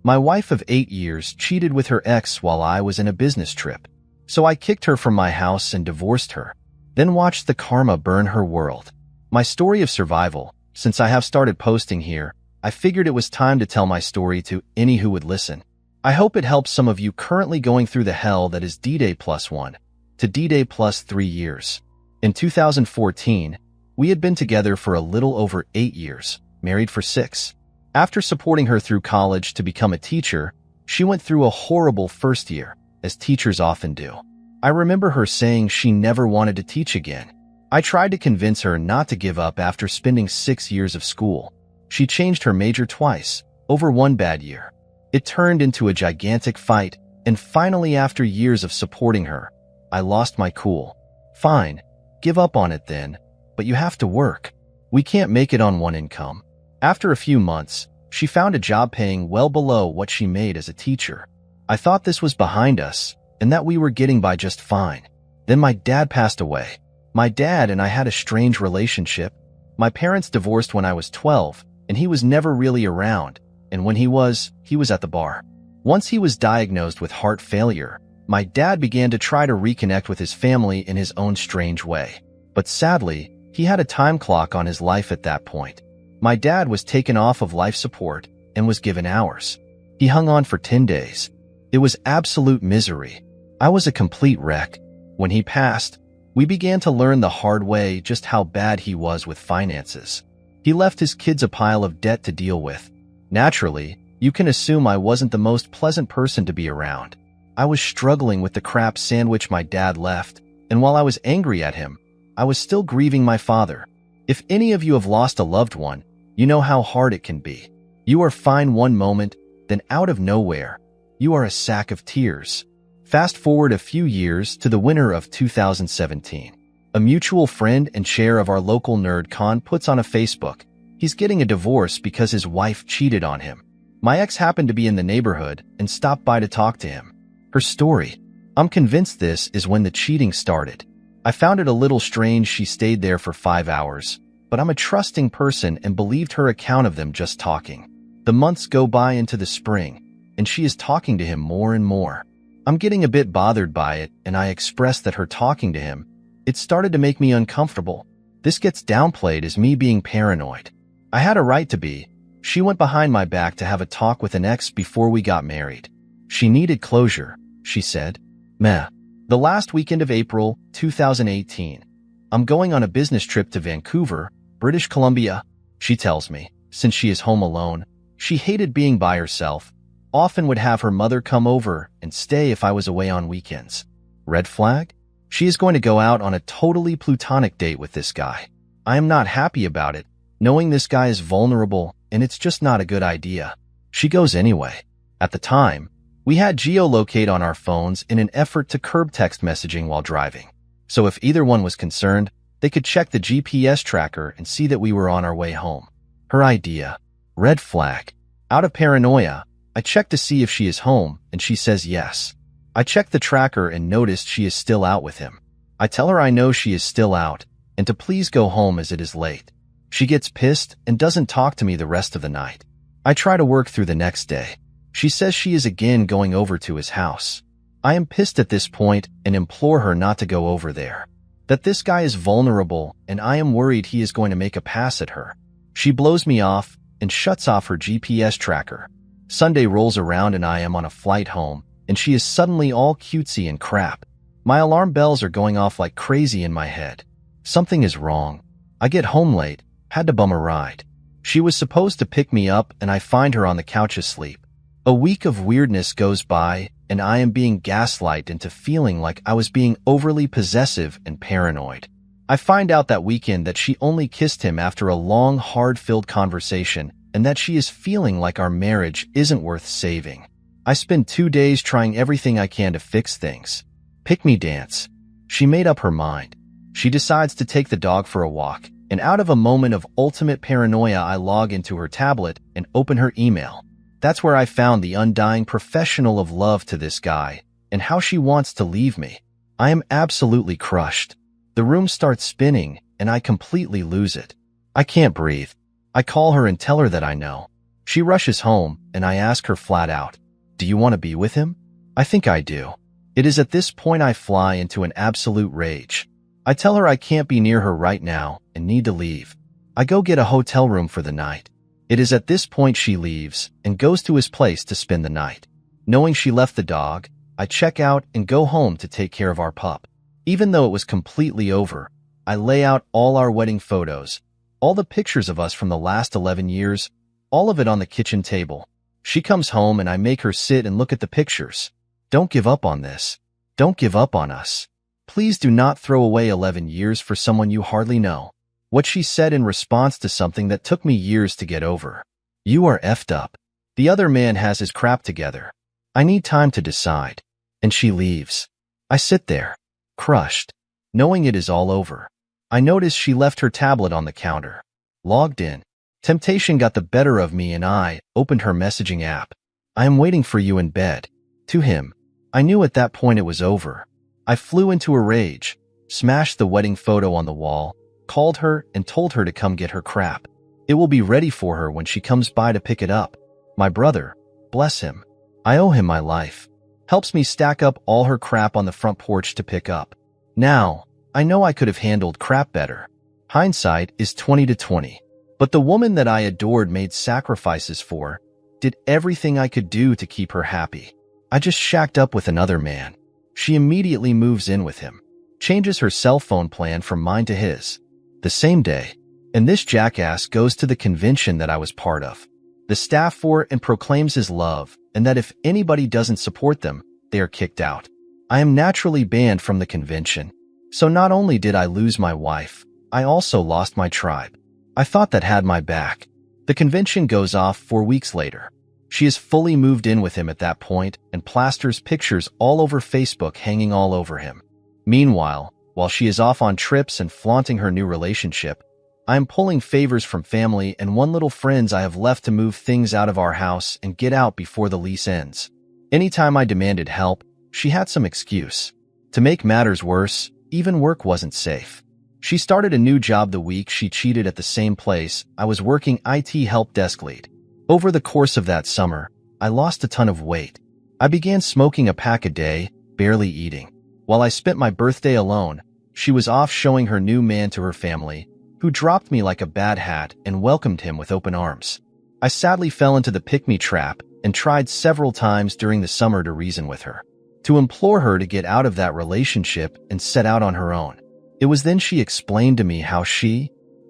My wife of 8 years cheated with her ex while I was in a business trip. So I kicked her from my house and divorced her, then watched the karma burn her world. My story of survival. Since I have started posting here, I figured it was time to tell my story to any who would listen. I hope it helps some of you currently going through the hell that is D-Day +1 to D-Day +3 years. In 2014, we had been together for a little over 8 years, married for 6. After supporting her through college to become a teacher, she went through a horrible first year, as teachers often do. I remember her saying she never wanted to teach again. I tried to convince her not to give up after spending 6 years of school. She changed her major twice, over one bad year. It turned into a gigantic fight, and finally after years of supporting her, I lost my cool. Fine, give up on it then, but you have to work. We can't make it on one income. After a few months, she found a job paying well below what she made as a teacher. I thought this was behind us, and that we were getting by just fine. Then my dad passed away. My dad and I had a strange relationship. My parents divorced when I was 12, and he was never really around, and when he was at the bar. Once he was diagnosed with heart failure, my dad began to try to reconnect with his family in his own strange way. But sadly, he had a time clock on his life at that point. My dad was taken off of life support and was given hours. He hung on for 10 days. It was absolute misery. I was a complete wreck. When he passed, we began to learn the hard way just how bad he was with finances. He left his kids a pile of debt to deal with. Naturally, you can assume I wasn't the most pleasant person to be around. I was struggling with the crap sandwich my dad left, and while I was angry at him, I was still grieving my father. If any of you have lost a loved one, you know how hard it can be. You are fine one moment, then out of nowhere, you are a sack of tears. Fast forward a few years to the winter of 2017. A mutual friend and chair of our local nerd con puts on a Facebook, he's getting a divorce because his wife cheated on him. My ex happened to be in the neighborhood and stopped by to talk to him. Her story. I'm convinced this is when the cheating started. I found it a little strange she stayed there for 5 hours, but I'm a trusting person and believed her account of them just talking. The months go by into the spring, and she is talking to him more and more. I'm getting a bit bothered by it, and I expressed that her talking to him, it started to make me uncomfortable. This gets downplayed as me being paranoid. I had a right to be. She went behind my back to have a talk with an ex before we got married. She needed closure, she said. Meh. The last weekend of April 2018. I'm going on a business trip to Vancouver, British Columbia. She tells me, since she is home alone, she hated being by herself, often would have her mother come over and stay if I was away on weekends. Red flag? She is going to go out on a totally platonic date with this guy. I am not happy about it, knowing this guy is vulnerable, and it's just not a good idea. She goes anyway. At the time, we had geolocate on our phones in an effort to curb text messaging while driving. So if either one was concerned, they could check the GPS tracker and see that we were on our way home. Her idea. Red flag. Out of paranoia, I checked to see if she is home, and she says yes. I checked the tracker and noticed she is still out with him. I tell her I know she is still out, and to please go home as it is late. She gets pissed and doesn't talk to me the rest of the night. I try to work through the next day. She says she is again going over to his house. I am pissed at this point and implore her not to go over there. That this guy is vulnerable, and I am worried he is going to make a pass at her. She blows me off and shuts off her GPS tracker. Sunday rolls around and I am on a flight home, and she is suddenly all cutesy and crap. My alarm bells are going off like crazy in my head. Something is wrong. I get home late, had to bum a ride. She was supposed to pick me up and I find her on the couch asleep. A week of weirdness goes by and I am being gaslighted into feeling like I was being overly possessive and paranoid. I find out that weekend that she only kissed him after a long, hard-filled conversation and that she is feeling like our marriage isn't worth saving. I spend 2 days trying everything I can to fix things. Pick me dance. She made up her mind. She decides to take the dog for a walk, and out of a moment of ultimate paranoia I log into her tablet and open her email. That's where I found the undying professional of love to this guy, and how she wants to leave me. I am absolutely crushed. The room starts spinning, and I completely lose it. I can't breathe. I call her and tell her that I know. She rushes home, and I ask her flat out, "Do you want to be with him?" "I think I do." It is at this point I fly into an absolute rage. I tell her I can't be near her right now and need to leave. I go get a hotel room for the night. It is at this point she leaves and goes to his place to spend the night. Knowing she left the dog, I check out and go home to take care of our pup. Even though it was completely over, I lay out all our wedding photos, all the pictures of us from the last 11 years, all of it on the kitchen table. She comes home and I make her sit and look at the pictures. "Don't give up on this. Don't give up on us. Please do not throw away 11 years for someone you hardly know." What she said in response to something that took me years to get over. "You are effed up. The other man has his crap together. I need time to decide." And she leaves. I sit there, crushed, knowing it is all over. I notice she left her tablet on the counter. Logged in. Temptation got the better of me and I opened her messaging app. "I am waiting for you in bed." To him. I knew at that point it was over. I flew into a rage, smashed the wedding photo on the wall, called her and told her to come get her crap. It will be ready for her when she comes by to pick it up. My brother, bless him, I owe him my life, helps me stack up all her crap on the front porch to pick up. Now, I know I could have handled crap better. Hindsight is 20/20. But the woman that I adored made sacrifices for, did everything I could do to keep her happy. I just shacked up with another man. She immediately moves in with him, changes her cell phone plan from mine to his. The same day, and this jackass goes to the convention that I was part of. The staff for and proclaims his love, and that if anybody doesn't support them, they are kicked out. I am naturally banned from the convention. So not only did I lose my wife, I also lost my tribe. I thought that had my back. The convention goes off 4 weeks later. She is fully moved in with him at that point and plasters pictures all over Facebook hanging all over him. Meanwhile, while she is off on trips and flaunting her new relationship, I am pulling favors from family and one little friends I have left to move things out of our house and get out before the lease ends. Anytime I demanded help, she had some excuse. To make matters worse, even work wasn't safe. She started a new job the week she cheated at the same place I was working IT help desk lead. Over the course of that summer, I lost a ton of weight. I began smoking a pack a day, barely eating. While I spent my birthday alone, she was off showing her new man to her family, who dropped me like a bad hat and welcomed him with open arms. I sadly fell into the pick-me trap and tried several times during the summer to reason with her, to implore her to get out of that relationship and set out on her own. It was then she explained to me how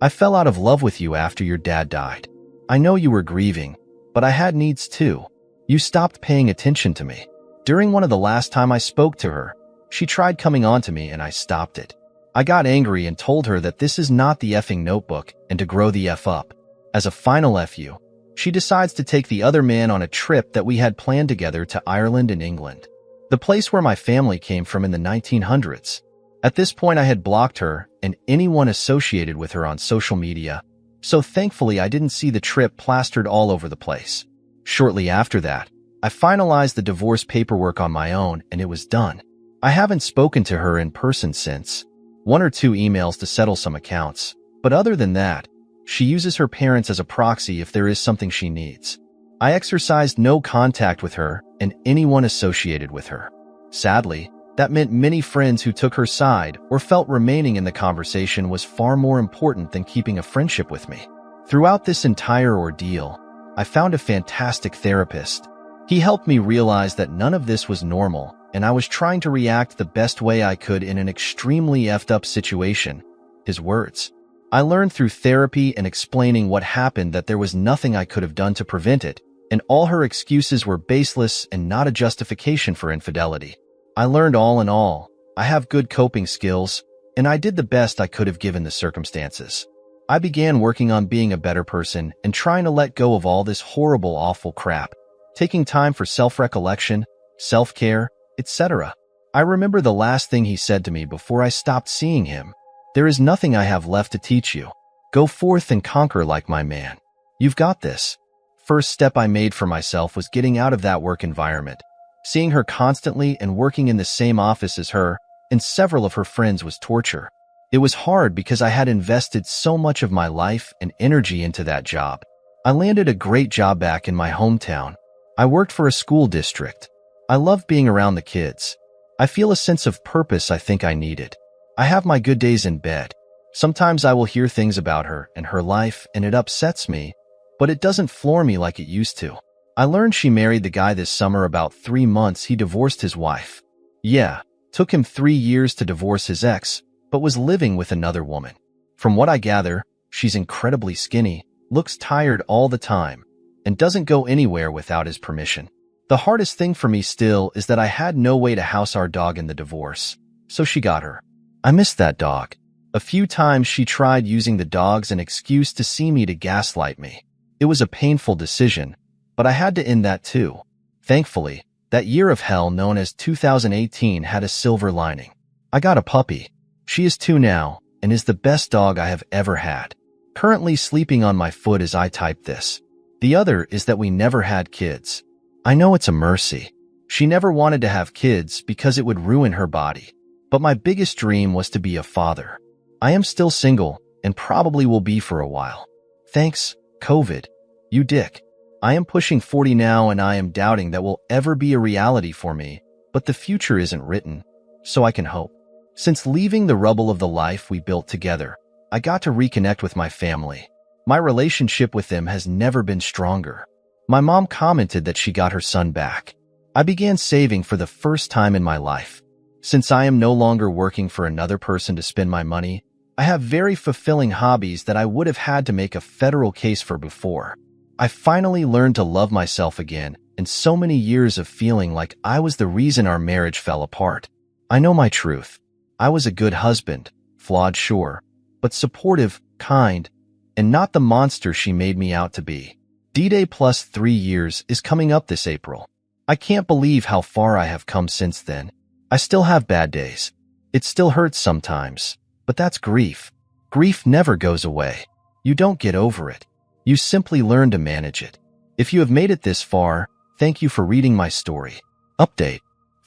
I fell out of love with you after your dad died. I know you were grieving, but I had needs too. You stopped paying attention to me. During one of the last time I spoke to her, she tried coming on to me and I stopped it. I got angry and told her that this is not the effing Notebook and to grow the F up. As a final FU, she decides to take the other man on a trip that we had planned together to Ireland and England, the place where my family came from in the 1900s. At this point, I had blocked her and anyone associated with her on social media, so thankfully I didn't see the trip plastered all over the place. Shortly after that, I finalized the divorce paperwork on my own and it was done. I haven't spoken to her in person since. 1 or 2 emails to settle some accounts, but other than that, she uses her parents as a proxy if there is something she needs. I exercised no contact with her and anyone associated with her. Sadly, that meant many friends who took her side or felt remaining in the conversation was far more important than keeping a friendship with me. Throughout this entire ordeal, I found a fantastic therapist. He helped me realize that none of this was normal, and I was trying to react the best way I could in an extremely effed up situation. His words. I learned through therapy and explaining what happened that there was nothing I could have done to prevent it, and all her excuses were baseless and not a justification for infidelity. I learned all in all, I have good coping skills, and I did the best I could have given the circumstances. I began working on being a better person and trying to let go of all this horrible, awful crap, taking time for self-recollection, self-care, etc. I remember the last thing he said to me before I stopped seeing him. There is nothing I have left to teach you. Go forth and conquer like my man. You've got this. First step I made for myself was getting out of that work environment. Seeing her constantly and working in the same office as her and several of her friends was torture. It was hard because I had invested so much of my life and energy into that job. I landed a great job back in my hometown. I worked for a school district. I love being around the kids. I feel a sense of purpose I think I needed. I have my good days in bed. Sometimes I will hear things about her and her life and it upsets me, but it doesn't floor me like it used to. I learned she married the guy this summer. About 3 months he divorced his wife. Yeah, took him 3 years to divorce his ex, but was living with another woman. From what I gather, she's incredibly skinny, looks tired all the time, and doesn't go anywhere without his permission. The hardest thing for me still is that I had no way to house our dog in the divorce, so she got her. I miss that dog. A few times she tried using the dog as an excuse to see me to gaslight me. It was a painful decision, but I had to end that too. Thankfully, that year of hell known as 2018 had a silver lining. I got a puppy. She is 2 now and is the best dog I have ever had. Currently sleeping on my foot as I type this. The other is that we never had kids. I know it's a mercy. She never wanted to have kids because it would ruin her body. But my biggest dream was to be a father. I am still single and probably will be for a while. Thanks, COVID. You dick. I am pushing 40 now and I am doubting that will ever be a reality for me, but the future isn't written, so I can hope. Since leaving the rubble of the life we built together, I got to reconnect with my family. My relationship with them has never been stronger. My mom commented that she got her son back. I began saving for the first time in my life. Since I am no longer working for another person to spend my money, I have very fulfilling hobbies that I would have had to make a federal case for before. I finally learned to love myself again, and so many years of feeling like I was the reason our marriage fell apart. I know my truth. I was a good husband, flawed sure, but supportive, kind, and not the monster she made me out to be. D-Day plus 3 years is coming up this April. I can't believe how far I have come since then. I still have bad days. It still hurts sometimes, but that's grief. Grief never goes away. You don't get over it. You simply learn to manage it. If you have made it this far, thank you for reading my story. Update.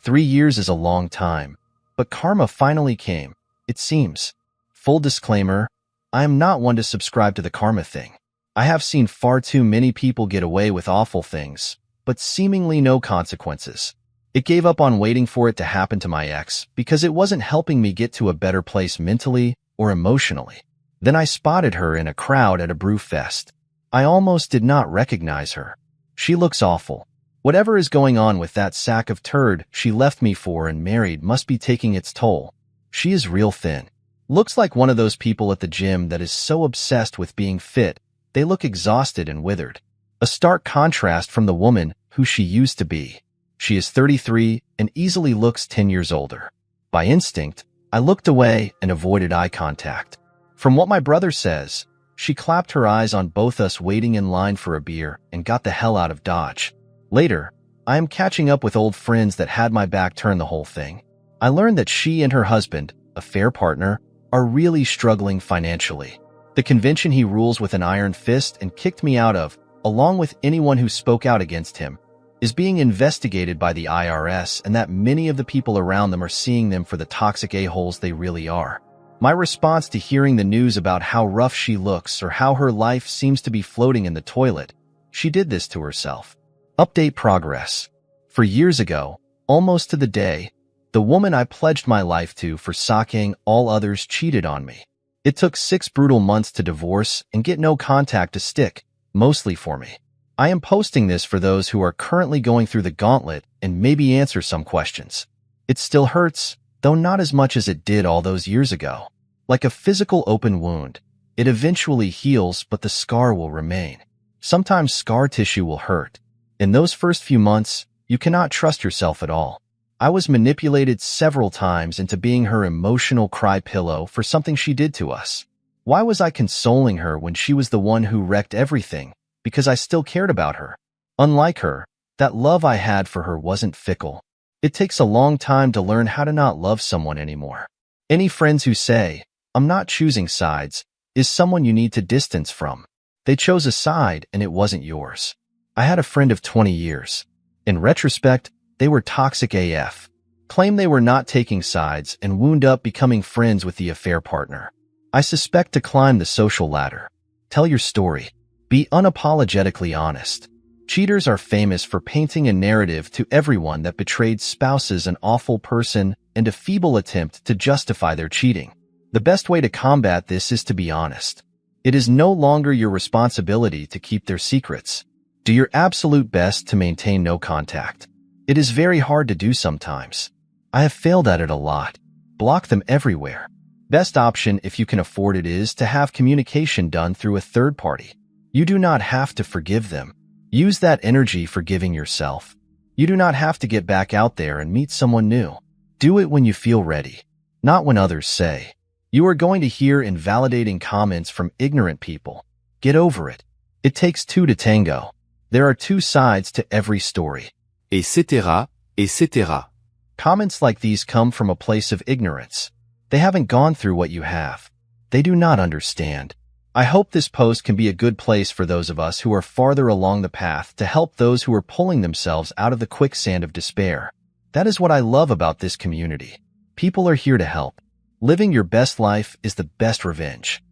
3 years is a long time, but karma finally came, it seems. Full disclaimer, I am not one to subscribe to the karma thing. I have seen far too many people get away with awful things, but seemingly no consequences. It gave up on waiting for it to happen to my ex because it wasn't helping me get to a better place mentally or emotionally. Then I spotted her in a crowd at a brew fest. I almost did not recognize her. She looks awful. Whatever is going on with that sack of turd she left me for and married must be taking its toll. She is real thin. Looks like one of those people at the gym that is so obsessed with being fit, they look exhausted and withered. A stark contrast from the woman who she used to be. She is 33 and easily looks 10 years older. By instinct, I looked away and avoided eye contact. From what my brother says, she clapped her eyes on both us waiting in line for a beer and got the hell out of Dodge. Later, I am catching up with old friends that had my back turned the whole thing. I learned that she and her husband, a fair partner, are really struggling financially. The convention he rules with an iron fist and kicked me out of, along with anyone who spoke out against him, is being investigated by the IRS, and that many of the people around them are seeing them for the toxic a-holes they really are. My response to hearing the news about how rough she looks or how her life seems to be floating in the toilet, she did this to herself. Update progress. For years ago, almost to the day, the woman I pledged my life to for saking all others cheated on me. It took 6 brutal months to divorce and get no contact to stick, mostly for me. I am posting this for those who are currently going through the gauntlet and maybe answer some questions. It still hurts, though not as much as it did all those years ago. Like a physical open wound, it eventually heals, but the scar will remain. Sometimes scar tissue will hurt. In those first few months, you cannot trust yourself at all. I was manipulated several times into being her emotional cry pillow for something she did to us. Why was I consoling her when she was the one who wrecked everything? Because I still cared about her. Unlike her, that love I had for her wasn't fickle. It takes a long time to learn how to not love someone anymore. Any friends who say, "I'm not choosing sides," is someone you need to distance from. They chose a side and it wasn't yours. I had a friend of 20 years. In retrospect, they were toxic AF. Claim they were not taking sides and wound up becoming friends with the affair partner. I suspect to climb the social ladder. Tell your story. Be unapologetically honest. Cheaters are famous for painting a narrative to everyone that betrayed spouse is an awful person and a feeble attempt to justify their cheating. The best way to combat this is to be honest. It is no longer your responsibility to keep their secrets. Do your absolute best to maintain no contact. It is very hard to do sometimes. I have failed at it a lot. Block them everywhere. Best option if you can afford it is to have communication done through a third party. You do not have to forgive them. Use that energy forgiving yourself. You do not have to get back out there and meet someone new. Do it when you feel ready, not when others say. You are going to hear invalidating comments from ignorant people. Get over it. It takes two to tango. There are two sides to every story. Etc., etc. Comments like these come from a place of ignorance. They haven't gone through what you have. They do not understand. I hope this post can be a good place for those of us who are farther along the path to help those who are pulling themselves out of the quicksand of despair. That is what I love about this community. People are here to help. Living your best life is the best revenge.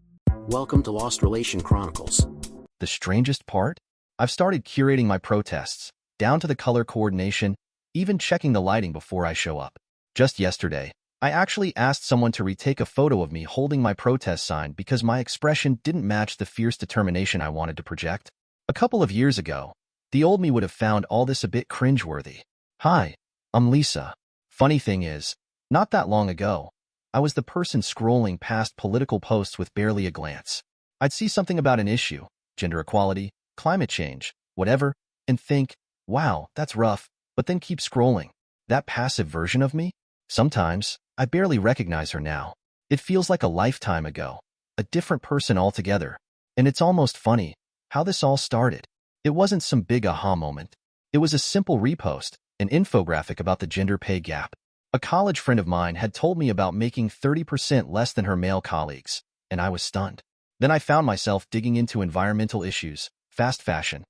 Welcome to Lost Relation Chronicles. The strangest part? I've started curating my protests, down to the color coordination, even checking the lighting before I show up. Just yesterday, I actually asked someone to retake a photo of me holding my protest sign because my expression didn't match the fierce determination I wanted to project. A couple of years ago, the old me would have found all this a bit cringeworthy. Hi, I'm Lisa. Funny thing is, not that long ago, I was the person scrolling past political posts with barely a glance. I'd see something about an issue, gender equality, climate change, whatever, and think, wow, that's rough, but then keep scrolling. That passive version of me? Sometimes, I barely recognize her now. It feels like a lifetime ago, a different person altogether. And it's almost funny how this all started. It wasn't some big aha moment. It was a simple repost, an infographic about the gender pay gap. A college friend of mine had told me about making 30% less than her male colleagues, and I was stunned. Then I found myself digging into environmental issues, fast fashion,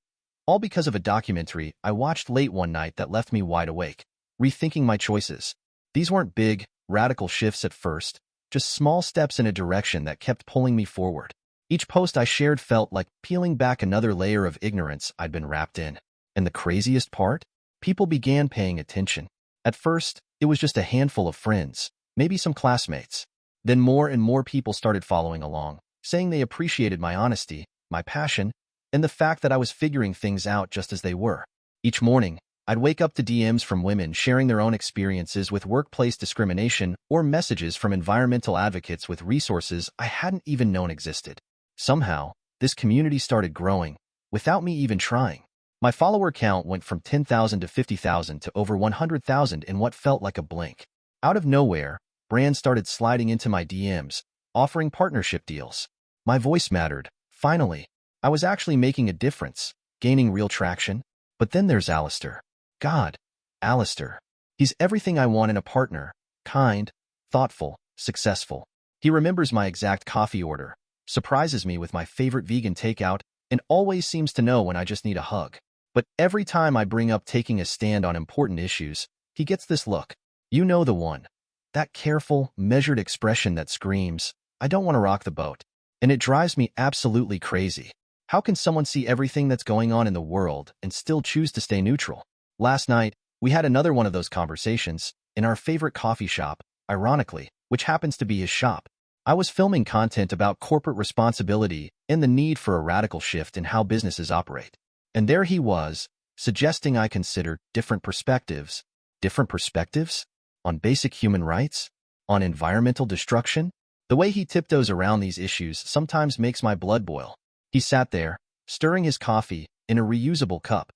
all because of a documentary I watched late one night that left me wide awake, rethinking my choices. These weren't big, radical shifts at first, just small steps in a direction that kept pulling me forward. Each post I shared felt like peeling back another layer of ignorance I'd been wrapped in. And the craziest part? People began paying attention. At first, it was just a handful of friends, maybe some classmates. Then more and more people started following along, saying they appreciated my honesty, my passion, and the fact that I was figuring things out just as they were. Each morning, I'd wake up to DMs from women sharing their own experiences with workplace discrimination or messages from environmental advocates with resources I hadn't even known existed. Somehow, this community started growing, without me even trying. My follower count went from 10,000 to 50,000 to over 100,000 in what felt like a blink. Out of nowhere, brands started sliding into my DMs, offering partnership deals. My voice mattered. Finally, I was actually making a difference, gaining real traction. But then there's Alistair. God, Alistair. He's everything I want in a partner. Kind, thoughtful, successful. He remembers my exact coffee order, surprises me with my favorite vegan takeout, and always seems to know when I just need a hug. But every time I bring up taking a stand on important issues, he gets this look. You know the one. That careful, measured expression that screams, I don't want to rock the boat. And it drives me absolutely crazy. How can someone see everything that's going on in the world and still choose to stay neutral? Last night, we had another one of those conversations in our favorite coffee shop, ironically, which happens to be his shop. I was filming content about corporate responsibility and the need for a radical shift in how businesses operate. And there he was, suggesting I consider different perspectives. Different perspectives? On basic human rights? On environmental destruction? The way he tiptoes around these issues sometimes makes my blood boil. He sat there, stirring his coffee in a reusable cup.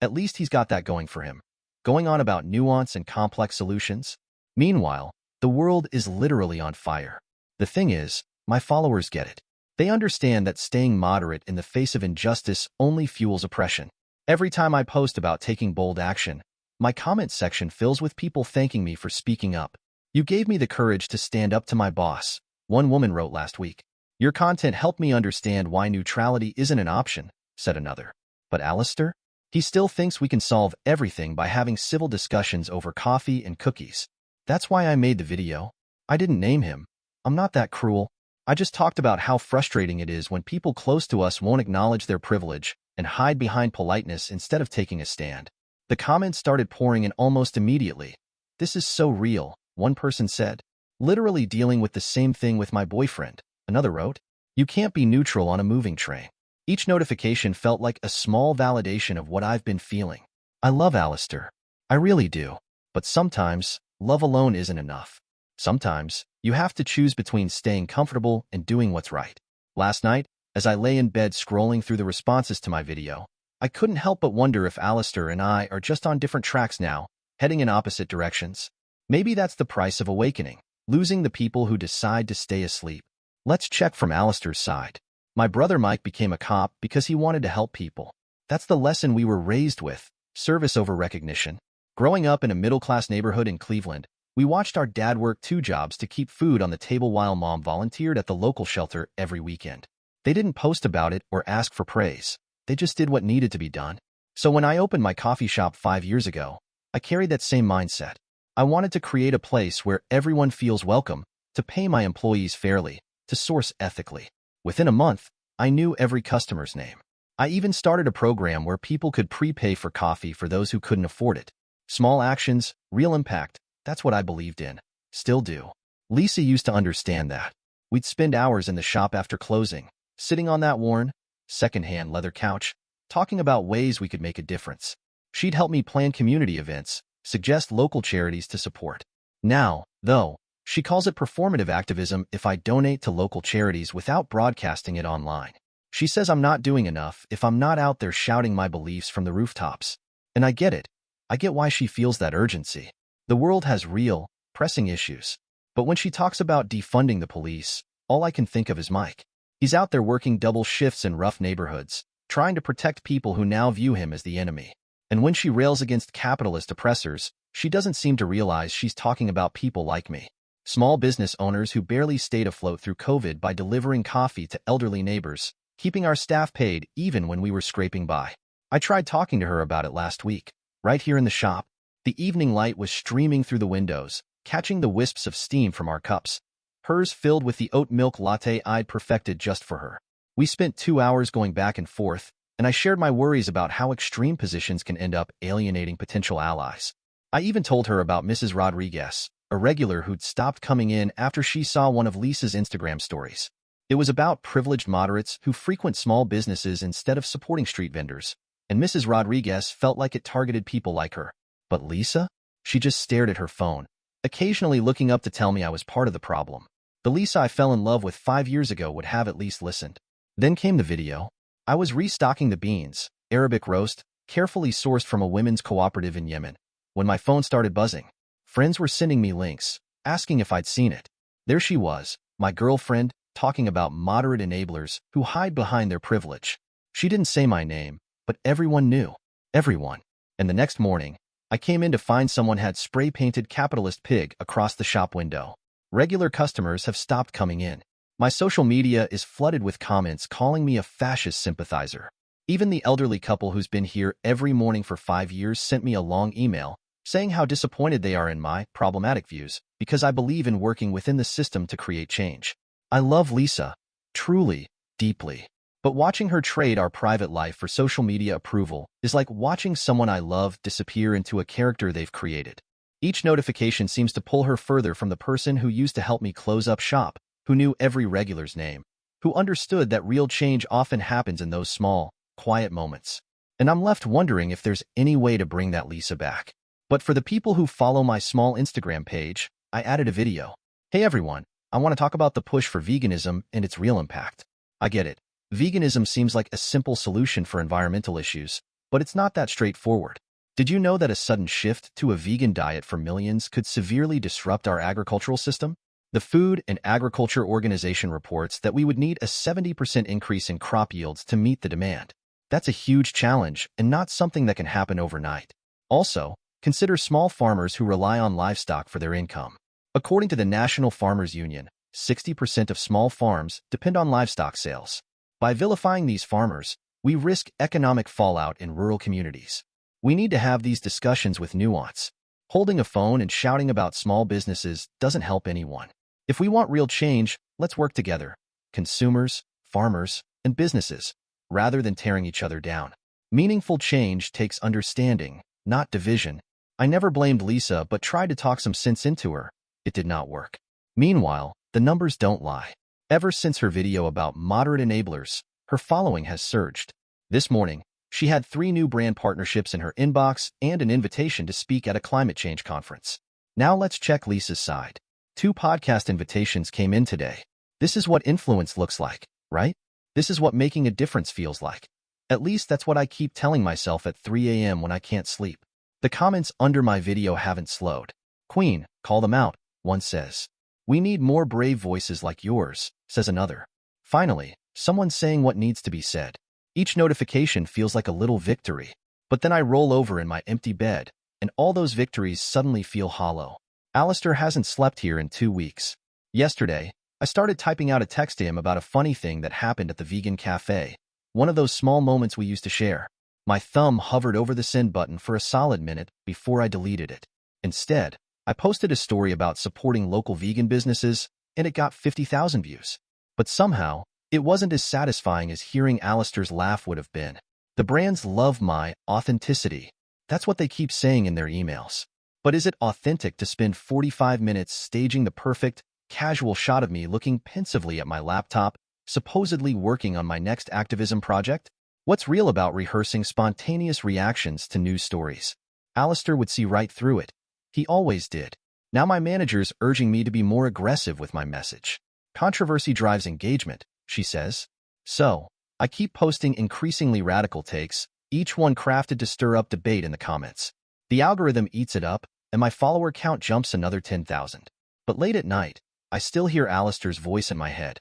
At least he's got that going for him. Going on about nuance and complex solutions. Meanwhile, the world is literally on fire. The thing is, my followers get it. They understand that staying moderate in the face of injustice only fuels oppression. Every time I post about taking bold action, my comment section fills with people thanking me for speaking up. You gave me the courage to stand up to my boss, one woman wrote last week. Your content helped me understand why neutrality isn't an option, said another. But Alistair? He still thinks we can solve everything by having civil discussions over coffee and cookies. That's why I made the video. I didn't name him. I'm not that cruel. I just talked about how frustrating it is when people close to us won't acknowledge their privilege and hide behind politeness instead of taking a stand. The comments started pouring in almost immediately. "This is so real," one person said. "Literally dealing with the same thing with my boyfriend," another wrote. "You can't be neutral on a moving train." Each notification felt like a small validation of what I've been feeling. I love Alistair. I really do. But sometimes, love alone isn't enough. Sometimes, you have to choose between staying comfortable and doing what's right. Last night, as I lay in bed scrolling through the responses to my video, I couldn't help but wonder if Alistair and I are just on different tracks now, heading in opposite directions. Maybe that's the price of awakening, losing the people who decide to stay asleep. Let's check from Alistair's side. My brother Mike became a cop because he wanted to help people. That's the lesson we were raised with, service over recognition. Growing up in a middle-class neighborhood in Cleveland, we watched our dad work 2 jobs to keep food on the table while mom volunteered at the local shelter every weekend. They didn't post about it or ask for praise. They just did what needed to be done. So when I opened my coffee shop 5 years ago, I carried that same mindset. I wanted to create a place where everyone feels welcome, to pay my employees fairly, to source ethically. Within a month, I knew every customer's name. I even started a program where people could prepay for coffee for those who couldn't afford it. Small actions, real impact, that's what I believed in. Still do. Lisa used to understand that. We'd spend hours in the shop after closing, sitting on that worn, secondhand leather couch, talking about ways we could make a difference. She'd help me plan community events, suggest local charities to support. Now, though, she calls it performative activism if I donate to local charities without broadcasting it online. She says I'm not doing enough if I'm not out there shouting my beliefs from the rooftops. And I get it. I get why she feels that urgency. The world has real, pressing issues. But when she talks about defunding the police, all I can think of is Mike. He's out there working double shifts in rough neighborhoods, trying to protect people who now view him as the enemy. And when she rails against capitalist oppressors, she doesn't seem to realize she's talking about people like me. Small business owners who barely stayed afloat through COVID by delivering coffee to elderly neighbors, keeping our staff paid even when we were scraping by. I tried talking to her about it last week, right here in the shop. The evening light was streaming through the windows, catching the wisps of steam from our cups, hers filled with the oat milk latte I'd perfected just for her. We spent 2 hours going back and forth, and I shared my worries about how extreme positions can end up alienating potential allies. I even told her about Mrs. Rodriguez, a regular who'd stopped coming in after she saw one of Lisa's Instagram stories. It was about privileged moderates who frequent small businesses instead of supporting street vendors, and Mrs. Rodriguez felt like it targeted people like her. But Lisa? She just stared at her phone, occasionally looking up to tell me I was part of the problem. The Lisa I fell in love with 5 years ago would have at least listened. Then came the video. I was restocking the beans, Arabic roast, carefully sourced from a women's cooperative in Yemen, when my phone started buzzing. Friends were sending me links, asking if I'd seen it. There she was, my girlfriend, talking about moderate enablers who hide behind their privilege. She didn't say my name, but everyone knew. Everyone. And the next morning, I came in to find someone had spray-painted capitalist pig across the shop window. Regular customers have stopped coming in. My social media is flooded with comments calling me a fascist sympathizer. Even the elderly couple who's been here every morning for 5 years sent me a long email saying how disappointed they are in my problematic views because I believe in working within the system to create change. I love Lisa, truly, deeply. But watching her trade our private life for social media approval is like watching someone I love disappear into a character they've created. Each notification seems to pull her further from the person who used to help me close up shop, who knew every regular's name, who understood that real change often happens in those small, quiet moments. And I'm left wondering if there's any way to bring that Lisa back. But for the people who follow my small Instagram page, I added a video. Hey everyone, I want to talk about the push for veganism and its real impact. I get it. Veganism seems like a simple solution for environmental issues, but it's not that straightforward. Did you know that a sudden shift to a vegan diet for millions could severely disrupt our agricultural system? The Food and Agriculture Organization reports that we would need a 70% increase in crop yields to meet the demand. That's a huge challenge and not something that can happen overnight. Also, consider small farmers who rely on livestock for their income. According to the National Farmers Union, 60% of small farms depend on livestock sales. By vilifying these farmers, we risk economic fallout in rural communities. We need to have these discussions with nuance. Holding a phone and shouting about small businesses doesn't help anyone. If we want real change, Let's work together. Consumers, farmers, and businesses, rather than tearing each other down. Meaningful change takes understanding, not division. I never blamed Lisa but tried to talk some sense into her. It did not work. Meanwhile, the numbers don't lie. Ever since her video about moderate enablers, her following has surged. This morning, she had 3 new brand partnerships in her inbox and an invitation to speak at a climate change conference. Now let's check Lisa's side. 2 podcast invitations came in today. This is what influence looks like, right? This is what making a difference feels like. At least that's what I keep telling myself at 3 a.m. when I can't sleep. The comments under my video haven't slowed. Queen, call them out, one says. We need more brave voices like yours, says another. Finally, someone's saying what needs to be said. Each notification feels like a little victory. But then I roll over in my empty bed, and all those victories suddenly feel hollow. Alistair hasn't slept here in 2 weeks. Yesterday, I started typing out a text to him about a funny thing that happened at the vegan cafe. One of those small moments we used to share. My thumb hovered over the send button for a solid minute before I deleted it. Instead, I posted a story about supporting local vegan businesses, and it got 50,000 views. But somehow, it wasn't as satisfying as hearing Alistair's laugh would have been. The brands love my authenticity. That's what they keep saying in their emails. But is it authentic to spend 45 minutes staging the perfect, casual shot of me looking pensively at my laptop, supposedly working on my next activism project? What's real about rehearsing spontaneous reactions to news stories? Alistair would see right through it. He always did. Now my manager's urging me to be more aggressive with my message. Controversy drives engagement, she says. So, I keep posting increasingly radical takes, each one crafted to stir up debate in the comments. The algorithm eats it up, and my follower count jumps another 10,000. But late at night, I still hear Alistair's voice in my head.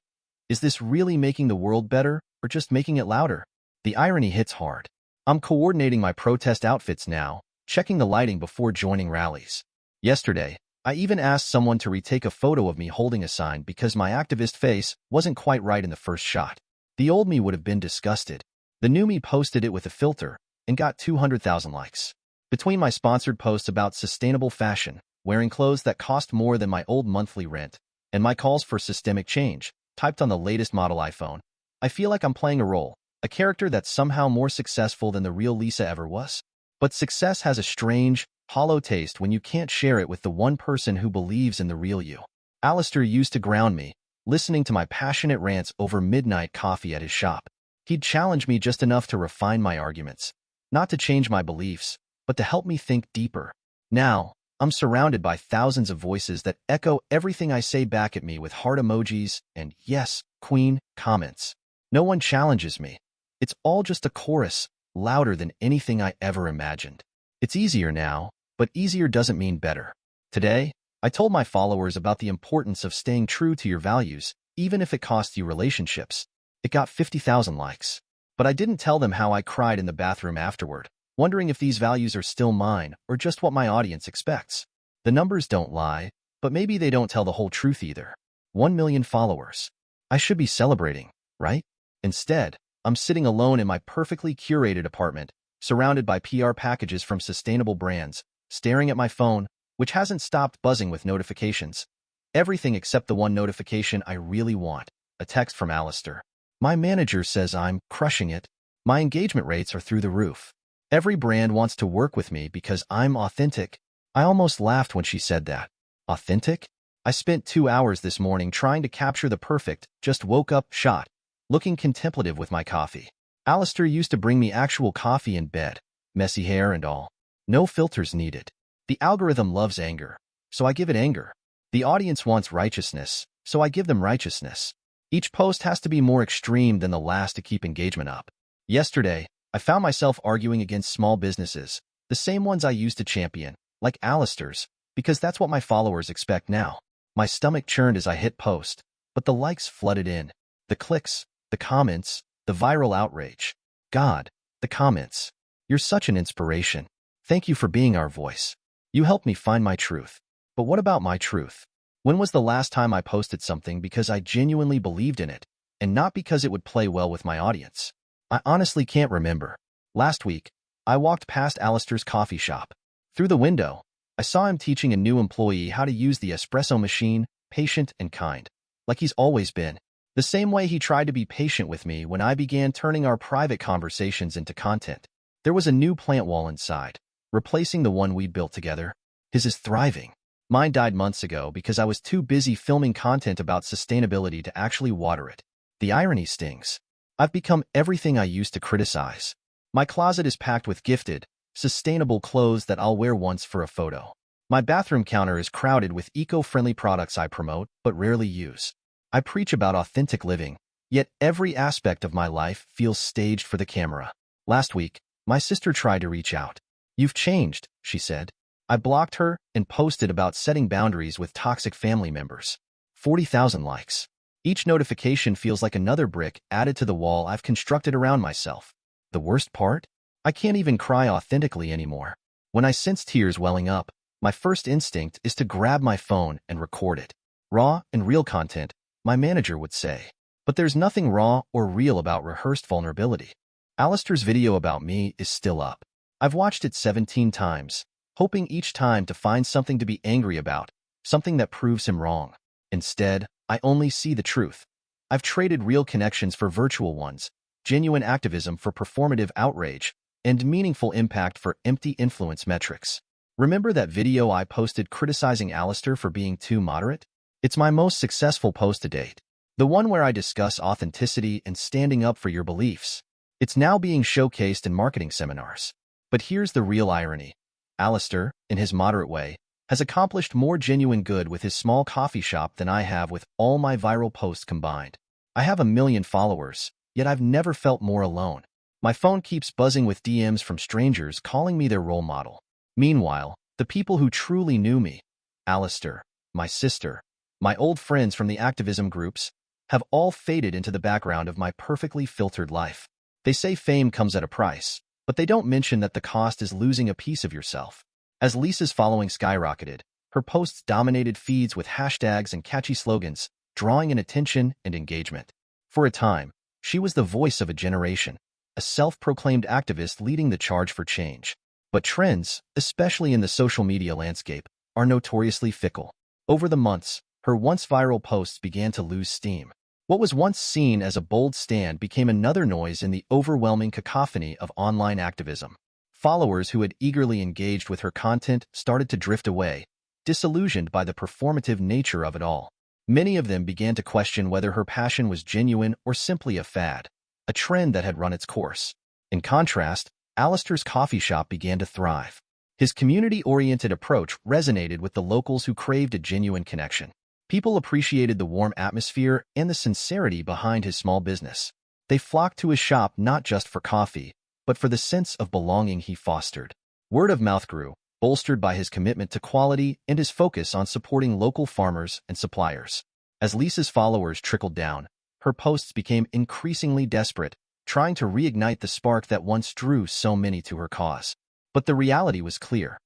Is this really making the world better, or just making it louder? The irony hits hard. I'm coordinating my protest outfits now, checking the lighting before joining rallies. Yesterday, I even asked someone to retake a photo of me holding a sign because my activist face wasn't quite right in the first shot. The old me would have been disgusted. The new me posted it with a filter and got 200,000 likes. Between my sponsored posts about sustainable fashion, wearing clothes that cost more than my old monthly rent, and my calls for systemic change, typed on the latest model iPhone, I feel like I'm playing a role, a character that's somehow more successful than the real Lisa ever was. But success has a strange, hollow taste when you can't share it with the one person who believes in the real you. Alistair used to ground me, listening to my passionate rants over midnight coffee at his shop. He'd challenge me just enough to refine my arguments, not to change my beliefs, but to help me think deeper. Now, I'm surrounded by thousands of voices that echo everything I say back at me with heart emojis and yes, queen, comments. No one challenges me. It's all just a chorus, louder than anything I ever imagined. It's easier now, but easier doesn't mean better. Today, I told my followers about the importance of staying true to your values, even if it costs you relationships. It got 50,000 likes. But I didn't tell them how I cried in the bathroom afterward, wondering if these values are still mine or just what my audience expects. The numbers don't lie, but maybe they don't tell the whole truth either. 1 million followers. I should be celebrating, right? Instead, I'm sitting alone in my perfectly curated apartment, surrounded by PR packages from sustainable brands, staring at my phone, which hasn't stopped buzzing with notifications. Everything except the one notification I really want, a text from Alistair. My manager says I'm crushing it. My engagement rates are through the roof. Every brand wants to work with me because I'm authentic. I almost laughed when she said that. Authentic? I spent 2 hours this morning trying to capture the perfect, just woke up shot, looking contemplative with my coffee. Alistair used to bring me actual coffee in bed, messy hair and all. No filters needed. The algorithm loves anger, so I give it anger. The audience wants righteousness, so I give them righteousness. Each post has to be more extreme than the last to keep engagement up. Yesterday, I found myself arguing against small businesses, the same ones I used to champion, like Alistair's, because that's what my followers expect now. My stomach churned as I hit post, but the likes flooded in. The clicks, the comments, the viral outrage. God, the comments. You're such an inspiration. Thank you for being our voice. You helped me find my truth. But what about my truth? When was the last time I posted something because I genuinely believed in it, and not because it would play well with my audience? I honestly can't remember. Last week, I walked past Alistair's coffee shop. Through the window, I saw him teaching a new employee how to use the espresso machine, patient and kind. like he's always been. The same way he tried to be patient with me when I began turning our private conversations into content. There was a new plant wall inside, replacing the one we'd built together. His is thriving. Mine died months ago because I was too busy filming content about sustainability to actually water it. The irony stings. I've become everything I used to criticize. My closet is packed with gifted, sustainable clothes that I'll wear once for a photo. My bathroom counter is crowded with eco-friendly products I promote but rarely use. I preach about authentic living, yet every aspect of my life feels staged for the camera. Last week, my sister tried to reach out. "You've changed," she said. I blocked her and posted about setting boundaries with toxic family members. 40,000 likes. Each notification feels like another brick added to the wall I've constructed around myself. The worst part? I can't even cry authentically anymore. When I sense tears welling up, my first instinct is to grab my phone and record it. Raw and real content, my manager would say. But there's nothing raw or real about rehearsed vulnerability. Alistair's video about me is still up. I've watched it 17 times, hoping each time to find something to be angry about, something that proves him wrong. Instead, I only see the truth. I've traded real connections for virtual ones, genuine activism for performative outrage, and meaningful impact for empty influence metrics. Remember that video I posted criticizing Alistair for being too moderate? It's my most successful post to date. The one where I discuss authenticity and standing up for your beliefs. It's now being showcased in marketing seminars. But here's the real irony. Alistair, in his moderate way, has accomplished more genuine good with his small coffee shop than I have with all my viral posts combined. I have 1 million followers, yet I've never felt more alone. My phone keeps buzzing with DMs from strangers calling me their role model. Meanwhile, the people who truly knew me, Alistair, my sister, my old friends from the activism groups, have all faded into the background of my perfectly filtered life. They say fame comes at a price, but they don't mention that the cost is losing a piece of yourself. As Lisa's following skyrocketed, her posts dominated feeds with hashtags and catchy slogans, drawing in attention and engagement. For a time, she was the voice of a generation, a self-proclaimed activist leading the charge for change. But trends, especially in the social media landscape, are notoriously fickle. Over the months, her once viral posts began to lose steam. What was once seen as a bold stand became another noise in the overwhelming cacophony of online activism. Followers who had eagerly engaged with her content started to drift away, disillusioned by the performative nature of it all. Many of them began to question whether her passion was genuine or simply a fad, a trend that had run its course. In contrast, Alistair's coffee shop began to thrive. His community-oriented approach resonated with the locals who craved a genuine connection. People appreciated the warm atmosphere and the sincerity behind his small business. They flocked to his shop not just for coffee, but for the sense of belonging he fostered. Word of mouth grew, bolstered by his commitment to quality and his focus on supporting local farmers and suppliers. As Lisa's followers trickled down, her posts became increasingly desperate, trying to reignite the spark that once drew so many to her cause. But the reality was clear.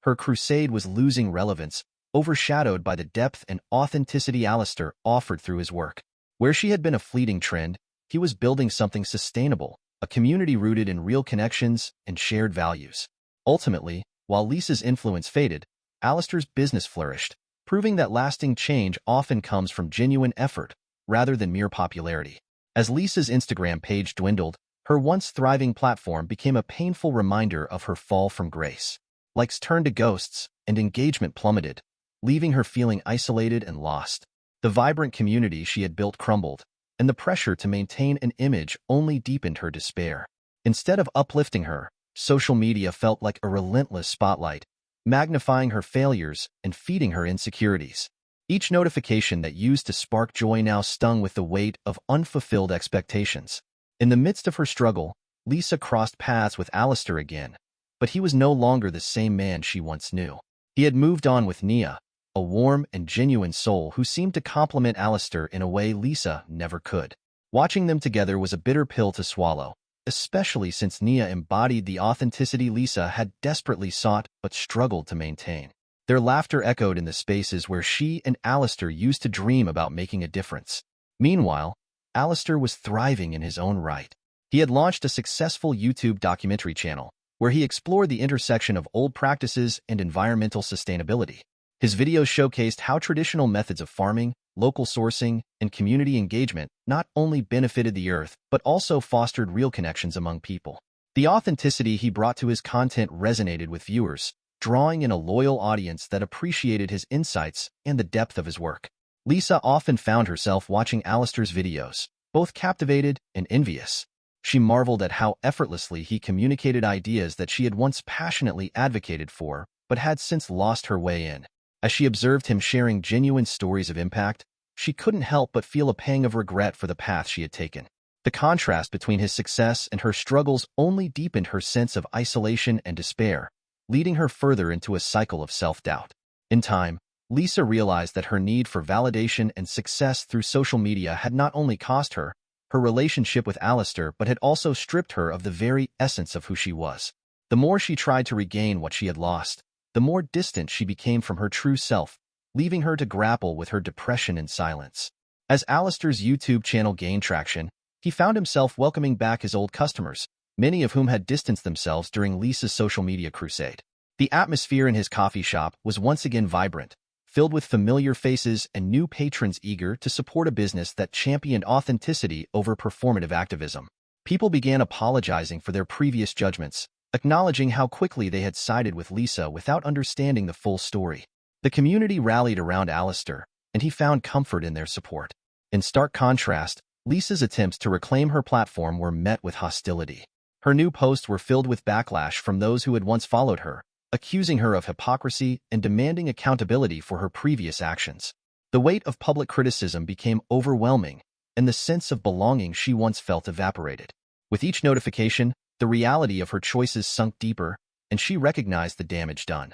Her crusade was losing relevance, overshadowed by the depth and authenticity Alistair offered through his work. Where she had been a fleeting trend, he was building something sustainable, a community rooted in real connections and shared values. Ultimately, while Lisa's influence faded, Alistair's business flourished, proving that lasting change often comes from genuine effort rather than mere popularity. As Lisa's Instagram page dwindled, her once thriving platform became a painful reminder of her fall from grace. Likes turned to ghosts, and engagement plummeted, leaving her feeling isolated and lost. The vibrant community she had built crumbled, and the pressure to maintain an image only deepened her despair. Instead of uplifting her, social media felt like a relentless spotlight, magnifying her failures and feeding her insecurities. Each notification that used to spark joy now stung with the weight of unfulfilled expectations. In the midst of her struggle, Lisa crossed paths with Alistair again, but he was no longer the same man she once knew. He had moved on with Nia, a warm and genuine soul who seemed to complement Alistair in a way Lisa never could. Watching them together was a bitter pill to swallow, especially since Nia embodied the authenticity Lisa had desperately sought but struggled to maintain. Their laughter echoed in the spaces where she and Alistair used to dream about making a difference. Meanwhile, Alistair was thriving in his own right. He had launched a successful YouTube documentary channel, where he explored the intersection of old practices and environmental sustainability. His videos showcased how traditional methods of farming, local sourcing, and community engagement not only benefited the earth, but also fostered real connections among people. The authenticity he brought to his content resonated with viewers, drawing in a loyal audience that appreciated his insights and the depth of his work. Lisa often found herself watching Alistair's videos, both captivated and envious. She marveled at how effortlessly he communicated ideas that she had once passionately advocated for, but had since lost her way in. As she observed him sharing genuine stories of impact, she couldn't help but feel a pang of regret for the path she had taken. The contrast between his success and her struggles only deepened her sense of isolation and despair, leading her further into a cycle of self-doubt. In time, Lisa realized that her need for validation and success through social media had not only cost her relationship with Alistair, but had also stripped her of the very essence of who she was. The more she tried to regain what she had lost, the more distant she became from her true self, leaving her to grapple with her depression in silence. As Alistair's YouTube channel gained traction, he found himself welcoming back his old customers, many of whom had distanced themselves during Lisa's social media crusade. The atmosphere in his coffee shop was once again vibrant, filled with familiar faces and new patrons eager to support a business that championed authenticity over performative activism. People began apologizing for their previous judgments, acknowledging how quickly they had sided with Lisa without understanding the full story. The community rallied around Alistair, and he found comfort in their support. In stark contrast, Lisa's attempts to reclaim her platform were met with hostility. Her new posts were filled with backlash from those who had once followed her, accusing her of hypocrisy and demanding accountability for her previous actions. The weight of public criticism became overwhelming, and the sense of belonging she once felt evaporated. With each notification, the reality of her choices sunk deeper, and she recognized the damage done,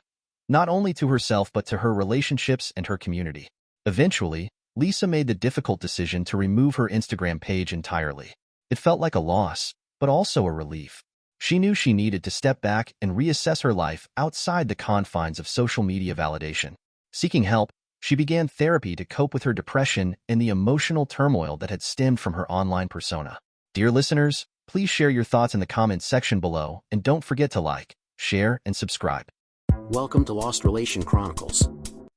not only to herself but to her relationships and her community. Eventually, Lisa made the difficult decision to remove her Instagram page entirely. It felt like a loss, but also a relief. She knew she needed to step back and reassess her life outside the confines of social media validation. Seeking help, she began therapy to cope with her depression and the emotional turmoil that had stemmed from her online persona. Dear listeners, please share your thoughts in the comments section below, and don't forget to like, share, and subscribe. Welcome to Lost Relation Chronicles.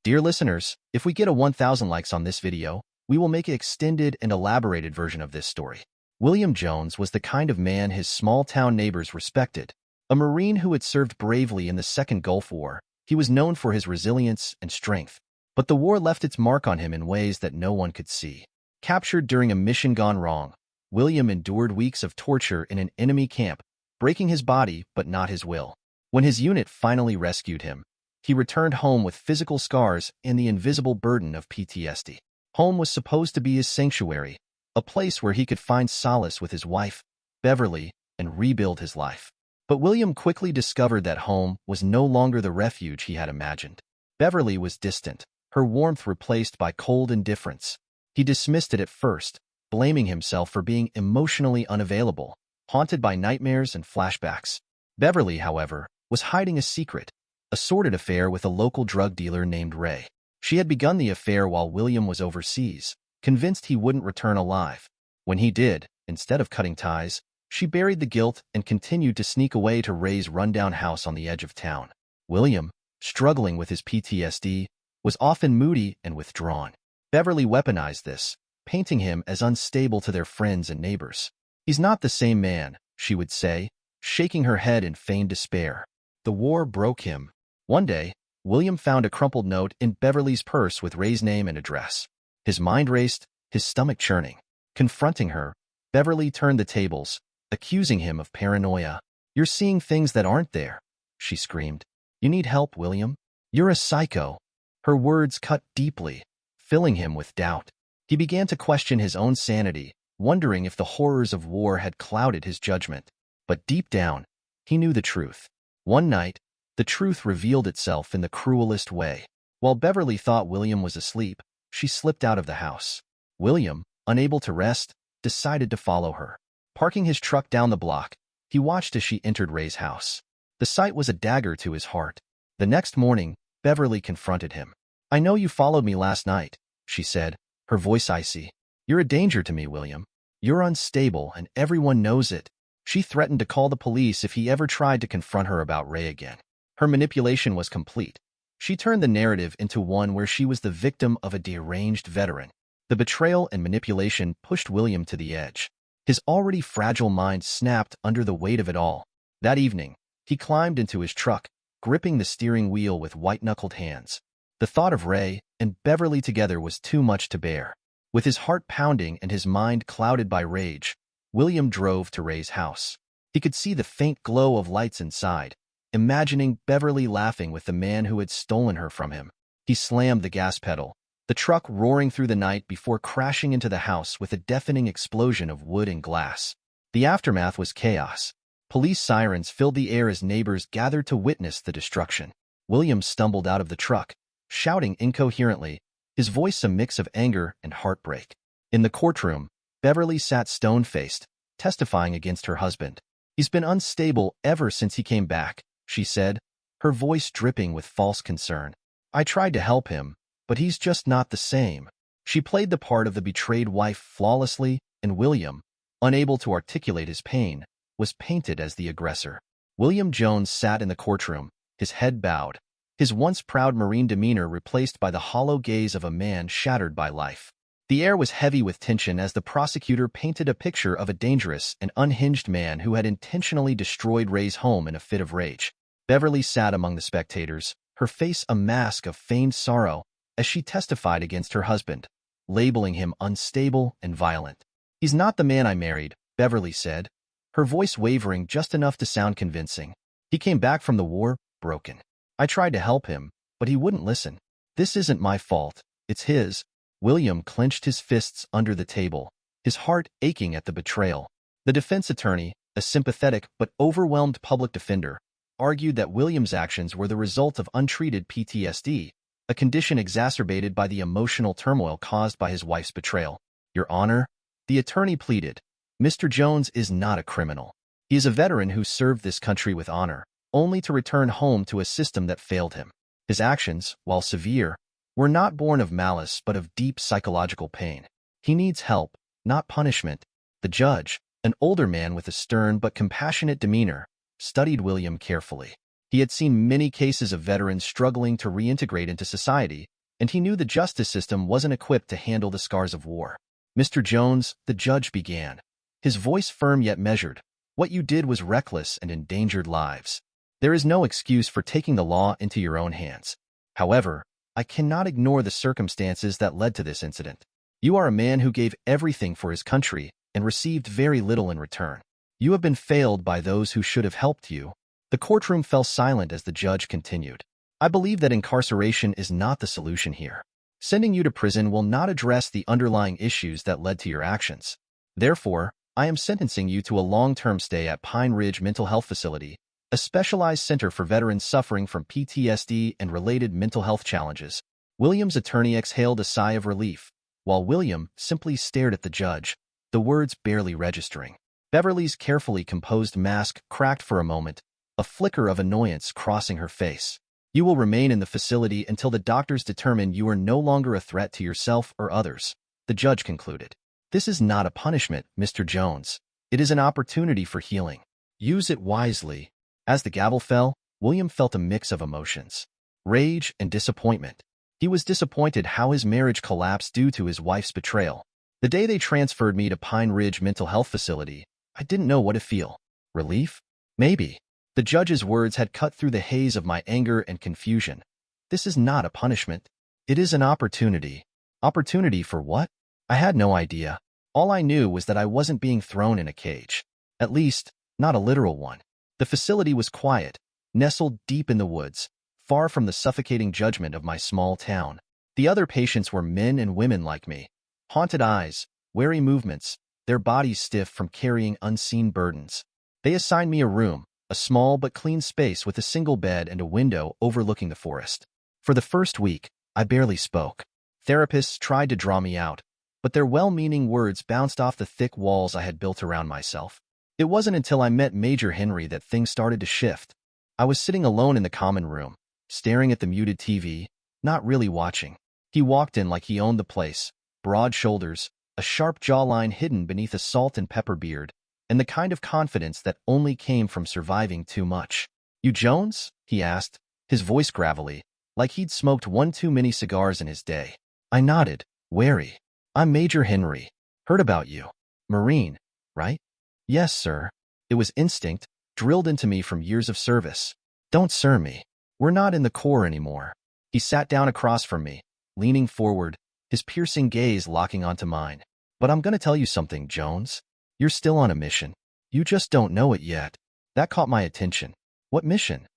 Dear listeners, if we get a 1,000 likes on this video, we will make an extended and elaborated version of this story. William Jones was the kind of man his small-town neighbors respected. A Marine who had served bravely in the Second Gulf War, he was known for his resilience and strength. But the war left its mark on him in ways that no one could see. Captured during a mission gone wrong, William endured weeks of torture in an enemy camp, breaking his body but not his will. When his unit finally rescued him, he returned home with physical scars and the invisible burden of PTSD. Home was supposed to be his sanctuary, a place where he could find solace with his wife, Beverly, and rebuild his life. But William quickly discovered that home was no longer the refuge he had imagined. Beverly was distant, her warmth replaced by cold indifference. He dismissed it at first, blaming himself for being emotionally unavailable, haunted by nightmares and flashbacks. Beverly, however, was hiding a secret, a sordid affair with a local drug dealer named Ray. She had begun the affair while William was overseas, convinced he wouldn't return alive. When he did, instead of cutting ties, she buried the guilt and continued to sneak away to Ray's rundown house on the edge of town. William, struggling with his PTSD, was often moody and withdrawn. Beverly weaponized this, painting him as unstable to their friends and neighbors. "He's not the same man," she would say, shaking her head in feigned despair. The war broke him. One day, William found a crumpled note in Beverly's purse with Ray's name and address. His mind raced, his stomach churning. Confronting her, Beverly turned the tables, accusing him of paranoia. "You're seeing things that aren't there," she screamed. "You need help, William. You're a psycho." Her words cut deeply, filling him with doubt. He began to question his own sanity, wondering if the horrors of war had clouded his judgment. But deep down, he knew the truth. One night, the truth revealed itself in the cruelest way. While Beverly thought William was asleep, she slipped out of the house. William, unable to rest, decided to follow her. Parking his truck down the block, he watched as she entered Ray's house. The sight was a dagger to his heart. The next morning, Beverly confronted him. "I know you followed me last night," she said, her voice icy. "You're a danger to me, William. You're unstable, and everyone knows it." She threatened to call the police if he ever tried to confront her about Ray again. Her manipulation was complete. She turned the narrative into one where she was the victim of a deranged veteran. The betrayal and manipulation pushed William to the edge. His already fragile mind snapped under the weight of it all. That evening, he climbed into his truck, gripping the steering wheel with white-knuckled hands. The thought of Ray and Beverly together was too much to bear. With his heart pounding and his mind clouded by rage, William drove to Ray's house. He could see the faint glow of lights inside, imagining Beverly laughing with the man who had stolen her from him. He slammed the gas pedal, the truck roaring through the night before crashing into the house with a deafening explosion of wood and glass. The aftermath was chaos. Police sirens filled the air as neighbors gathered to witness the destruction. William stumbled out of the truck, shouting incoherently, his voice a mix of anger and heartbreak. In the courtroom, Beverly sat stone-faced, testifying against her husband. "He's been unstable ever since he came back," she said, her voice dripping with false concern. "I tried to help him, but he's just not the same." She played the part of the betrayed wife flawlessly, and William, unable to articulate his pain, was painted as the aggressor. William Jones sat in the courtroom, his head bowed, his once proud Marine demeanor replaced by the hollow gaze of a man shattered by life. The air was heavy with tension as the prosecutor painted a picture of a dangerous and unhinged man who had intentionally destroyed Ray's home in a fit of rage. Beverly sat among the spectators, her face a mask of feigned sorrow, as she testified against her husband, labeling him unstable and violent. "He's not the man I married," Beverly said, her voice wavering just enough to sound convincing. "He came back from the war, broken. I tried to help him, but he wouldn't listen. This isn't my fault, it's his." William clenched his fists under the table, his heart aching at the betrayal. The defense attorney, a sympathetic but overwhelmed public defender, argued that William's actions were the result of untreated PTSD, a condition exacerbated by the emotional turmoil caused by his wife's betrayal. "Your Honor," the attorney pleaded, "Mr. Jones is not a criminal. He is a veteran who served this country with honor, only to return home to a system that failed him. His actions, while severe, were not born of malice but of deep psychological pain. He needs help, not punishment." The judge, an older man with a stern but compassionate demeanor, studied William carefully. He had seen many cases of veterans struggling to reintegrate into society, and he knew the justice system wasn't equipped to handle the scars of war. "Mr. Jones," the judge began, his voice firm yet measured, "what you did was reckless and endangered lives. There is no excuse for taking the law into your own hands. However, I cannot ignore the circumstances that led to this incident. You are a man who gave everything for his country and received very little in return. You have been failed by those who should have helped you." The courtroom fell silent as the judge continued. "I believe that incarceration is not the solution here. Sending you to prison will not address the underlying issues that led to your actions. Therefore, I am sentencing you to a long-term stay at Pine Ridge Mental Health Facility, a specialized center for veterans suffering from PTSD and related mental health challenges." William's attorney exhaled a sigh of relief, while William simply stared at the judge, the words barely registering. Beverly's carefully composed mask cracked for a moment, a flicker of annoyance crossing her face. "You will remain in the facility until the doctors determine you are no longer a threat to yourself or others," the judge concluded. "This is not a punishment, Mr. Jones. It is an opportunity for healing. Use it wisely." As the gavel fell, William felt a mix of emotions: rage and disappointment. He was disappointed how his marriage collapsed due to his wife's betrayal. "The day they transferred me to Pine Ridge Mental Health Facility, I didn't know what to feel. Relief? Maybe." The judge's words had cut through the haze of my anger and confusion. "This is not a punishment. It is an opportunity." Opportunity for what? I had no idea. All I knew was that I wasn't being thrown in a cage. At least, not a literal one. The facility was quiet, nestled deep in the woods, far from the suffocating judgment of my small town. The other patients were men and women like me. Haunted eyes, wary movements, their bodies stiff from carrying unseen burdens. They assigned me a room, a small but clean space with a single bed and a window overlooking the forest. For the first week, I barely spoke. Therapists tried to draw me out, but their well-meaning words bounced off the thick walls I had built around myself. It wasn't until I met Major Henry that things started to shift. I was sitting alone in the common room, staring at the muted TV, not really watching. He walked in like he owned the place, broad shoulders, a sharp jawline hidden beneath a salt and pepper beard, and the kind of confidence that only came from surviving too much. "You Jones?" he asked, his voice gravelly, like he'd smoked one too many cigars in his day. I nodded, wary. I'm Major Henry. Heard about you. Marine, right? Yes, sir. It was instinct, drilled into me from years of service. Don't sir me. We're not in the Corps anymore. He sat down across from me, leaning forward, his piercing gaze locking onto mine. But I'm gonna tell you something, Jones. You're still on a mission. You just don't know it yet. That caught my attention. What mission?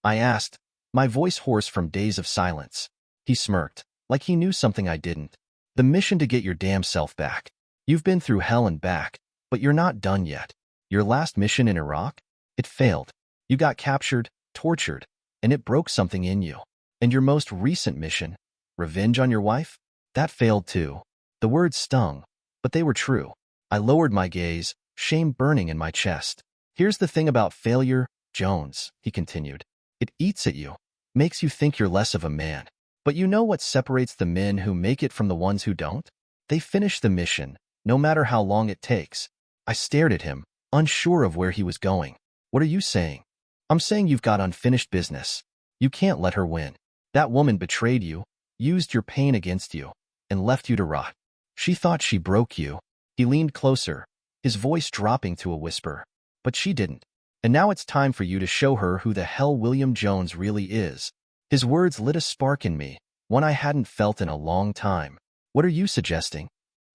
I asked, my voice hoarse from days of silence. He smirked, like he knew something I didn't. The mission to get your damn self back. You've been through hell and back, but you're not done yet. Your last mission in Iraq? It failed. You got captured, tortured, and it broke something in you. And your most recent mission, revenge on your wife? That failed too. The words stung, but they were true. I lowered my gaze, shame burning in my chest. Here's the thing about failure, Jones, he continued. It eats at you, makes you think you're less of a man. But you know what separates the men who make it from the ones who don't? They finish the mission, no matter how long it takes. I stared at him, unsure of where he was going. What are you saying? I'm saying you've got unfinished business. You can't let her win. That woman betrayed you, used your pain against you, and left you to rot. She thought she broke you. He leaned closer, his voice dropping to a whisper. But she didn't. And now it's time for you to show her who the hell William Jones really is. His words lit a spark in me, one I hadn't felt in a long time. What are you suggesting?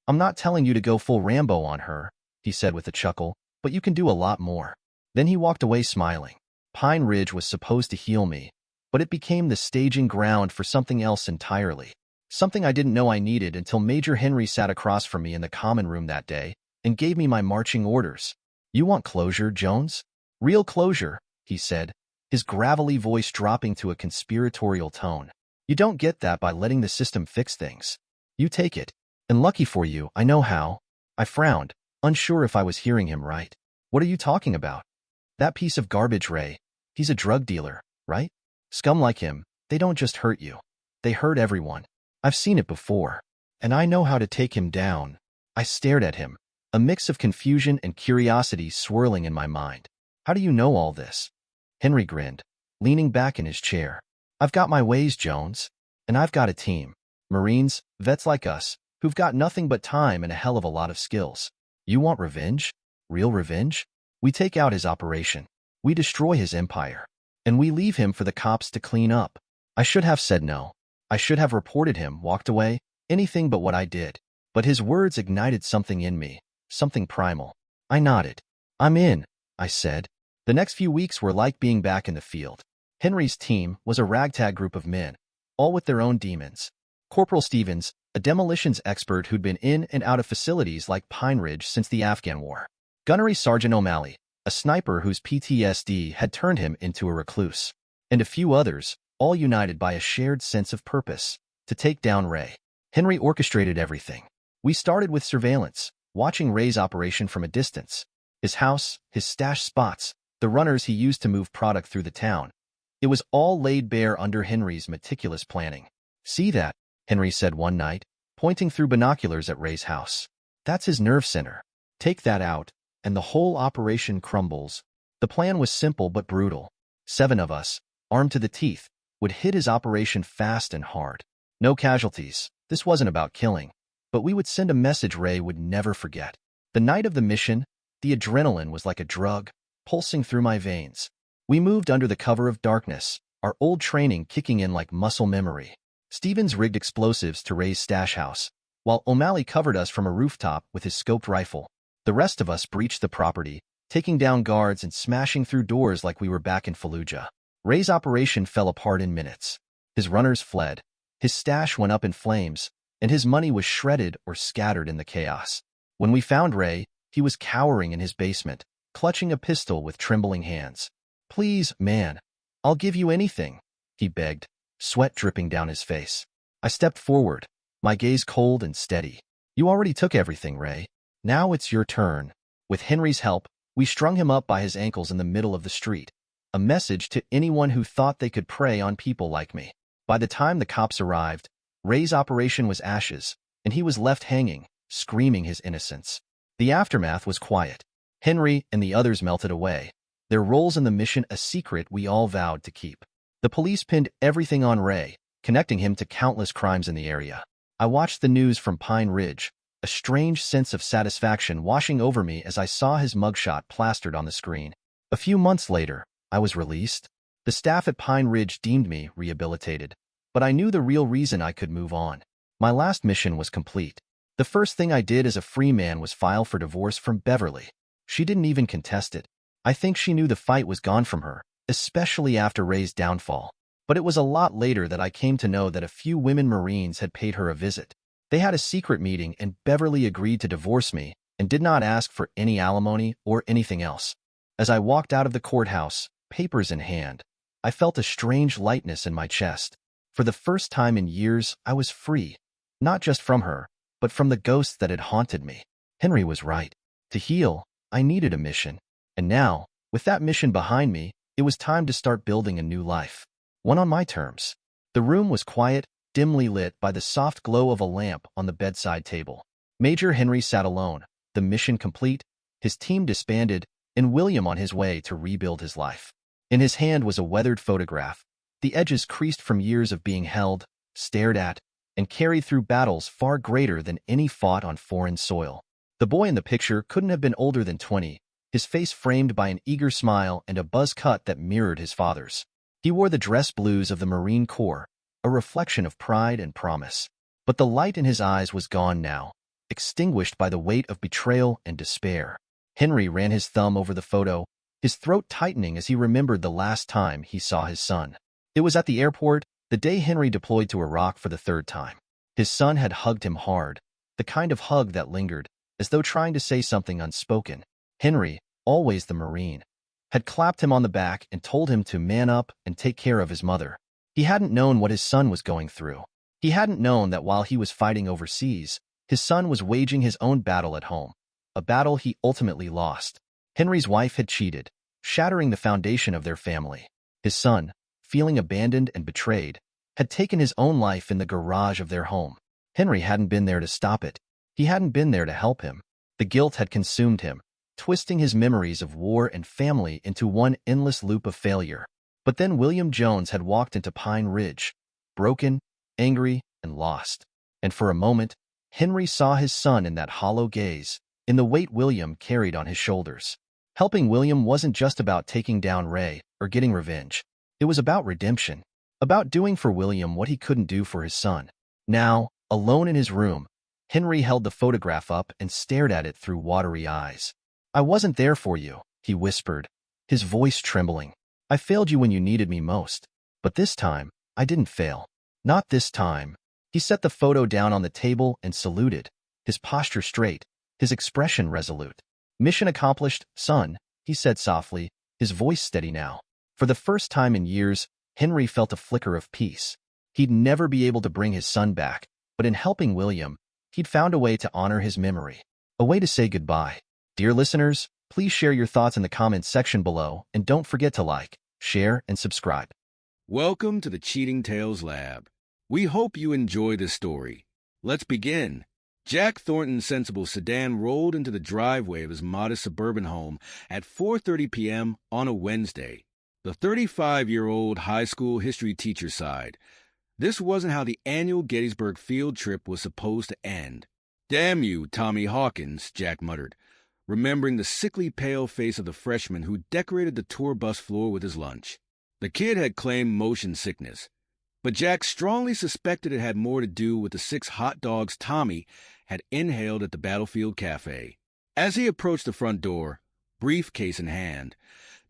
I'm not telling you to go full Rambo on her, he said with a chuckle, but you can do a lot more. Then he walked away smiling. Pine Ridge was supposed to heal me, but it became the staging ground for something else entirely. Something I didn't know I needed until Major Henry sat across from me in the common room that day and gave me my marching orders. You want closure, Jones? Real closure, he said, his gravelly voice dropping to a conspiratorial tone. You don't get that by letting the system fix things. You take it. And lucky for you, I know how. I frowned, unsure if I was hearing him right. What are you talking about? That piece of garbage, Ray. He's a drug dealer, right? Scum like him, they don't just hurt you. They hurt everyone. I've seen it before. And I know how to take him down. I stared at him, a mix of confusion and curiosity swirling in my mind. How do you know all this? Henry grinned, leaning back in his chair. I've got my ways, Jones. And I've got a team. Marines, vets like us, who've got nothing but time and a hell of a lot of skills. You want revenge? Real revenge? We take out his operation. We destroy his empire. And we leave him for the cops to clean up. I should have said no. I should have reported him, walked away, anything but what I did. But his words ignited something in me, something primal. I nodded. I'm in, I said. The next few weeks were like being back in the field. Henry's team was a ragtag group of men, all with their own demons. Corporal Stevens, a demolitions expert who'd been in and out of facilities like Pine Ridge since the Afghan War. Gunnery Sergeant O'Malley, a sniper whose PTSD had turned him into a recluse. And a few others, all united by a shared sense of purpose, to take down Ray. Henry orchestrated everything. We started with surveillance, watching Ray's operation from a distance. His house, his stash spots, the runners he used to move product through the town. It was all laid bare under Henry's meticulous planning. See that? Henry said one night, pointing through binoculars at Ray's house. That's his nerve center. Take that out, and the whole operation crumbles. The plan was simple but brutal. 7 of us, armed to the teeth, would hit his operation fast and hard. No casualties. This wasn't about killing. But we would send a message Ray would never forget. The night of the mission, the adrenaline was like a drug, pulsing through my veins. We moved under the cover of darkness, our old training kicking in like muscle memory. Stevens rigged explosives to Ray's stash house, while O'Malley covered us from a rooftop with his scoped rifle. The rest of us breached the property, taking down guards and smashing through doors like we were back in Fallujah. Ray's operation fell apart in minutes. His runners fled, his stash went up in flames, and his money was shredded or scattered in the chaos. When we found Ray, he was cowering in his basement, clutching a pistol with trembling hands. Please, man, I'll give you anything, he begged, sweat dripping down his face. I stepped forward, my gaze cold and steady. You already took everything, Ray. Now it's your turn. With Henry's help, we strung him up by his ankles in the middle of the street, a message to anyone who thought they could prey on people like me. By the time the cops arrived, Ray's operation was ashes, and he was left hanging, screaming his innocence. The aftermath was quiet. Henry and the others melted away, their roles in the mission a secret we all vowed to keep. The police pinned everything on Ray, connecting him to countless crimes in the area. I watched the news from Pine Ridge, a strange sense of satisfaction washing over me as I saw his mugshot plastered on the screen. A few months later, I was released. The staff at Pine Ridge deemed me rehabilitated, but I knew the real reason I could move on. My last mission was complete. The first thing I did as a free man was file for divorce from Beverly. She didn't even contest it. I think she knew the fight was gone from her, especially after Ray's downfall. But it was a lot later that I came to know that a few women Marines had paid her a visit. They had a secret meeting and Beverly agreed to divorce me and did not ask for any alimony or anything else. As I walked out of the courthouse, papers in hand, I felt a strange lightness in my chest. For the first time in years, I was free, not just from her, but from the ghosts that had haunted me. Henry was right. To heal, I needed a mission. And now, with that mission behind me, it was time to start building a new life. One on my terms. The room was quiet, dimly lit by the soft glow of a lamp on the bedside table. Major Henry sat alone, the mission complete, his team disbanded, and William on his way to rebuild his life. In his hand was a weathered photograph, the edges creased from years of being held, stared at, and carried through battles far greater than any fought on foreign soil. The boy in the picture couldn't have been older than 20, his face framed by an eager smile and a buzz cut that mirrored his father's. He wore the dress blues of the Marine Corps, a reflection of pride and promise. But the light in his eyes was gone now, extinguished by the weight of betrayal and despair. Henry ran his thumb over the photo, his throat tightening as he remembered the last time he saw his son. It was at the airport, the day Henry deployed to Iraq for the third time. His son had hugged him hard, the kind of hug that lingered, as though trying to say something unspoken. Henry, always the Marine, had clapped him on the back and told him to man up and take care of his mother. He hadn't known what his son was going through. He hadn't known that while he was fighting overseas, his son was waging his own battle at home, a battle he ultimately lost. Henry's wife had cheated, shattering the foundation of their family. His son, feeling abandoned and betrayed, had taken his own life in the garage of their home. Henry hadn't been there to stop it. He hadn't been there to help him. The guilt had consumed him, twisting his memories of war and family into one endless loop of failure. But then William Jones had walked into Pine Ridge, broken, angry, and lost. And for a moment, Henry saw his son in that hollow gaze, in the weight William carried on his shoulders. Helping William wasn't just about taking down Ray or getting revenge. It was about redemption, about doing for William what he couldn't do for his son. Now, alone in his room, Henry held the photograph up and stared at it through watery eyes. "I wasn't there for you," he whispered, his voice trembling. "I failed you when you needed me most. But this time, I didn't fail. Not this time." He set the photo down on the table and saluted, his posture straight, his expression resolute. "Mission accomplished, son," he said softly, his voice steady now. For the first time in years, Henry felt a flicker of peace. He'd never be able to bring his son back, but in helping William, he'd found a way to honor his memory, a way to say goodbye. Dear listeners, please share your thoughts in the comments section below, and don't forget to like, share, and subscribe. Welcome to the Cheating Tales Lab. We hope you enjoy this story. Let's begin. Jack Thornton's sensible sedan rolled into the driveway of his modest suburban home at 4:30 p.m. on a Wednesday. The 35-year-old high school history teacher sighed. This wasn't how the annual Gettysburg field trip was supposed to end. "Damn you, Tommy Hawkins," Jack muttered, remembering the sickly pale face of the freshman who decorated the tour bus floor with his lunch. The kid had claimed motion sickness, but Jack strongly suspected it had more to do with the 6 hot dogs Tommy had inhaled at the Battlefield Cafe. As he approached the front door, briefcase in hand,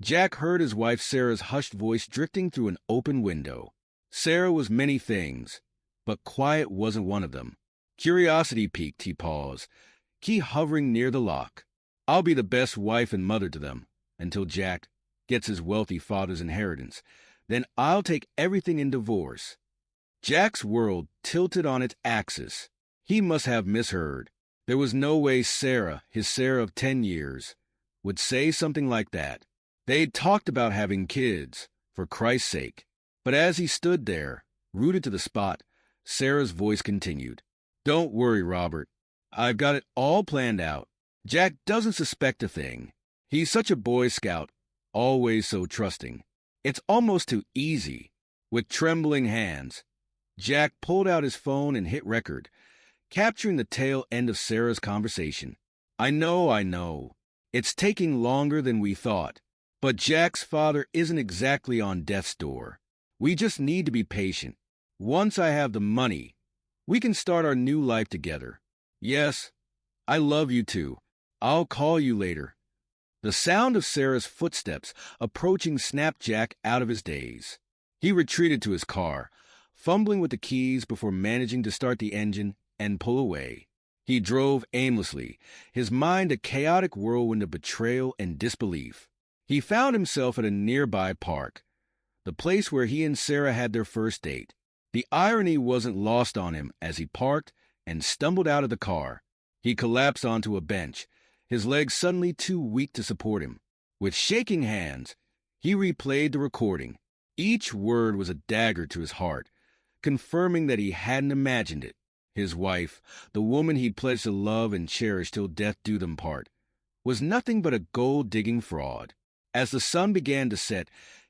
Jack heard his wife Sarah's hushed voice drifting through an open window. Sarah was many things, but quiet wasn't one of them. Curiosity piqued, he paused, key hovering near the lock. "I'll be the best wife and mother to them, until Jack gets his wealthy father's inheritance. Then I'll take everything in divorce." Jack's world tilted on its axis. He must have misheard. There was no way Sarah, his Sarah of 10 years, would say something like that. They'd talked about having kids, for Christ's sake. But as he stood there, rooted to the spot, Sarah's voice continued. "Don't worry, Robert. I've got it all planned out. Jack doesn't suspect a thing. He's such a Boy Scout, always so trusting. It's almost too easy. With trembling hands, Jack pulled out his phone and hit record, capturing the tail end of Sarah's conversation. I know. It's taking longer than we thought. But Jack's father isn't exactly on death's door. We just need to be patient. Once I have the money, we can start our new life together. Yes, I love you too. I'll call you later. The sound of Sarah's footsteps approaching snapped Jack out of his daze. He retreated to his car, fumbling with the keys before managing to start the engine and pull away. He drove aimlessly, his mind a chaotic whirlwind of betrayal and disbelief. He found himself at a nearby park, the place where he and Sarah had their first date. The irony wasn't lost on him as he parked and stumbled out of the car. He collapsed onto a bench, his legs suddenly too weak to support him. With shaking hands, he replayed the recording. Each word was a dagger to his heart, confirming that he hadn't imagined it. His wife, the woman he'd pledged to love and cherish till death do them part, was nothing but a gold-digging fraud. As the sun began to set,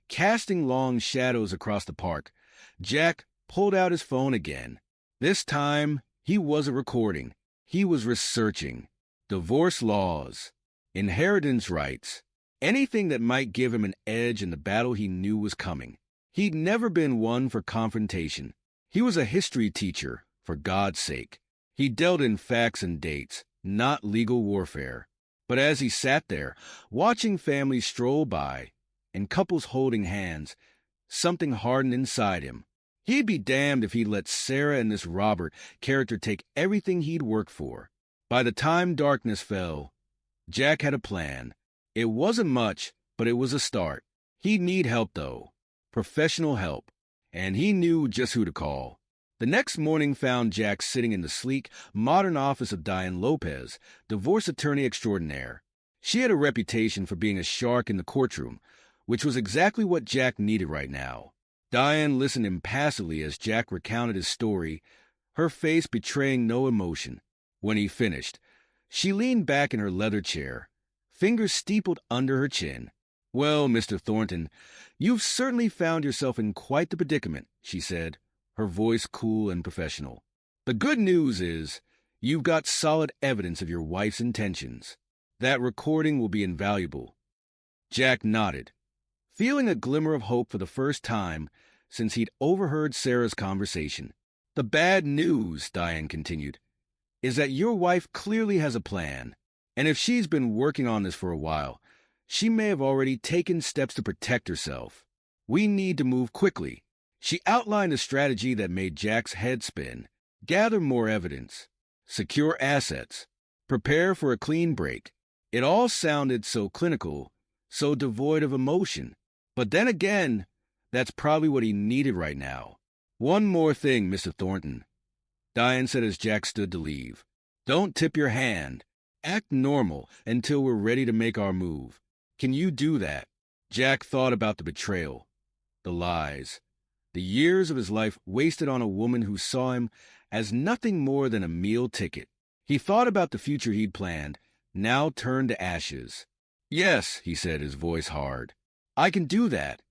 casting long shadows across the park, Jack pulled out his phone again. This time, he wasn't recording. He was researching. Divorce laws, inheritance rights, anything that might give him an edge in the battle he knew was coming. He'd never been one for confrontation. He was a history teacher, for God's sake. He dealt in facts and dates, not legal warfare. But as he sat there, watching families stroll by and couples holding hands, something hardened inside him. He'd be damned if he'd let Sarah and this Robert character take everything he'd worked for. By the time darkness fell, Jack had a plan. It wasn't much, but it was a start. He'd need help, though. Professional help. And he knew just who to call. The next morning found Jack sitting in the sleek, modern office of Diane Lopez, divorce attorney extraordinaire. She had a reputation for being a shark in the courtroom, which was exactly what Jack needed right now. Diane listened impassively as Jack recounted his story, her face betraying no emotion. When he finished, she leaned back in her leather chair, fingers steepled under her chin. Well, Mr. Thornton, you've certainly found yourself in quite the predicament, she said, her voice cool and professional. The good news is, you've got solid evidence of your wife's intentions. That recording will be invaluable. Jack nodded, feeling a glimmer of hope for the first time since he'd overheard Sarah's conversation. The bad news, Diane continued, is that your wife clearly has a plan, and if she's been working on this for a while, she may have already taken steps to protect herself. We need to move quickly. She outlined a strategy that made Jack's head spin. Gather more evidence. Secure assets. Prepare for a clean break. It all sounded so clinical, so devoid of emotion. But then again, that's probably what he needed right now. One more thing, Mr. Thornton, Diane said as Jack stood to leave. Don't tip your hand. Act normal until we're ready to make our move. Can you do that? Jack thought about the betrayal, the lies, the years of his life wasted on a woman who saw him as nothing more than a meal ticket. He thought about the future he'd planned, now turned to ashes. Yes, he said, his voice hard. I can do that.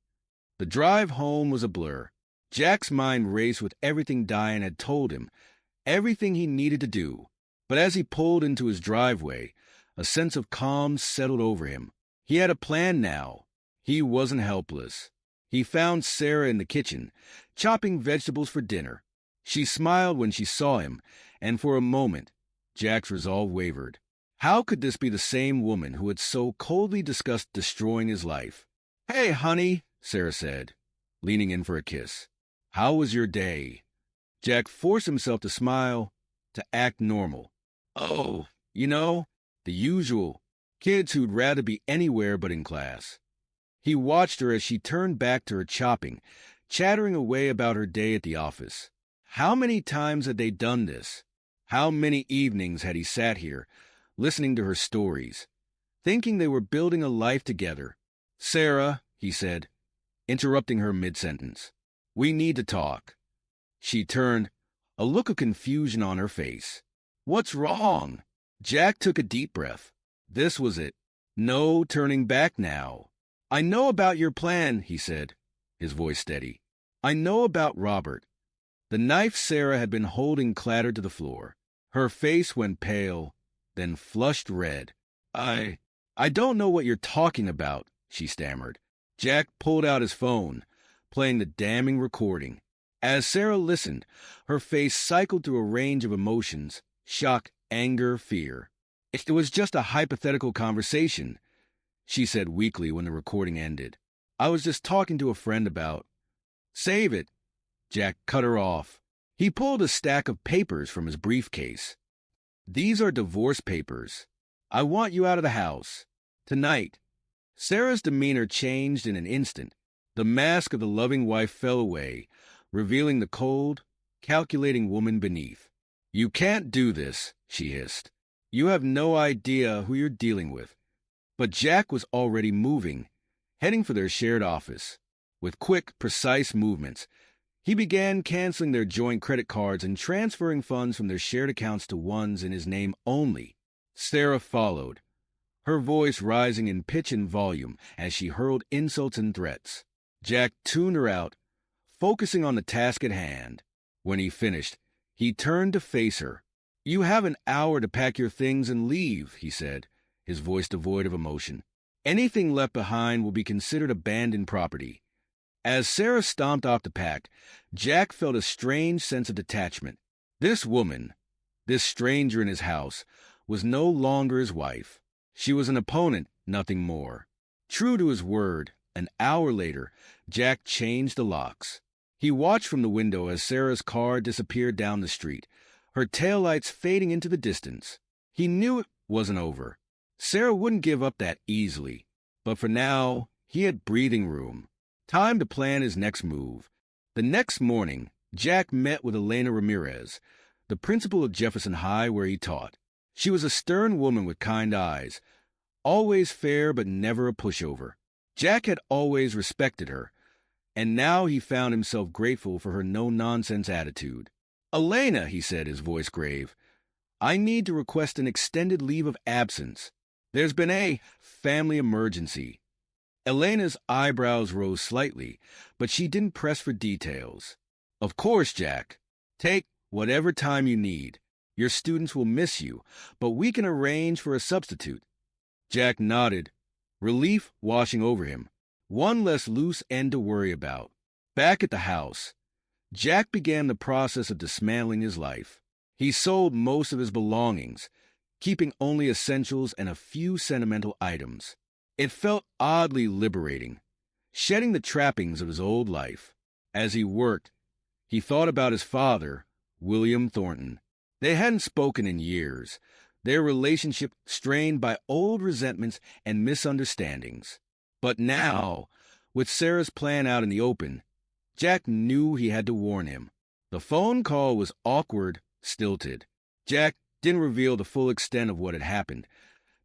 The drive home was a blur. Jack's mind raced with everything Diane had told him, everything he needed to do. But as he pulled into his driveway, a sense of calm settled over him. He had a plan now. He wasn't helpless. He found Sarah in the kitchen, chopping vegetables for dinner. She smiled when she saw him, and for a moment, Jack's resolve wavered. How could this be the same woman who had so coldly discussed destroying his life? Hey, honey, Sarah said, leaning in for a kiss. How was your day? Jack forced himself to smile, to act normal. Oh, the usual. Kids who'd rather be anywhere but in class. He watched her as she turned back to her chopping, chattering away about her day at the office. How many times had they done this? How many evenings had he sat here, listening to her stories, thinking they were building a life together? Sarah, he said, interrupting her mid-sentence. We need to talk. She turned, a look of confusion on her face. What's wrong? Jack took a deep breath. This was it. No turning back now. I know about your plan, he said, his voice steady. I know about Robert. The knife Sarah had been holding clattered to the floor. Her face went pale, then flushed red. I don't know what you're talking about, she stammered. Jack pulled out his phone, playing the damning recording. As Sarah listened, her face cycled through a range of emotions: shock, anger, fear. It was just a hypothetical conversation, she said weakly when the recording ended. I was just talking to a friend about... Save it, Jack cut her off. He pulled a stack of papers from his briefcase. These are divorce papers. I want you out of the house. Tonight. Sarah's demeanor changed in an instant. The mask of the loving wife fell away, revealing the cold, calculating woman beneath. You can't do this, she hissed. You have no idea who you're dealing with. But Jack was already moving, heading for their shared office. With quick, precise movements, he began canceling their joint credit cards and transferring funds from their shared accounts to ones in his name only. Sarah followed, her voice rising in pitch and volume as she hurled insults and threats. Jack tuned her out, focusing on the task at hand. When he finished, he turned to face her. You have an hour to pack your things and leave, he said, his voice devoid of emotion. Anything left behind will be considered abandoned property. As Sarah stomped off to pack, Jack felt a strange sense of detachment. This woman, this stranger in his house, was no longer his wife. She was an opponent, nothing more. True to his word, an hour later, Jack changed the locks. He watched from the window as Sarah's car disappeared down the street, her taillights fading into the distance. He knew it wasn't over. Sarah wouldn't give up that easily. But for now, he had breathing room. Time to plan his next move. The next morning, Jack met with Elena Ramirez, the principal of Jefferson High where he taught. She was a stern woman with kind eyes, always fair but never a pushover. Jack had always respected her, and now he found himself grateful for her no-nonsense attitude. Elena, he said, his voice grave, I need to request an extended leave of absence. There's been a family emergency. Elena's eyebrows rose slightly, but she didn't press for details. Of course, Jack. Take whatever time you need. Your students will miss you, but we can arrange for a substitute. Jack nodded, relief washing over him. One less loose end to worry about. Back at the house, Jack began the process of dismantling his life. He sold most of his belongings, keeping only essentials and a few sentimental items. It felt oddly liberating, shedding the trappings of his old life. As he worked, he thought about his father, William Thornton. They hadn't spoken in years, their relationship strained by old resentments and misunderstandings. But now, with Sarah's plan out in the open, Jack knew he had to warn him. The phone call was awkward, stilted. Jack didn't reveal the full extent of what had happened,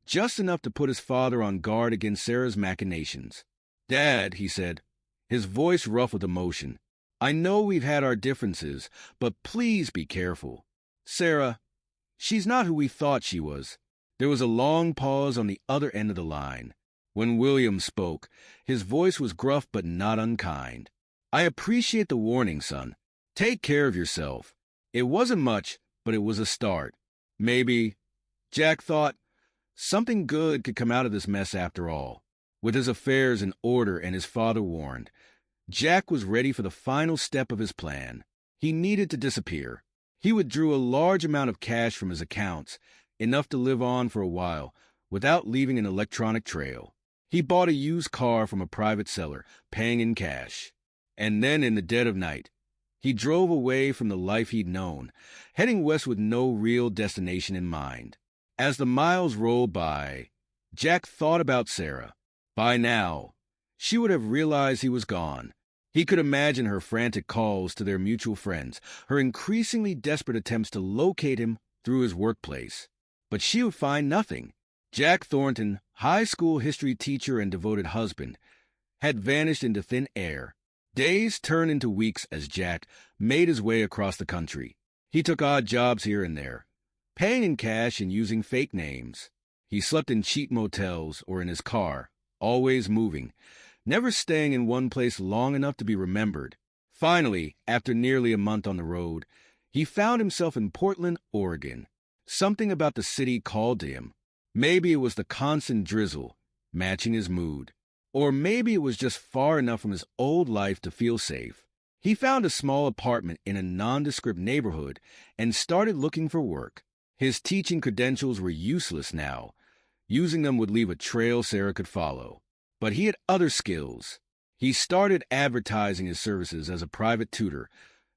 just enough to put his father on guard against Sarah's machinations. Dad, he said, his voice rough with emotion, I know we've had our differences, but please be careful. Sarah, she's not who we thought she was. There was a long pause on the other end of the line. When William spoke, his voice was gruff but not unkind. I appreciate the warning, son. Take care of yourself. It wasn't much, but it was a start. Maybe, Jack thought, something good could come out of this mess after all. With his affairs in order and his father warned, Jack was ready for the final step of his plan. He needed to disappear. He withdrew a large amount of cash from his accounts, enough to live on for a while, without leaving an electronic trail. He bought a used car from a private seller, paying in cash. And then, in the dead of night, he drove away from the life he'd known, heading west with no real destination in mind. As the miles rolled by, Jack thought about Sarah. By now, she would have realized he was gone. He could imagine her frantic calls to their mutual friends, her increasingly desperate attempts to locate him through his workplace. But she would find nothing. Jack Thornton, high school history teacher and devoted husband, had vanished into thin air. Days turned into weeks as Jack made his way across the country. He took odd jobs here and there, paying in cash and using fake names. He slept in cheap motels or in his car, always moving, never staying in one place long enough to be remembered. Finally, after nearly a month on the road, he found himself in Portland, Oregon. Something about the city called to him. Maybe it was the constant drizzle, matching his mood. Or maybe it was just far enough from his old life to feel safe. He found a small apartment in a nondescript neighborhood and started looking for work. His teaching credentials were useless now. Using them would leave a trail Sarah could follow. But he had other skills. He started advertising his services as a private tutor,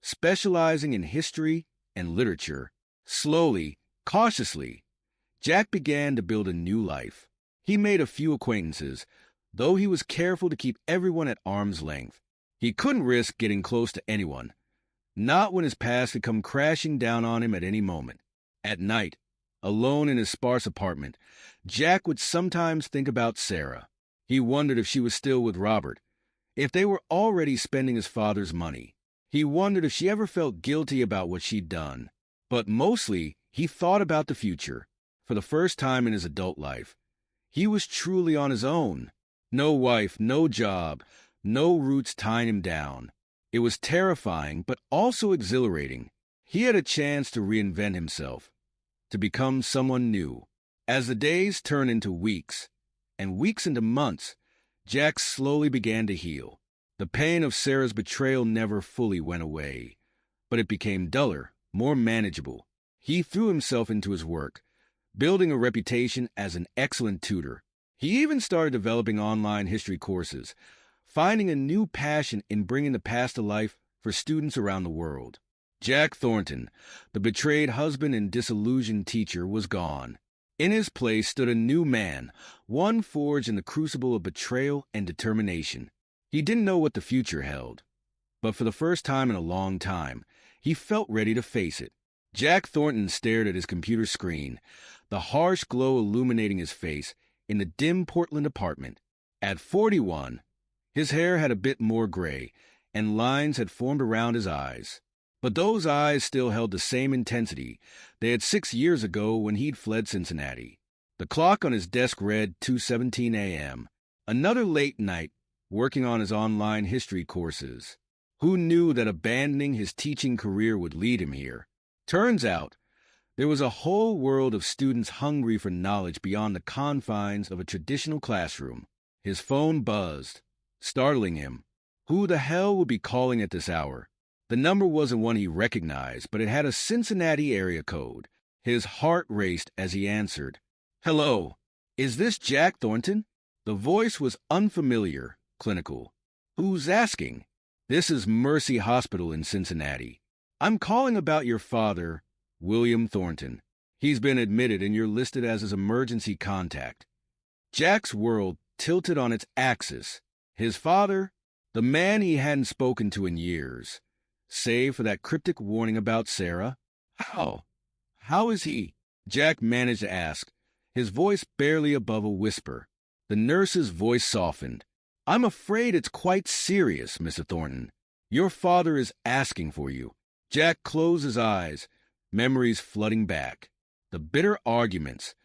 specializing in history and literature. Slowly, cautiously, Jack began to build a new life. He made a few acquaintances, though he was careful to keep everyone at arm's length. He couldn't risk getting close to anyone, not when his past could come crashing down on him at any moment. At night, alone in his sparse apartment, Jack would sometimes think about Sarah. He wondered if she was still with Robert, if they were already spending his father's money. He wondered if she ever felt guilty about what she'd done. But mostly, he thought about the future. For the first time in his adult life, he was truly on his own. No wife, no job, no roots tying him down. It was terrifying, but also exhilarating. He had a chance to reinvent himself, to become someone new. As the days turned into weeks, and weeks into months, Jack slowly began to heal. The pain of Sarah's betrayal never fully went away, but it became duller, more manageable. He threw himself into his work, building a reputation as an excellent tutor. He even started developing online history courses, finding a new passion in bringing the past to life for students around the world. Jack Thornton, the betrayed husband and disillusioned teacher, was gone. In his place stood a new man, one forged in the crucible of betrayal and determination. He didn't know what the future held, but for the first time in a long time, he felt ready to face it. Jack Thornton stared at his computer screen, the harsh glow illuminating his face in the dim Portland apartment. At 41, his hair had a bit more gray, and lines had formed around his eyes. But those eyes still held the same intensity they had 6 years ago when he'd fled Cincinnati. The clock on his desk read 2:17 a.m. Another late night working on his online history courses. Who knew that abandoning his teaching career would lead him here? Turns out, there was a whole world of students hungry for knowledge beyond the confines of a traditional classroom. His phone buzzed, startling him. Who the hell would be calling at this hour? The number wasn't one he recognized, but it had a Cincinnati area code. His heart raced as he answered. "Hello, is this Jack Thornton?" The voice was unfamiliar, clinical. "Who's asking?" "This is Mercy Hospital in Cincinnati. I'm calling about your father, William Thornton. He's been admitted and you're listed as his emergency contact." Jack's world tilted on its axis. His father, the man he hadn't spoken to in years, save for that cryptic warning about Sarah. How is he? Jack managed to ask, his voice barely above a whisper. The nurse's voice softened. "I'm afraid it's quite serious, Mr. Thornton. Your father is asking for you." Jack closed his eyes, memories flooding back. The bitter arguments,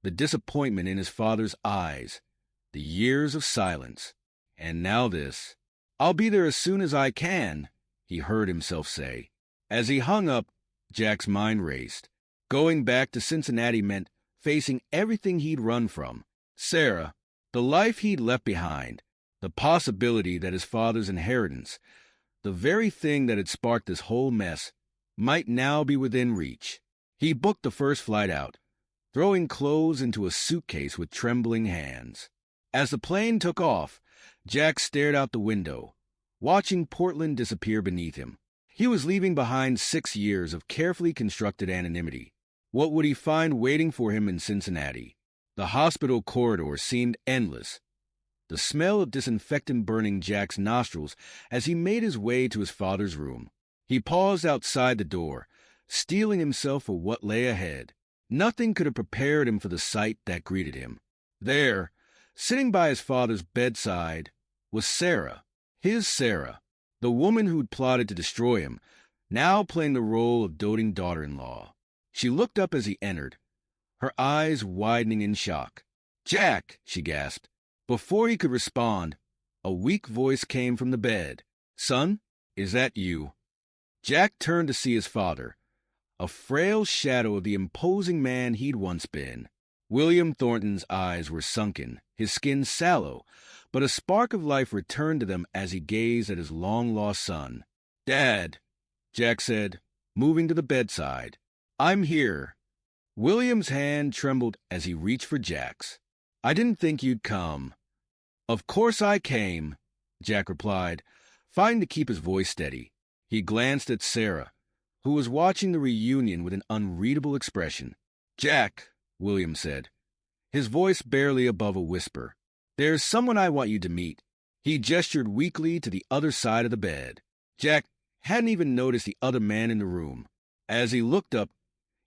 the disappointment in his father's eyes, the years of silence. And now this. "I'll be there as soon as I can," he heard himself say. As he hung up, Jack's mind raced. Going back to Cincinnati meant facing everything he'd run from. Sarah, the life he'd left behind, the possibility that his father's inheritance, the very thing that had sparked this whole mess, might now be within reach. He booked the first flight out, throwing clothes into a suitcase with trembling hands. As the plane took off, Jack stared out the window, watching Portland disappear beneath him. He was leaving behind 6 years of carefully constructed anonymity. What would he find waiting for him in Cincinnati? The hospital corridor seemed endless. The smell of disinfectant burning Jack's nostrils as he made his way to his father's room. He paused outside the door, steeling himself for what lay ahead. Nothing could have prepared him for the sight that greeted him. There, sitting by his father's bedside, was Sarah, his Sarah, the woman who'd plotted to destroy him, now playing the role of doting daughter-in-law. She looked up as he entered, her eyes widening in shock. "Jack!" she gasped. Before he could respond, a weak voice came from the bed. "Son, "Is that you?" Jack turned to see his father, a frail shadow of the imposing man he'd once been. William Thornton's eyes were sunken, his skin sallow, but a spark of life returned to them as he gazed at his long-lost son. "Dad," Jack said, moving to the bedside. "I'm here." William's hand trembled as he reached for Jack's. "I didn't think you'd come." "Of course I came," Jack replied, fighting to keep his voice steady. He glanced at Sarah, who was watching the reunion with an unreadable expression. "Jack," William said, his voice barely above a whisper, "there's someone I want you to meet." He gestured weakly to the other side of the bed. Jack hadn't even noticed the other man in the room. As he looked up,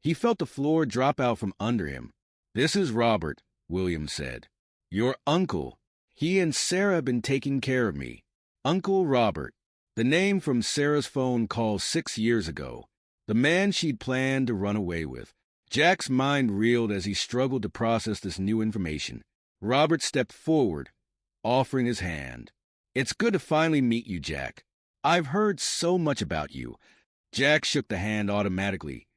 he felt the floor drop out from under him. "This is Robert," William said. "Your uncle. He and Sarah have been taking care of me." Uncle Robert, the name from Sarah's phone call 6 years ago. The man she'd planned to run away with. Jack's mind reeled as he struggled to process this new information. Robert stepped forward, offering his hand. "It's good to finally meet you, Jack. I've heard so much about you." Jack shook the hand automatically,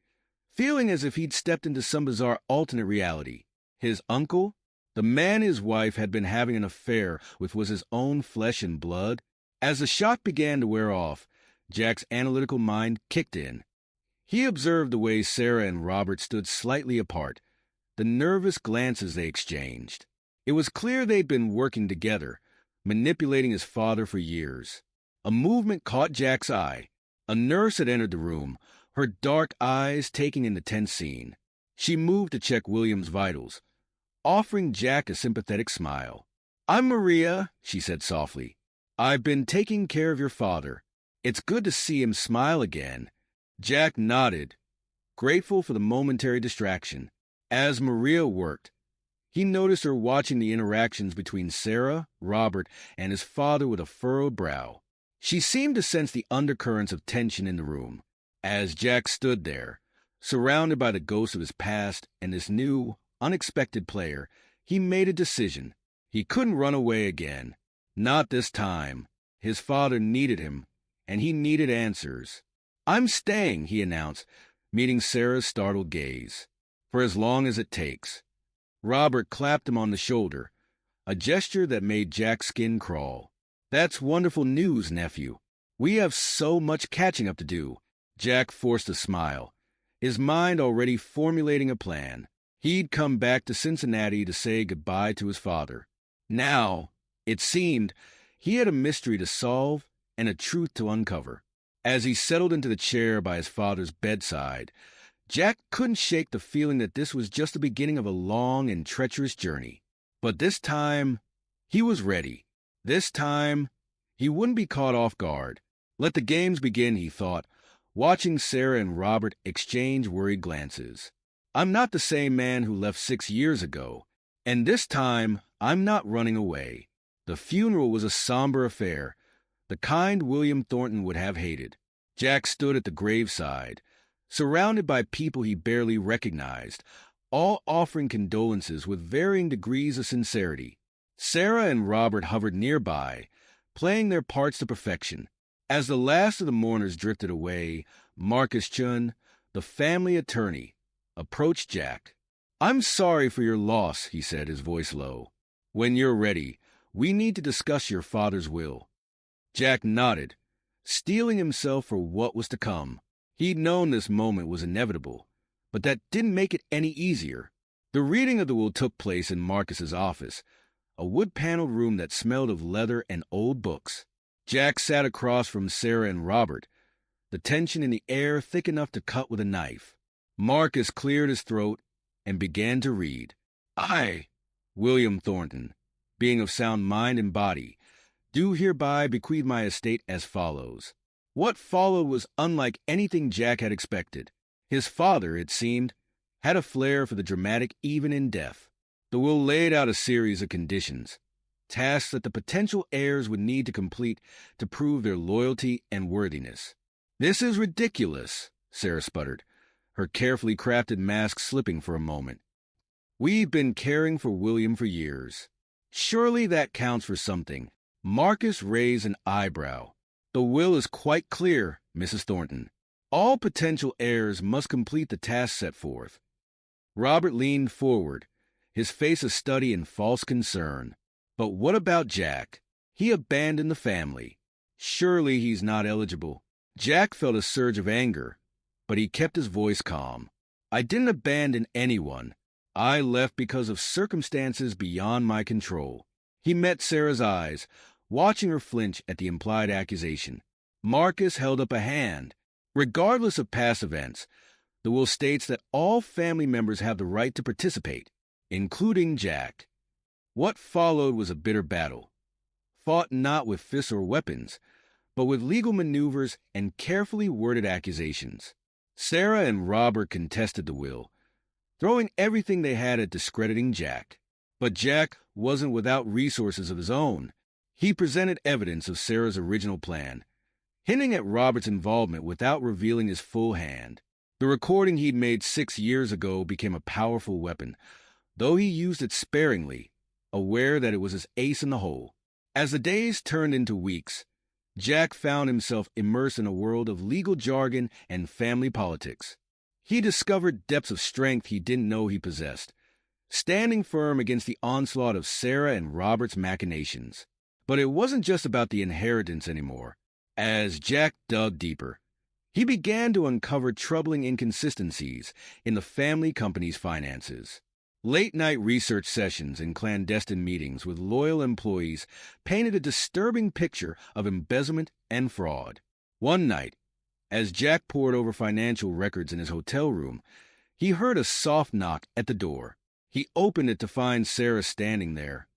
feeling as if he'd stepped into some bizarre alternate reality. His uncle, the man his wife had been having an affair with, was his own flesh and blood. As the shock began to wear off, Jack's analytical mind kicked in. He observed the way Sarah and Robert stood slightly apart, the nervous glances they exchanged. It was clear they'd been working together, manipulating his father for years. A movement caught Jack's eye. A nurse had entered the room, her dark eyes taking in the tense scene. She moved to check William's vitals, offering Jack a sympathetic smile. "I'm Maria," she said softly. "I've been taking care of your father. It's good to see him smile again." Jack nodded, grateful for the momentary distraction. As Maria worked, he noticed her watching the interactions between Sarah, Robert, and his father with a furrowed brow. She seemed to sense the undercurrents of tension in the room. As Jack stood there, surrounded by the ghosts of his past and this new, unexpected player, he made a decision. He couldn't run away again. Not this time. His father needed him, and he needed answers. "I'm staying," he announced, meeting Sarah's startled gaze. "For as long as it takes." Robert clapped him on the shoulder, a gesture that made Jack's skin crawl. "That's wonderful news, nephew. We have so much catching up to do." Jack forced a smile, his mind already formulating a plan. He'd come back to Cincinnati to say goodbye to his father. Now, it seemed, he had a mystery to solve and a truth to uncover. As he settled into the chair by his father's bedside, Jack couldn't shake the feeling that this was just the beginning of a long and treacherous journey. But this time, he was ready. This time, he wouldn't be caught off guard. Let the games begin, he thought, watching Sarah and Robert exchange worried glances. "I'm not the same man who left 6 years ago, and this time, I'm not running away." The funeral was a somber affair, the kind William Thornton would have hated. Jack stood at the graveside, surrounded by people he barely recognized, all offering condolences with varying degrees of sincerity. Sarah and Robert hovered nearby, playing their parts to perfection. As the last of the mourners drifted away, Marcus Chun, the family attorney, approached Jack. "I'm sorry for your loss," he said, his voice low. "When you're ready, we need to discuss your father's will." Jack nodded, steeling himself for what was to come. He'd known this moment was inevitable, but that didn't make it any easier. The reading of the will took place in Marcus's office, a wood-paneled room that smelled of leather and old books. Jack sat across from Sarah and Robert, the tension in the air thick enough to cut with a knife. Marcus cleared his throat and began to read. "I, William Thornton, being of sound mind and body, do hereby bequeath my estate as follows." What followed was unlike anything Jack had expected. His father, it seemed, had a flair for the dramatic even in death. The will laid out a series of conditions, tasks that the potential heirs would need to complete to prove their loyalty and worthiness. "This is ridiculous," Sarah sputtered, her carefully crafted mask slipping for a moment. "We've been caring for William for years. Surely that counts for something." Marcus raised an eyebrow. The will is quite clear, Mrs. Thornton. All potential heirs must complete the task set forth. Robert leaned forward, his face a study in false concern. But what about Jack? He abandoned the family. Surely he's not eligible. Jack felt a surge of anger, but he kept his voice calm. I didn't abandon anyone. I left because of circumstances beyond my control. He met Sarah's eyes, watching her flinch at the implied accusation. Marcus held up a hand. Regardless of past events, the will states that all family members have the right to participate, including Jack. What followed was a bitter battle, fought not with fists or weapons, but with legal maneuvers and carefully worded accusations. Sarah and Robert contested the will, throwing everything they had at discrediting Jack. But Jack wasn't without resources of his own. He presented evidence of Sarah's original plan, hinting at Robert's involvement without revealing his full hand. The recording he'd made 6 years ago became a powerful weapon, though he used it sparingly, aware that it was his ace in the hole. As the days turned into weeks, Jack found himself immersed in a world of legal jargon and family politics. He discovered depths of strength he didn't know he possessed, standing firm against the onslaught of Sarah and Robert's machinations. But it wasn't just about the inheritance anymore. As Jack dug deeper, he began to uncover troubling inconsistencies in the family company's finances. Late-night research sessions and clandestine meetings with loyal employees painted a disturbing picture of embezzlement and fraud. One night, as Jack pored over financial records in his hotel room, he heard a soft knock at the door. He opened it to find Sarah standing there,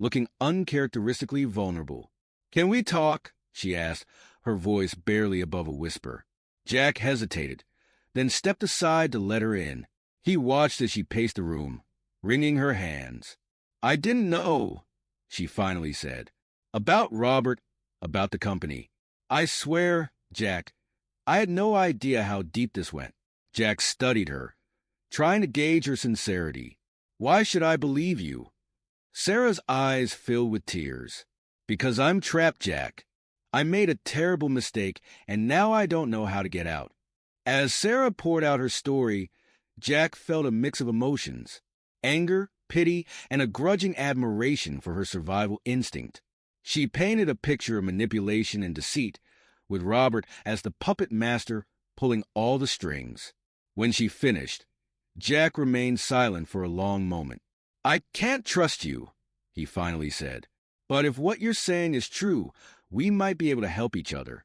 looking uncharacteristically vulnerable. "Can we talk?" she asked, her voice barely above a whisper. Jack hesitated, then stepped aside to let her in. He watched as she paced the room, wringing her hands. "I didn't know," she finally said. "About Robert, about the company. I swear, Jack, I had no idea how deep this went." Jack studied her, trying to gauge her sincerity. "Why should I believe you?" Sarah's eyes filled with tears. "Because I'm trapped, Jack. I made a terrible mistake, and now I don't know how to get out." As Sarah poured out her story, Jack felt a mix of emotions: anger, pity, and a grudging admiration for her survival instinct. She painted a picture of manipulation and deceit, with Robert as the puppet master pulling all the strings. When she finished, Jack remained silent for a long moment. "I can't trust you," he finally said. "But if what you're saying is true, we might be able to help each other."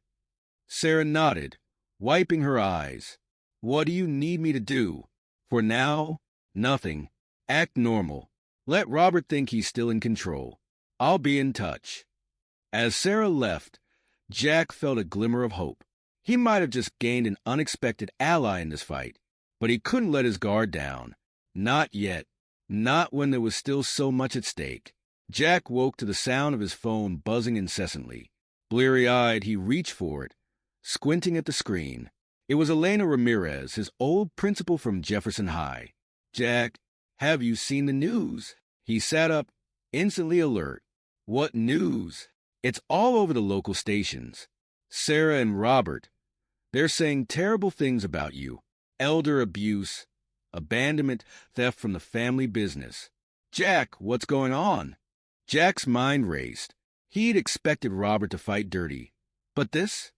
Sarah nodded, wiping her eyes. "What do you need me to do?" "For now, nothing. Act normal. Let Robert think he's still in control. I'll be in touch." As Sarah left, Jack felt a glimmer of hope. He might have just gained an unexpected ally in this fight, but he couldn't let his guard down. Not yet. Not when there was still so much at stake. Jack woke to the sound of his phone buzzing incessantly. Bleary-eyed, he reached for it, squinting at the screen. It was Elena Ramirez, his old principal from Jefferson High. "Jack, have you seen the news?" He sat up, instantly alert. "What news?" "It's all over the local stations. Sarah and Robert, they're saying terrible things about you. Elder abuse, abandonment, theft from the family business." "Jack, what's going on?" Jack's mind raced. He'd expected Robert to fight dirty. But this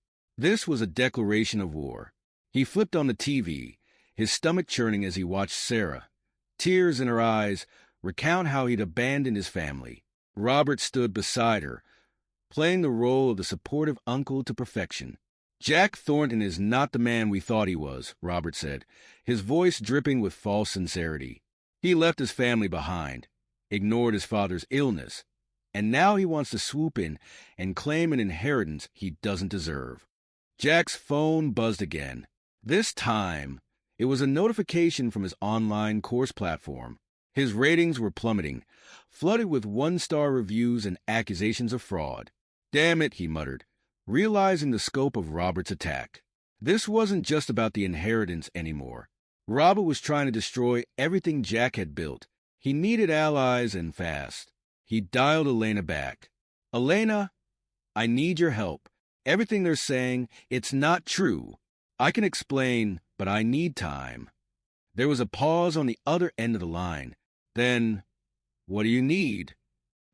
was a declaration of war. He flipped on the TV, his stomach churning as he watched Sarah, tears in her eyes, recount how he'd abandoned his family. Robert stood beside her, playing the role of the supportive uncle to perfection. "Jack Thornton is not the man we thought he was," Robert said, his voice dripping with false sincerity. "He left his family behind, ignored his father's illness, and now he wants to swoop in and claim an inheritance he doesn't deserve." Jack's phone buzzed again. This time, it was a notification from his online course platform. His ratings were plummeting, flooded with one-star reviews and accusations of fraud. "Damn it," he muttered, realizing the scope of Robert's attack. This wasn't just about the inheritance anymore. Robert was trying to destroy everything Jack had built. He needed allies, and fast. He dialed Elena back. "Elena, I need your help. Everything they're saying, it's not true. I can explain, but I need time. There was a pause on the other end of the line. Then, what do you need?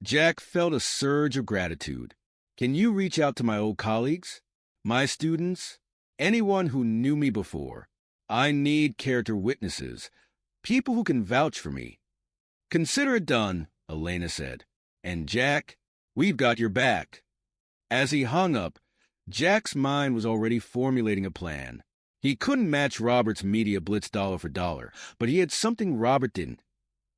Jack felt a surge of gratitude. Can you reach out to my old colleagues? My students? Anyone who knew me before? I need character witnesses. People who can vouch for me. Consider it done, Elena said. And Jack, we've got your back. As he hung up, Jack's mind was already formulating a plan. He couldn't match Robert's media blitz dollar for dollar, but he had something Robert didn't.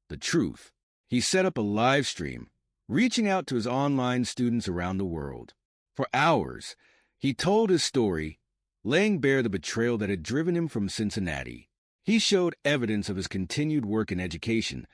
The truth. He set up a live stream, reaching out to his online students around the world. For hours, he told his story, laying bare the betrayal that had driven him from Cincinnati. He showed evidence of his continued work in education,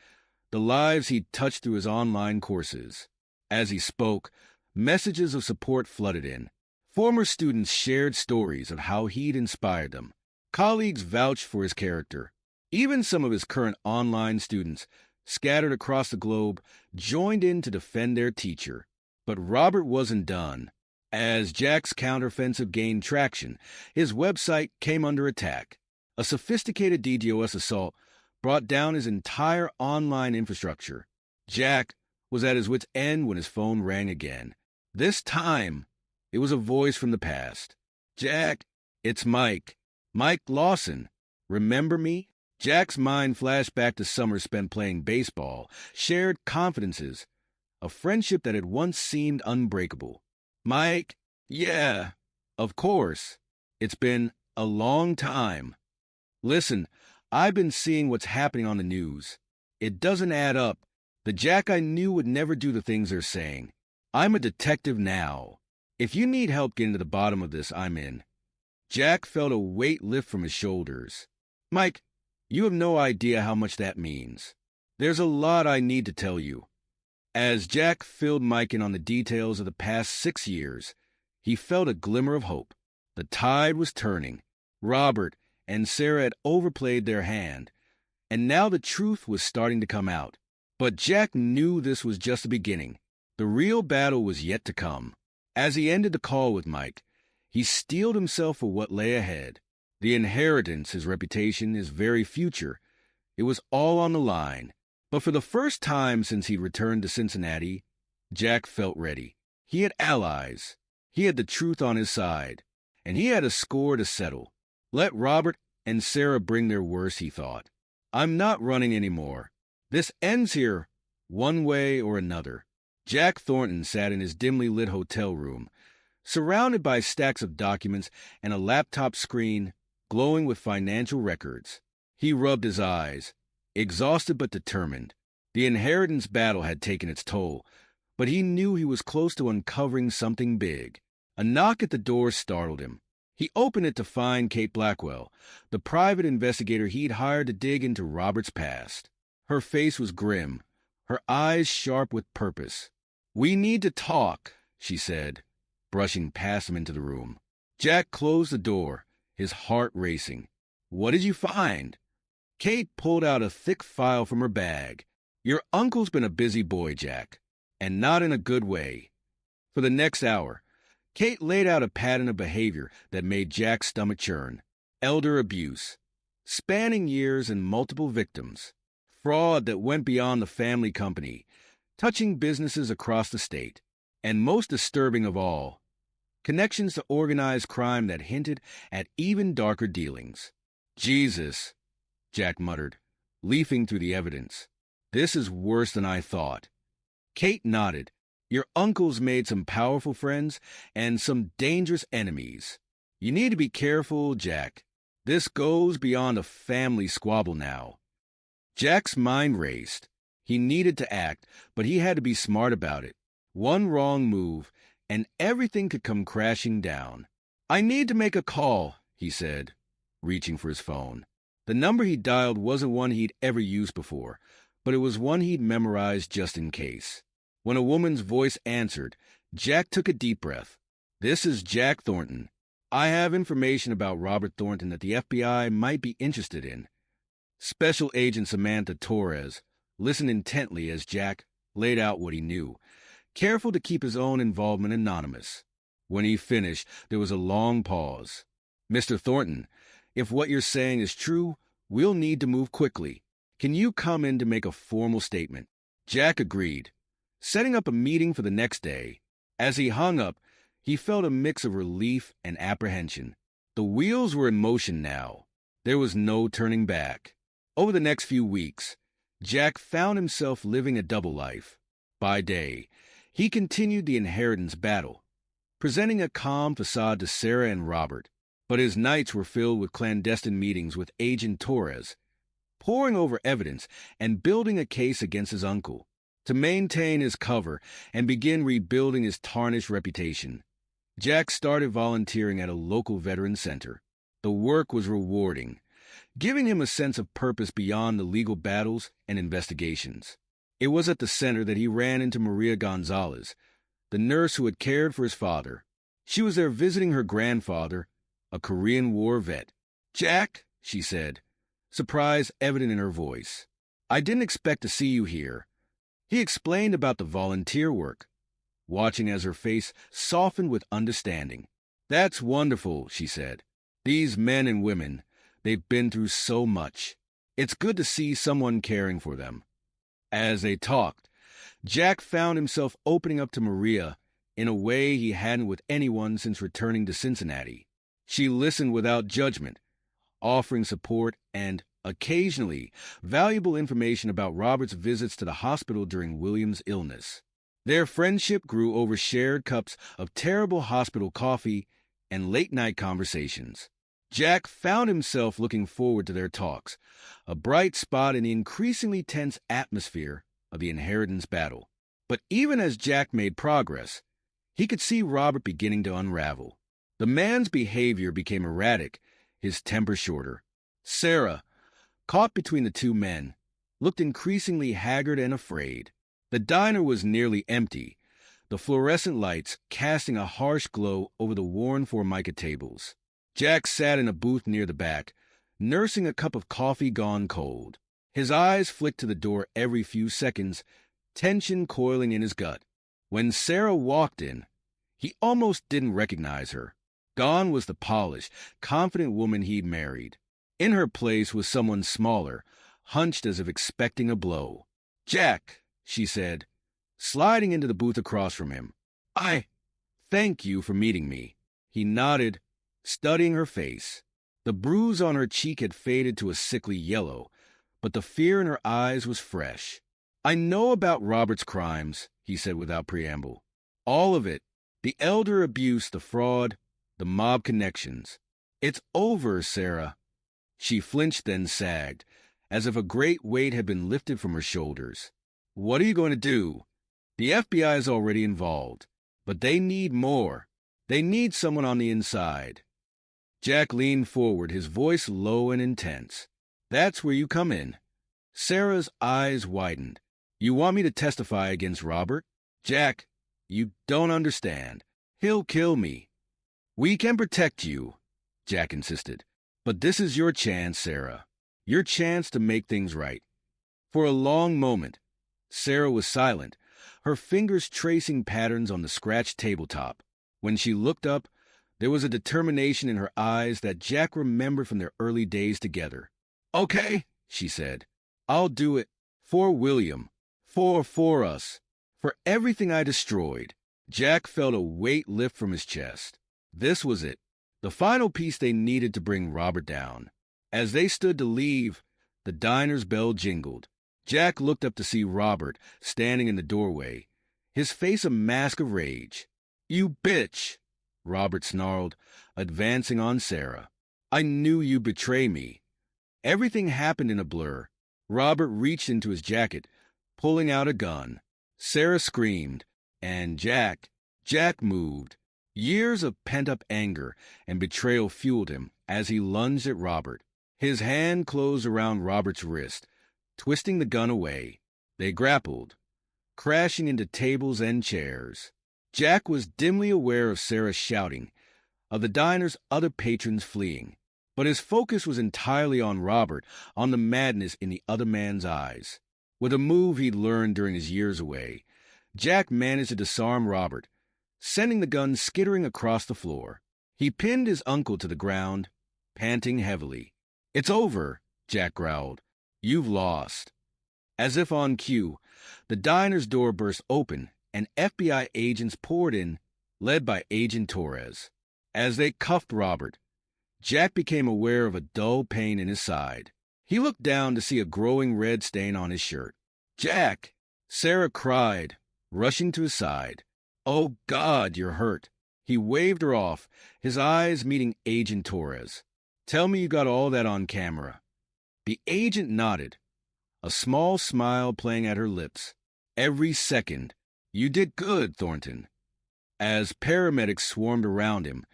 the lives he'd touched through his online courses. As he spoke, messages of support flooded in. Former students shared stories of how he'd inspired them. Colleagues vouched for his character. Even some of his current online students, scattered across the globe, joined in to defend their teacher. But Robert wasn't done. As Jack's counteroffensive gained traction, his website came under attack. A sophisticated DDoS assault brought down his entire online infrastructure. Jack was at his wit's end when his phone rang again. This time, it was a voice from the past. Jack, it's Mike. Mike Lawson. Remember me? Jack's mind flashed back to summers spent playing baseball, shared confidences, a friendship that had once seemed unbreakable. Mike, yeah, of course. It's been a long time. Listen, I've been seeing what's happening on the news. It doesn't add up. The Jack I knew would never do the things they're saying. I'm a detective now. If you need help getting to the bottom of this, I'm in. Jack felt a weight lift from his shoulders. Mike, you have no idea how much that means. There's a lot I need to tell you. As Jack filled Mike in on the details of the past 6 years, he felt a glimmer of hope. The tide was turning. Robert and Sarah had overplayed their hand, and now the truth was starting to come out. But Jack knew this was just the beginning. The real battle was yet to come. As he ended the call with Mike, he steeled himself for what lay ahead. The inheritance, his reputation, his very future. It was all on the line. But for the first time since he'd returned to Cincinnati, Jack felt ready. He had allies. He had the truth on his side. And he had a score to settle. Let Robert and Sarah bring their worst, he thought. I'm not running anymore. This ends here, one way or another. Jack Thornton sat in his dimly lit hotel room, surrounded by stacks of documents and a laptop screen glowing with financial records. He rubbed his eyes, exhausted but determined. The inheritance battle had taken its toll, but he knew he was close to uncovering something big. A knock at the door startled him. He opened it to find Kate Blackwell, the private investigator he'd hired to dig into Robert's past. Her face was grim, her eyes sharp with purpose. "We need to talk," she said, brushing past him into the room. Jack closed the door, his heart racing. "What did you find?" Kate pulled out a thick file from her bag. "Your uncle's been a busy boy, Jack, and not in a good way." For the next hour, Kate laid out a pattern of behavior that made Jack's stomach churn. Elder abuse, spanning years and multiple victims. Fraud that went beyond the family company, touching businesses across the state. And most disturbing of all, connections to organized crime that hinted at even darker dealings. "Jesus," Jack muttered, leafing through the evidence. "This is worse than I thought." Kate nodded. "Your uncle's made some powerful friends and some dangerous enemies. You need to be careful, Jack. This goes beyond a family squabble now." Jack's mind raced. He needed to act, but he had to be smart about it. One wrong move, and everything could come crashing down. "I need to make a call," he said, reaching for his phone. The number he dialed wasn't one he'd ever used before, but it was one he'd memorized just in case. When a woman's voice answered, Jack took a deep breath. "This is Jack Thornton. I have information about Robert Thornton that the FBI might be interested in." Special Agent Samantha Torres listened intently as Jack laid out what he knew, careful to keep his own involvement anonymous. When he finished, there was a long pause. "Mr. Thornton, if what you're saying is true, we'll need to move quickly. Can you come in to make a formal statement?" Jack agreed, setting up a meeting for the next day. As he hung up, he felt a mix of relief and apprehension. The wheels were in motion now. There was no turning back. Over the next few weeks, Jack found himself living a double life. By day, he continued the inheritance battle, presenting a calm facade to Sarah and Robert, but his nights were filled with clandestine meetings with Agent Torres, poring over evidence and building a case against his uncle, to maintain his cover and begin rebuilding his tarnished reputation. Jack started volunteering at a local veteran center. The work was rewarding, giving him a sense of purpose beyond the legal battles and investigations. It was at the center that he ran into Maria Gonzalez, the nurse who had cared for his father. She was there visiting her grandfather, a Korean War vet. "Jack," she said, surprise evident in her voice, "I didn't expect to see you here." He explained about the volunteer work, watching as her face softened with understanding. "That's wonderful," she said. "These men and women, they've been through so much. It's good to see someone caring for them." As they talked, Jack found himself opening up to Maria in a way he hadn't with anyone since returning to Cincinnati. She listened without judgment, offering support and, occasionally, valuable information about Robert's visits to the hospital during William's illness. Their friendship grew over shared cups of terrible hospital coffee and late-night conversations. Jack found himself looking forward to their talks, a bright spot in the increasingly tense atmosphere of the inheritance battle. But even as Jack made progress, he could see Robert beginning to unravel. The man's behavior became erratic, his temper shorter. Sarah, caught between the two men, looked increasingly haggard and afraid. The diner was nearly empty, the fluorescent lights casting a harsh glow over the worn Formica tables. Jack sat in a booth near the back, nursing a cup of coffee gone cold. His eyes flicked to the door every few seconds, tension coiling in his gut. When Sarah walked in, he almost didn't recognize her. Gone was the polished, confident woman he'd married. In her place was someone smaller, hunched as if expecting a blow. "Jack," she said, sliding into the booth across from him. Thank you for meeting me." He nodded, studying her face. The bruise on her cheek had faded to a sickly yellow, but the fear in her eyes was fresh. "I know about Robert's crimes," he said without preamble. "All of it. The elder abuse, the fraud, the mob connections. It's over, Sarah." She flinched, then sagged, as if a great weight had been lifted from her shoulders. "What are you going to do?" "The FBI is already involved, but they need more. They need someone on the inside." Jack leaned forward, his voice low and intense. "That's where you come in." Sarah's eyes widened. "You want me to testify against Robert?" "Jack, you don't understand. He'll kill me." "We can protect you," Jack insisted. "But this is your chance, Sarah. Your chance to make things right." For a long moment, Sarah was silent, her fingers tracing patterns on the scratched tabletop. When she looked up, there was a determination in her eyes that Jack remembered from their early days together. "Okay," she said. "I'll do it. For William. For us. For everything I destroyed." Jack felt a weight lift from his chest. This was it. The final piece they needed to bring Robert down. As they stood to leave, the diner's bell jingled. Jack looked up to see Robert standing in the doorway, his face a mask of rage. "You bitch!" Robert snarled, advancing on Sarah. "I knew you'd betray me." Everything happened in a blur. Robert reached into his jacket, pulling out a gun. Sarah screamed, and Jack moved. Years of pent-up anger and betrayal fueled him as he lunged at Robert. His hand closed around Robert's wrist, twisting the gun away. They grappled, crashing into tables and chairs. Jack was dimly aware of Sarah shouting, of the diner's other patrons fleeing, but his focus was entirely on Robert, on the madness in the other man's eyes. With a move he'd learned during his years away, Jack managed to disarm Robert, sending the gun skittering across the floor. He pinned his uncle to the ground, panting heavily. "It's over," Jack growled. "You've lost." As if on cue, the diner's door burst open and FBI agents poured in, led by Agent Torres. As they cuffed Robert, Jack became aware of a dull pain in his side. He looked down to see a growing red stain on his shirt. "Jack!" Sarah cried, rushing to his side. "Oh, God, you're hurt." He waved her off, his eyes meeting Agent Torres. "Tell me you got all that on camera." The agent nodded, a small smile playing at her lips. "Every second. You did good, Thornton." As paramedics swarmed around him,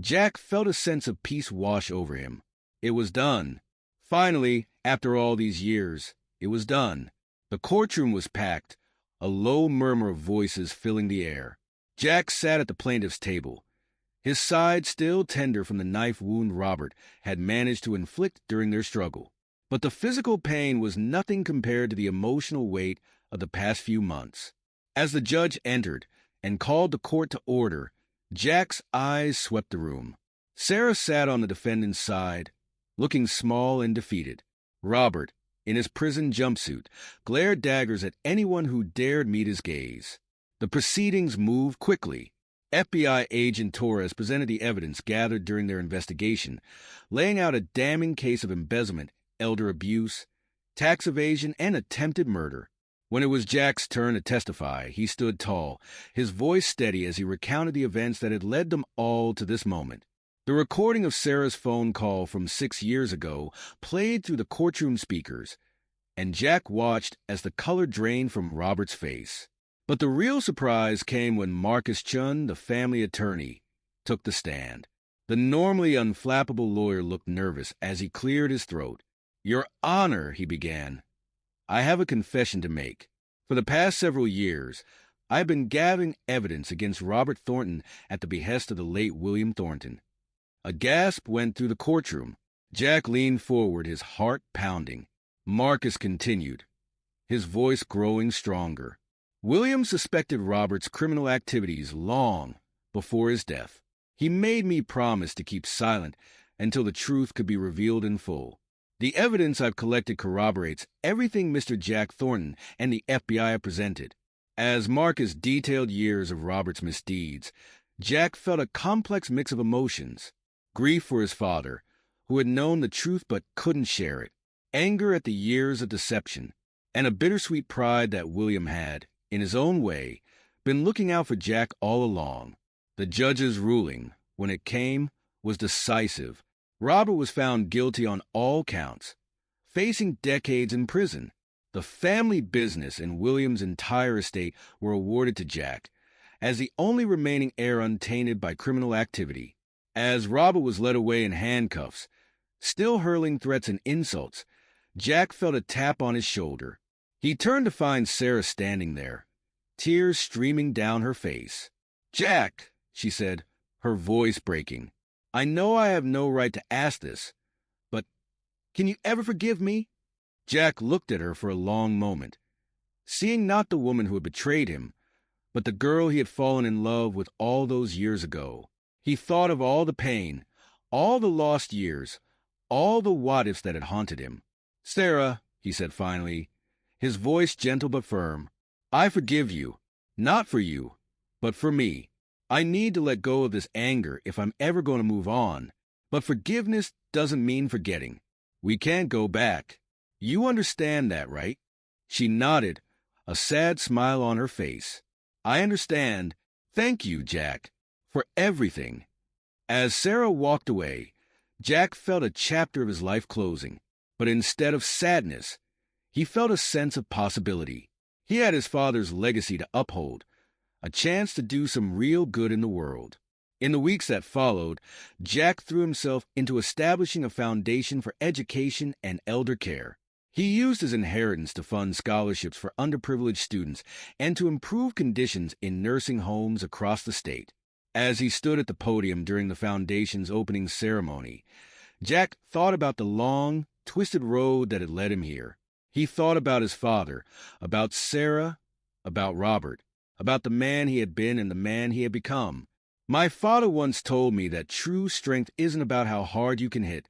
Jack felt a sense of peace wash over him. It was done. Finally, after all these years, it was done. The courtroom was packed, a low murmur of voices filling the air. Jack sat at the plaintiff's table, his side still tender from the knife wound Robert had managed to inflict during their struggle. But the physical pain was nothing compared to the emotional weight of the past few months. As the judge entered and called the court to order, Jack's eyes swept the room. Sarah sat on the defendant's side, looking small and defeated. Robert, in his prison jumpsuit, glared daggers at anyone who dared meet his gaze. The proceedings moved quickly. FBI agent Torres presented the evidence gathered during their investigation, laying out a damning case of embezzlement, elder abuse, tax evasion, and attempted murder. When it was Jack's turn to testify, he stood tall, his voice steady as he recounted the events that had led them all to this moment. The recording of Sarah's phone call from 6 years ago played through the courtroom speakers, and Jack watched as the color drained from Robert's face. But the real surprise came when Marcus Chun, the family attorney, took the stand. The normally unflappable lawyer looked nervous as he cleared his throat. "Your Honor," he began, "I have a confession to make. For the past several years, I've been gathering evidence against Robert Thornton at the behest of the late William Thornton." A gasp went through the courtroom. Jack leaned forward, his heart pounding. Marcus continued, his voice growing stronger. "William suspected Robert's criminal activities long before his death. He made me promise to keep silent until the truth could be revealed in full. The evidence I've collected corroborates everything Mr. Jack Thornton and the FBI have presented." As Marcus detailed years of Robert's misdeeds, Jack felt a complex mix of emotions. Grief for his father, who had known the truth but couldn't share it, anger at the years of deception, and a bittersweet pride that William had, in his own way, been looking out for Jack all along. The judge's ruling, when it came, was decisive. Robert was found guilty on all counts, facing decades in prison. The family business and William's entire estate were awarded to Jack, as the only remaining heir untainted by criminal activity. As Robert was led away in handcuffs, still hurling threats and insults, Jack felt a tap on his shoulder. He turned to find Sarah standing there, tears streaming down her face. "Jack," she said, her voice breaking, "I know I have no right to ask this, but can you ever forgive me?" Jack looked at her for a long moment, seeing not the woman who had betrayed him, but the girl he had fallen in love with all those years ago. He thought of all the pain, all the lost years, all the what-ifs that had haunted him. "Sarah," he said finally, his voice gentle but firm, "I forgive you, not for you, but for me. I need to let go of this anger if I'm ever going to move on, but forgiveness doesn't mean forgetting. We can't go back. You understand that, right?" She nodded, a sad smile on her face. "I understand. Thank you, Jack, for everything." As Sarah walked away, Jack felt a chapter of his life closing, but instead of sadness, he felt a sense of possibility. He had his father's legacy to uphold, a chance to do some real good in the world. In the weeks that followed, Jack threw himself into establishing a foundation for education and elder care. He used his inheritance to fund scholarships for underprivileged students and to improve conditions in nursing homes across the state. As he stood at the podium during the foundation's opening ceremony, Jack thought about the long, twisted road that had led him here. He thought about his father, about Sarah, about Robert. about the man he had been and the man he had become. My father once told me that true strength isn't about how hard you can hit,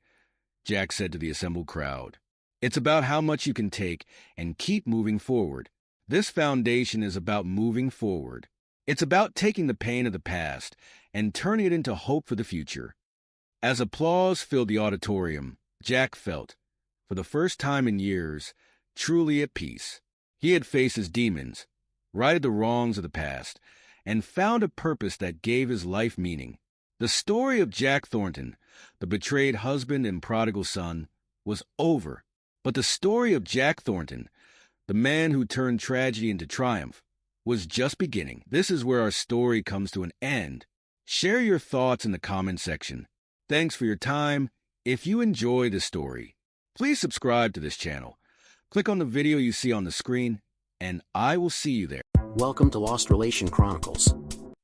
Jack said to the assembled crowd. It's about how much you can take and keep moving forward. This foundation is about moving forward. It's about taking the pain of the past and turning it into hope for the future. As applause filled the auditorium, Jack felt, for the first time in years, truly at peace. He had faced his demons, righted the wrongs of the past, and found a purpose that gave his life meaning. The story of Jack Thornton, the betrayed husband and prodigal son, was over. But the story of Jack Thornton, the man who turned tragedy into triumph, was just beginning. This is where our story comes to an end. Share your thoughts in the comment section. Thanks for your time. If you enjoy this story, please subscribe to this channel. Click on the video you see on the screen, and I will see you there. Welcome to Lost Relation Chronicles.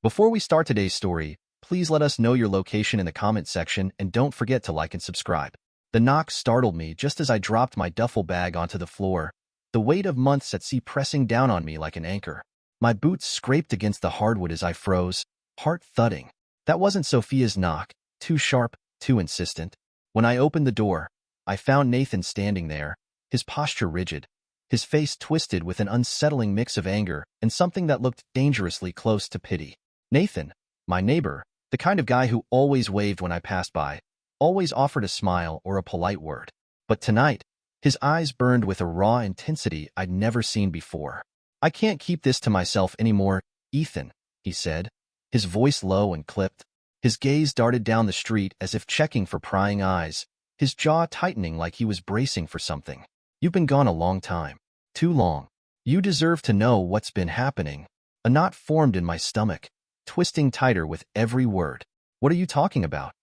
Before we start today's story, please let us know your location in the comment section and don't forget to like and subscribe. The knock startled me just as I dropped my duffel bag onto the floor, the weight of months at sea pressing down on me like an anchor. My boots scraped against the hardwood as I froze, heart thudding. That wasn't Sophia's knock, too sharp, too insistent. When I opened the door, I found Nathan standing there, his posture rigid, his face twisted with an unsettling mix of anger and something that looked dangerously close to pity. Nathan, my neighbor, the kind of guy who always waved when I passed by, always offered a smile or a polite word. But tonight, his eyes burned with a raw intensity I'd never seen before. "I can't keep this to myself anymore, Ethan," he said, his voice low and clipped. His gaze darted down the street as if checking for prying eyes, his jaw tightening like he was bracing for something. "You've been gone a long time. Too long. You deserve to know what's been happening." A knot formed in my stomach, twisting tighter with every word. "What are you talking about?"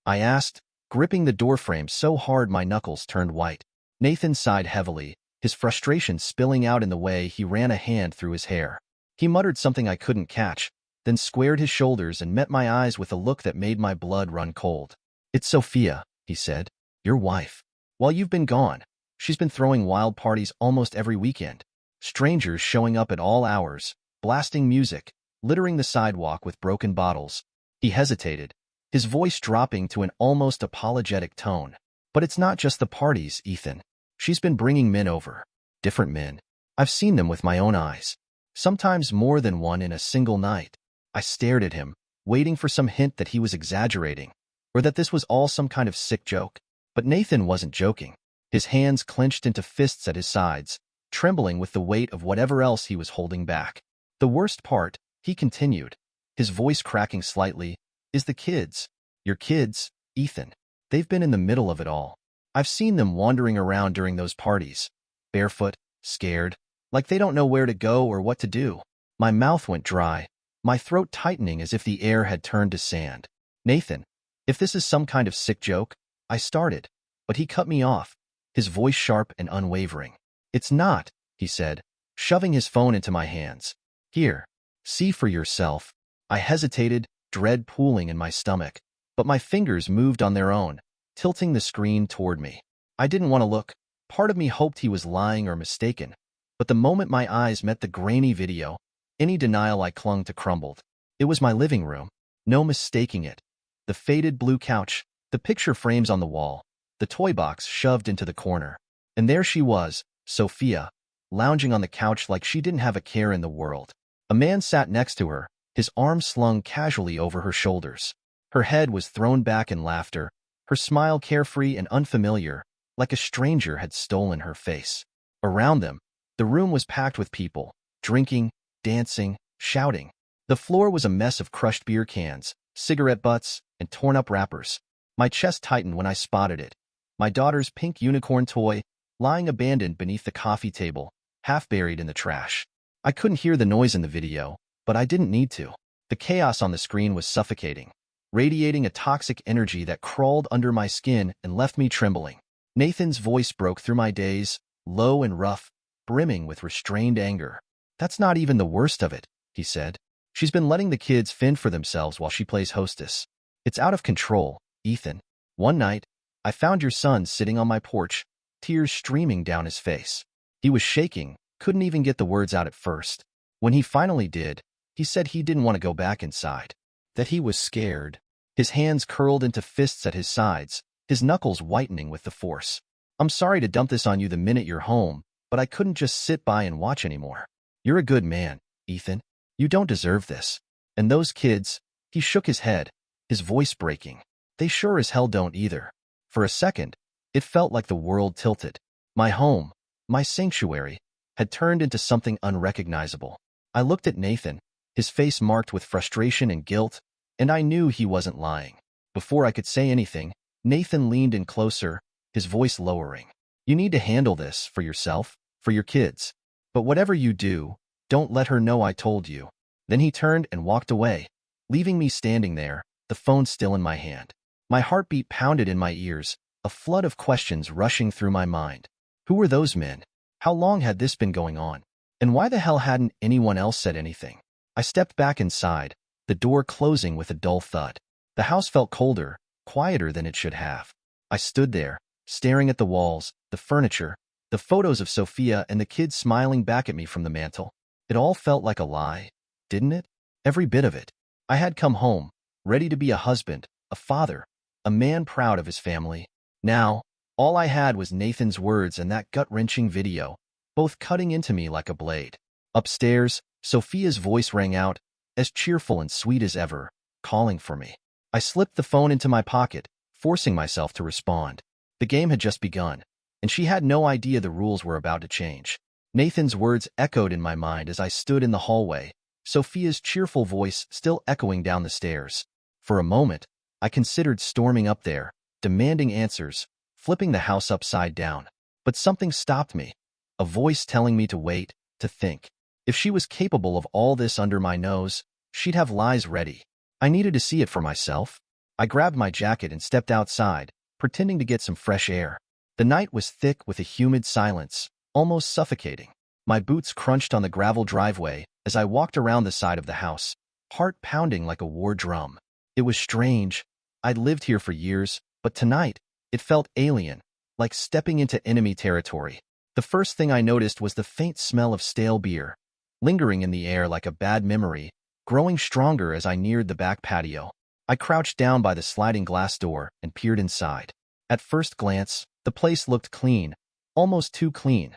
I asked, gripping the doorframe so hard my knuckles turned white. Nathan sighed heavily, his frustration spilling out in the way he ran a hand through his hair. He muttered something I couldn't catch, then squared his shoulders and met my eyes with a look that made my blood run cold. "It's Sophia," he said, "your wife. While you've been gone, she's been throwing wild parties almost every weekend. Strangers showing up at all hours, blasting music, littering the sidewalk with broken bottles." He hesitated, his voice dropping to an almost apologetic tone. "But it's not just the parties, Ethan. She's been bringing men over. Different men. I've seen them with my own eyes. Sometimes more than one in a single night." I stared at him, waiting for some hint that he was exaggerating, or that this was all some kind of sick joke. But Nathan wasn't joking. His hands clenched into fists at his sides, trembling with the weight of whatever else he was holding back. "The worst part," he continued, his voice cracking slightly, "is the kids. Your kids, Ethan. They've been in the middle of it all. I've seen them wandering around during those parties, barefoot, scared, like they don't know where to go or what to do." My mouth went dry, my throat tightening as if the air had turned to sand. "Nathan, if this is some kind of sick joke," I started, but he cut me off, his voice sharp and unwavering. "It's not," he said, shoving his phone into my hands. "Here, see for yourself." I hesitated, dread pooling in my stomach, but my fingers moved on their own, tilting the screen toward me. I didn't want to look. Part of me hoped he was lying or mistaken, but the moment my eyes met the grainy video, any denial I clung to crumbled. It was my living room, no mistaking it. The faded blue couch, the picture frames on the wall, the toy box shoved into the corner. And there she was, Sophia, lounging on the couch like she didn't have a care in the world. A man sat next to her, his arms slung casually over her shoulders. Her head was thrown back in laughter, her smile carefree and unfamiliar, like a stranger had stolen her face. Around them, the room was packed with people, drinking, dancing, shouting. The floor was a mess of crushed beer cans, cigarette butts, and torn-up wrappers. My chest tightened when I spotted it. My daughter's pink unicorn toy, lying abandoned beneath the coffee table, half buried in the trash. I couldn't hear the noise in the video, but I didn't need to. The chaos on the screen was suffocating, radiating a toxic energy that crawled under my skin and left me trembling. Nathan's voice broke through my daze, low and rough, brimming with restrained anger. "That's not even the worst of it," he said. "She's been letting the kids fend for themselves while she plays hostess. It's out of control, Ethan. One night, I found your son sitting on my porch, tears streaming down his face. He was shaking, couldn't even get the words out at first. When he finally did, He said he didn't want to go back inside, that he was scared. His hands curled into fists at his sides, his knuckles whitening with the force. I'm sorry to dump this on you the minute you're home, but I couldn't just sit by and watch anymore. You're a good man, Ethan. You don't deserve this. And those kids, he shook his head, his voice breaking. They sure as hell don't either. For a second, it felt like the world tilted. My home, my sanctuary, had turned into something unrecognizable. I looked at Nathan, his face marked with frustration and guilt, and I knew he wasn't lying. Before I could say anything, Nathan leaned in closer, his voice lowering. You need to handle this for yourself, for your kids. But whatever you do, don't let her know I told you. Then he turned and walked away, leaving me standing there, the phone still in my hand. My heartbeat pounded in my ears, a flood of questions rushing through my mind. Who were those men? How long had this been going on? And why the hell hadn't anyone else said anything? I stepped back inside, the door closing with a dull thud. The house felt colder, quieter than it should have. I stood there, staring at the walls, the furniture, the photos of Sophia and the kids smiling back at me from the mantel. It all felt like a lie, didn't it? Every bit of it. I had come home, ready to be a husband, a father, a man proud of his family. Now, all I had was Nathan's words and that gut-wrenching video, both cutting into me like a blade. Upstairs, Sophia's voice rang out, as cheerful and sweet as ever, calling for me. I slipped the phone into my pocket, forcing myself to respond. The game had just begun, and she had no idea the rules were about to change. Nathan's words echoed in my mind as I stood in the hallway, Sophia's cheerful voice still echoing down the stairs. For a moment, I considered storming up there, demanding answers, flipping the house upside down. But something stopped me, a voice telling me to wait, to think. If she was capable of all this under my nose, she'd have lies ready. I needed to see it for myself. I grabbed my jacket and stepped outside, pretending to get some fresh air. The night was thick with a humid silence, almost suffocating. My boots crunched on the gravel driveway as I walked around the side of the house, heart pounding like a war drum. It was strange. I'd lived here for years, but tonight, it felt alien, like stepping into enemy territory. The first thing I noticed was the faint smell of stale beer, lingering in the air like a bad memory, growing stronger as I neared the back patio. I crouched down by the sliding glass door and peered inside. At first glance, the place looked clean, almost too clean,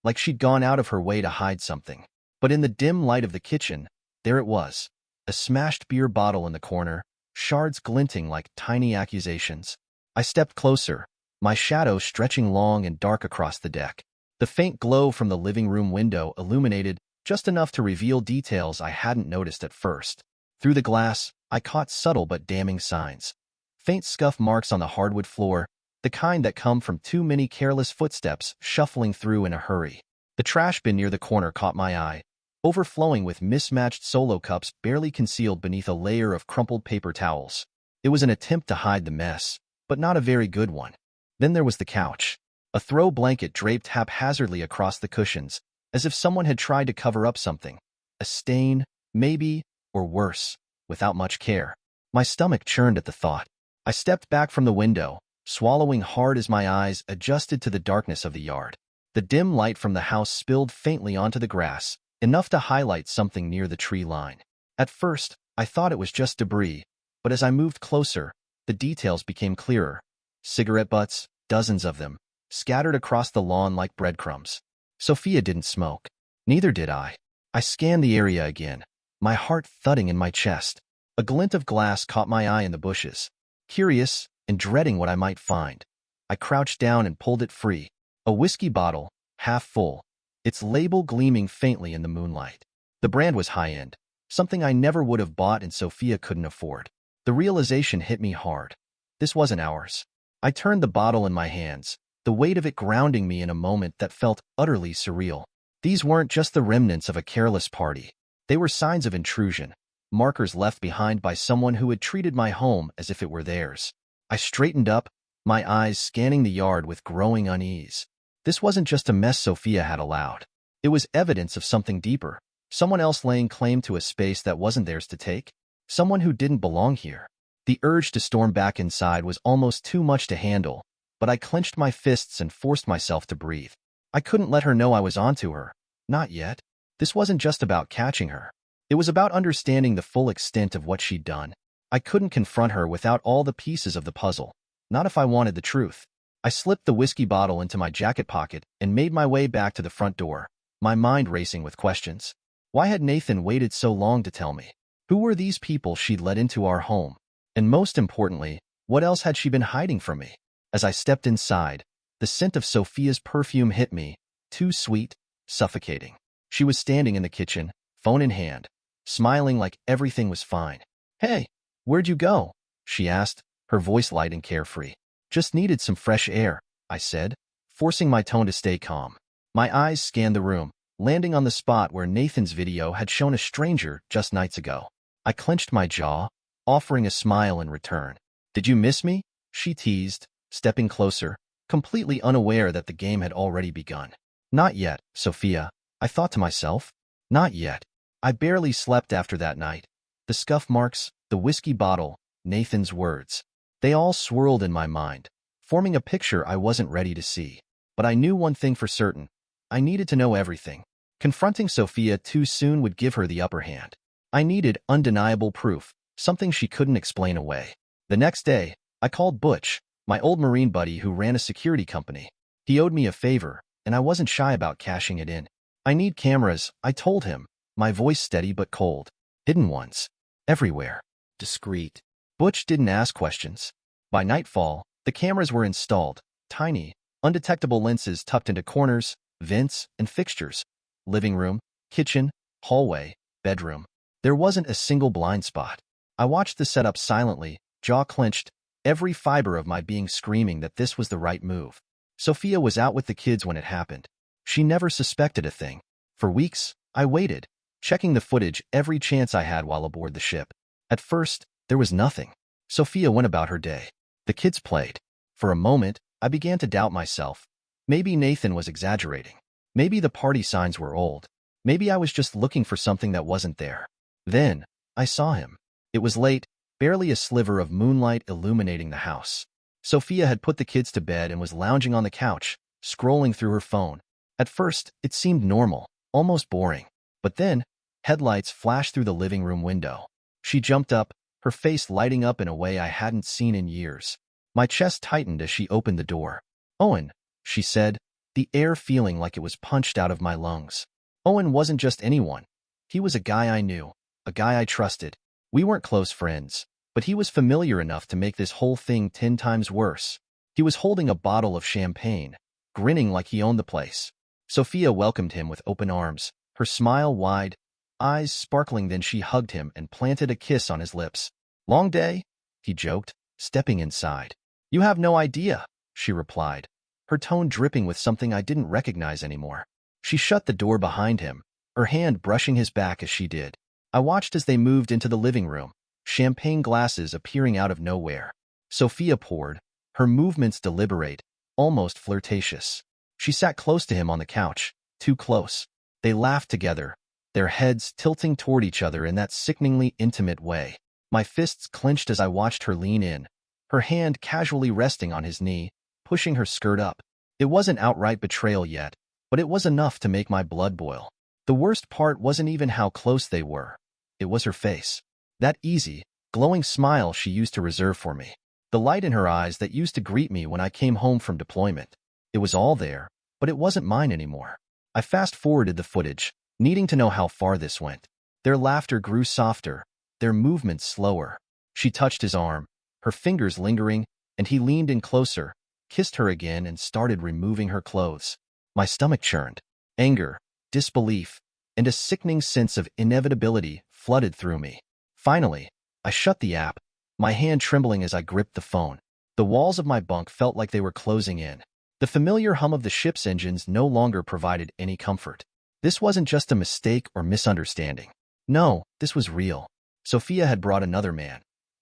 like she'd gone out of her way to hide something. But in the dim light of the kitchen, there it was, a smashed beer bottle in the corner, shards glinting like tiny accusations. I stepped closer, my shadow stretching long and dark across the deck. The faint glow from the living room window illuminated just enough to reveal details I hadn't noticed at first. Through the glass, I caught subtle but damning signs. Faint scuff marks on the hardwood floor, the kind that come from too many careless footsteps shuffling through in a hurry. The trash bin near the corner caught my eye, overflowing with mismatched Solo cups barely concealed beneath a layer of crumpled paper towels. It was an attempt to hide the mess, but not a very good one. Then there was the couch. A throw blanket draped haphazardly across the cushions, as if someone had tried to cover up something. A stain, maybe, or worse, without much care. My stomach churned at the thought. I stepped back from the window, swallowing hard as my eyes adjusted to the darkness of the yard. The dim light from the house spilled faintly onto the grass, enough to highlight something near the tree line. At first, I thought it was just debris, but as I moved closer, the details became clearer. Cigarette butts, dozens of them, scattered across the lawn like breadcrumbs. Sophia didn't smoke. Neither did I. I scanned the area again, my heart thudding in my chest. A glint of glass caught my eye in the bushes. Curious and dreading what I might find, I crouched down and pulled it free. A whiskey bottle, half full, its label gleaming faintly in the moonlight. The brand was high-end, something I never would have bought and Sophia couldn't afford. The realization hit me hard. This wasn't ours. I turned the bottle in my hands, the weight of it grounding me in a moment that felt utterly surreal. These weren't just the remnants of a careless party. They were signs of intrusion, markers left behind by someone who had treated my home as if it were theirs. I straightened up, my eyes scanning the yard with growing unease. This wasn't just a mess Sophia had allowed. It was evidence of something deeper, someone else laying claim to a space that wasn't theirs to take, someone who didn't belong here. The urge to storm back inside was almost too much to handle, but I clenched my fists and forced myself to breathe. I couldn't let her know I was onto her. Not yet. This wasn't just about catching her. It was about understanding the full extent of what she'd done. I couldn't confront her without all the pieces of the puzzle. Not if I wanted the truth. I slipped the whiskey bottle into my jacket pocket and made my way back to the front door, my mind racing with questions. Why had Nathan waited so long to tell me? Who were these people she'd let into our home? And most importantly, what else had she been hiding from me? As I stepped inside, the scent of Sophia's perfume hit me, too sweet, suffocating. She was standing in the kitchen, phone in hand, smiling like everything was fine. "Hey, where'd you go?" she asked, her voice light and carefree. "Just needed some fresh air," I said, forcing my tone to stay calm. My eyes scanned the room, landing on the spot where Nathan's video had shown a stranger just nights ago. I clenched my jaw, offering a smile in return. "Did you miss me?" she teased, stepping closer, completely unaware that the game had already begun. "Not yet, Sophia," I thought to myself. Not yet. I barely slept after that night. The scuff marks, the whiskey bottle, Nathan's words. They all swirled in my mind, forming a picture I wasn't ready to see. But I knew one thing for certain. I needed to know everything. Confronting Sophia too soon would give her the upper hand. I needed undeniable proof, something she couldn't explain away. The next day, I called Butch, my old Marine buddy who ran a security company. He owed me a favor, and I wasn't shy about cashing it in. "I need cameras," I told him, my voice steady but cold. "Hidden ones. Everywhere. Discreet." Butch didn't ask questions. By nightfall, the cameras were installed, tiny, undetectable lenses tucked into corners, vents, and fixtures. Living room, kitchen, hallway, bedroom. There wasn't a single blind spot. I watched the setup silently, jaw clenched, every fiber of my being screaming that this was the right move. Sophia was out with the kids when it happened. She never suspected a thing. For weeks, I waited, checking the footage every chance I had while aboard the ship. At first, there was nothing. Sophia went about her day. The kids played. For a moment, I began to doubt myself. Maybe Nathan was exaggerating. Maybe the party signs were old. Maybe I was just looking for something that wasn't there. Then, I saw him. It was late, barely a sliver of moonlight illuminating the house. Sophia had put the kids to bed and was lounging on the couch, scrolling through her phone. At first, it seemed normal, almost boring. But then, headlights flashed through the living room window. She jumped up, her face lighting up in a way I hadn't seen in years. My chest tightened as she opened the door. "Owen," she said, the air feeling like it was punched out of my lungs. Owen wasn't just anyone. He was a guy I knew, a guy I trusted. We weren't close friends, but he was familiar enough to make this whole thing 10 times worse. He was holding a bottle of champagne, grinning like he owned the place. Sophia welcomed him with open arms, her smile wide, eyes sparkling. Then she hugged him and planted a kiss on his lips. "Long day?" he joked, stepping inside. "You have no idea," she replied, her tone dripping with something I didn't recognize anymore. She shut the door behind him, her hand brushing his back as she did. I watched as they moved into the living room, champagne glasses appearing out of nowhere. Sophia poured, her movements deliberate, almost flirtatious. She sat close to him on the couch, too close. They laughed together, their heads tilting toward each other in that sickeningly intimate way. My fists clenched as I watched her lean in, her hand casually resting on his knee, pushing her skirt up. It wasn't outright betrayal yet, but it was enough to make my blood boil. The worst part wasn't even how close they were. It was her face. That easy, glowing smile she used to reserve for me. The light in her eyes that used to greet me when I came home from deployment. It was all there, but it wasn't mine anymore. I fast-forwarded the footage, needing to know how far this went. Their laughter grew softer, their movements slower. She touched his arm, her fingers lingering, and he leaned in closer, kissed her again, and started removing her clothes. My stomach churned. Anger, disbelief, and a sickening sense of inevitability flooded through me. Finally, I shut the app, my hand trembling as I gripped the phone. The walls of my bunk felt like they were closing in. The familiar hum of the ship's engines no longer provided any comfort. This wasn't just a mistake or misunderstanding. No, this was real. Sophia had brought another man,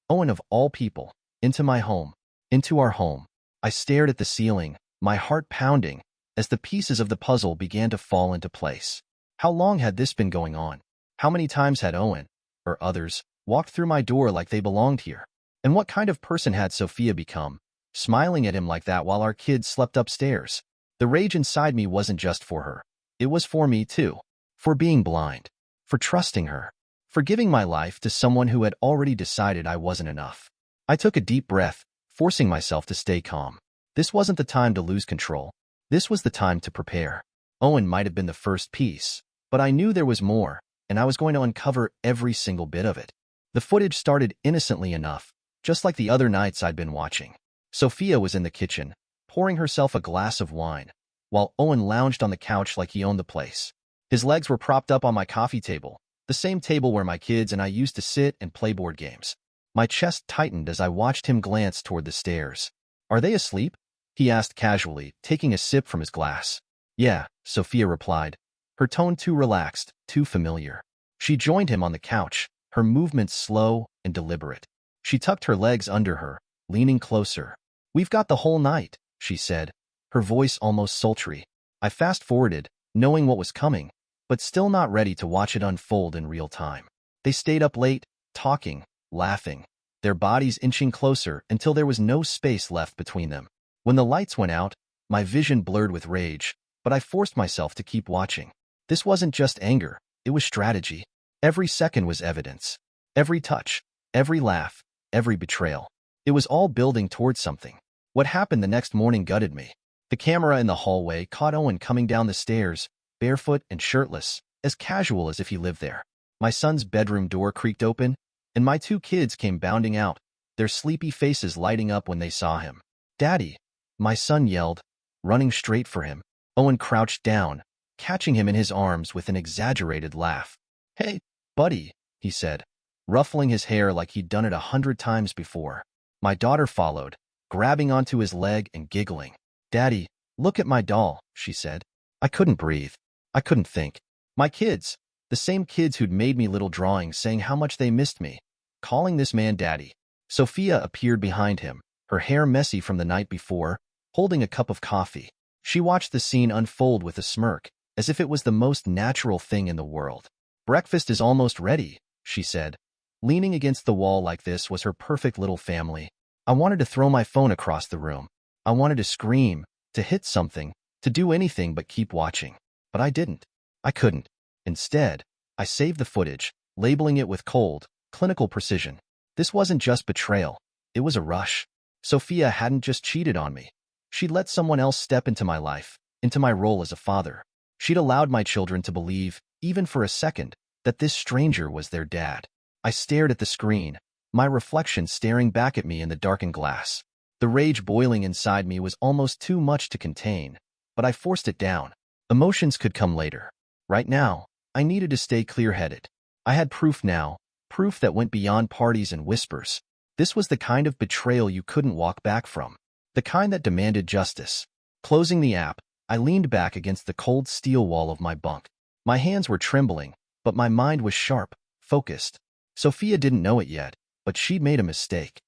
Owen of all people, into my home, into our home. I stared at the ceiling, my heart pounding, as the pieces of the puzzle began to fall into place. How long had this been going on? How many times had Owen, or others, walked through my door like they belonged here? And what kind of person had Sophia become, smiling at him like that while our kids slept upstairs? The rage inside me wasn't just for her. It was for me too. For being blind. For trusting her. for giving my life to someone who had already decided I wasn't enough. I took a deep breath, forcing myself to stay calm. This wasn't the time to lose control. This was the time to prepare. Owen might have been the first piece, but I knew there was more, and I was going to uncover every single bit of it. The footage started innocently enough, just like the other nights I'd been watching. Sophia was in the kitchen, pouring herself a glass of wine, while Owen lounged on the couch like he owned the place. His legs were propped up on my coffee table, the same table where my kids and I used to sit and play board games. My chest tightened as I watched him glance toward the stairs. "Are they asleep?" he asked casually, taking a sip from his glass. "Yeah," Sophia replied, her tone too relaxed, too familiar. She joined him on the couch, her movements slow and deliberate. She tucked her legs under her, leaning closer. "We've got the whole night," she said, her voice almost sultry. I fast-forwarded, knowing what was coming, but still not ready to watch it unfold in real time. They stayed up late, talking, laughing, their bodies inching closer until there was no space left between them. When the lights went out, my vision blurred with rage, but I forced myself to keep watching. This wasn't just anger, it was strategy. Every second was evidence. Every touch, every laugh, every betrayal. It was all building towards something. What happened the next morning gutted me. The camera in the hallway caught Owen coming down the stairs, barefoot and shirtless, as casual as if he lived there. My son's bedroom door creaked open, and my two kids came bounding out, their sleepy faces lighting up when they saw him. "Daddy!" my son yelled, running straight for him. Owen crouched down, catching him in his arms with an exaggerated laugh. "Hey, buddy," he said, ruffling his hair like he'd done it 100 times before. My daughter followed, grabbing onto his leg and giggling. "Daddy, look at my doll," she said. I couldn't breathe. I couldn't think. My kids, the same kids who'd made me little drawings saying how much they missed me, calling this man daddy. Sophia appeared behind him, her hair messy from the night before, holding a cup of coffee. She watched the scene unfold with a smirk, as if it was the most natural thing in the world. "Breakfast is almost ready," she said. Leaning against the wall like this was her perfect little family. I wanted to throw my phone across the room. I wanted to scream, to hit something, to do anything but keep watching. But I didn't. I couldn't. Instead, I saved the footage, labeling it with cold, clinical precision. This wasn't just betrayal. It was a rush. Sophia hadn't just cheated on me. She'd let someone else step into my life, into my role as a father. She'd allowed my children to believe, even for a second, that this stranger was their dad. I stared at the screen, my reflection staring back at me in the darkened glass. The rage boiling inside me was almost too much to contain, but I forced it down. Emotions could come later. Right now, I needed to stay clear-headed. I had proof now, proof that went beyond parties and whispers. This was the kind of betrayal you couldn't walk back from, the kind that demanded justice. Closing the app, I leaned back against the cold steel wall of my bunk. My hands were trembling, but my mind was sharp, focused. Sophia didn't know it yet, but she'd made a mistake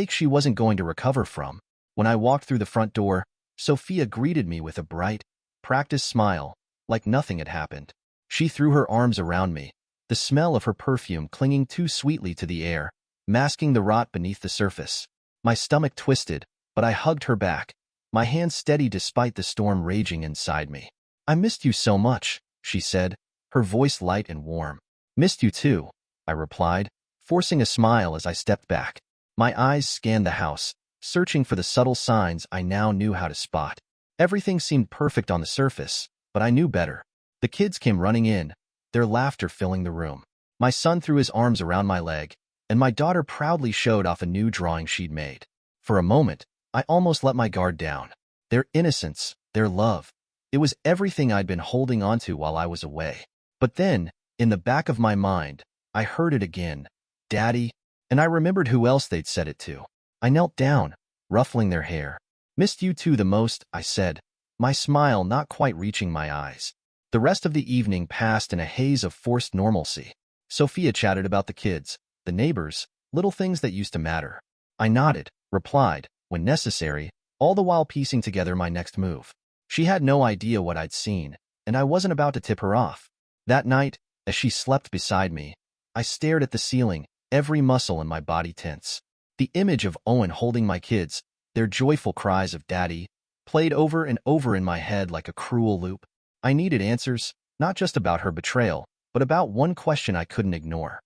she wasn't going to recover from. When I walked through the front door, Sophia greeted me with a bright, practiced smile, like nothing had happened. She threw her arms around me, the smell of her perfume clinging too sweetly to the air, masking the rot beneath the surface. My stomach twisted, but I hugged her back, my hands steady despite the storm raging inside me. "I missed you so much," she said, her voice light and warm. "Missed you too," I replied, forcing a smile as I stepped back. My eyes scanned the house, searching for the subtle signs I now knew how to spot. Everything seemed perfect on the surface, but I knew better. The kids came running in, their laughter filling the room. My son threw his arms around my leg, and my daughter proudly showed off a new drawing she'd made. For a moment, I almost let my guard down. Their innocence, their love, it was everything I'd been holding onto while I was away. But then, in the back of my mind, I heard it again. "Daddy," and I remembered who else they'd said it to. I knelt down, ruffling their hair. "Missed you two the most," I said, my smile not quite reaching my eyes. The rest of the evening passed in a haze of forced normalcy. Sophia chatted about the kids, the neighbors, little things that used to matter. I nodded, replied, when necessary, all the while piecing together my next move. She had no idea what I'd seen, and I wasn't about to tip her off. That night, as she slept beside me, I stared at the ceiling, every muscle in my body tense. The image of Owen holding my kids, their joyful cries of "Daddy," played over and over in my head like a cruel loop. I needed answers, not just about her betrayal, but about one question I couldn't ignore.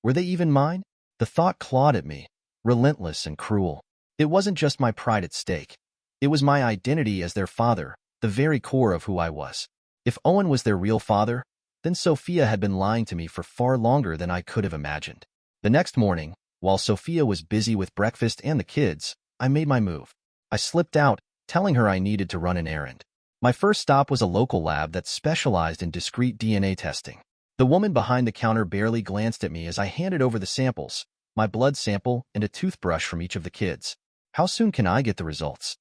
Were they even mine? The thought clawed at me, relentless and cruel. It wasn't just my pride at stake. It was my identity as their father, the very core of who I was. If Owen was their real father, then Sophia had been lying to me for far longer than I could have imagined. The next morning, while Sophia was busy with breakfast and the kids, I made my move. I slipped out, telling her I needed to run an errand. My first stop was a local lab that specialized in discrete DNA testing. The woman behind the counter barely glanced at me as I handed over the samples, my blood sample and a toothbrush from each of the kids. "How soon can I get the results?"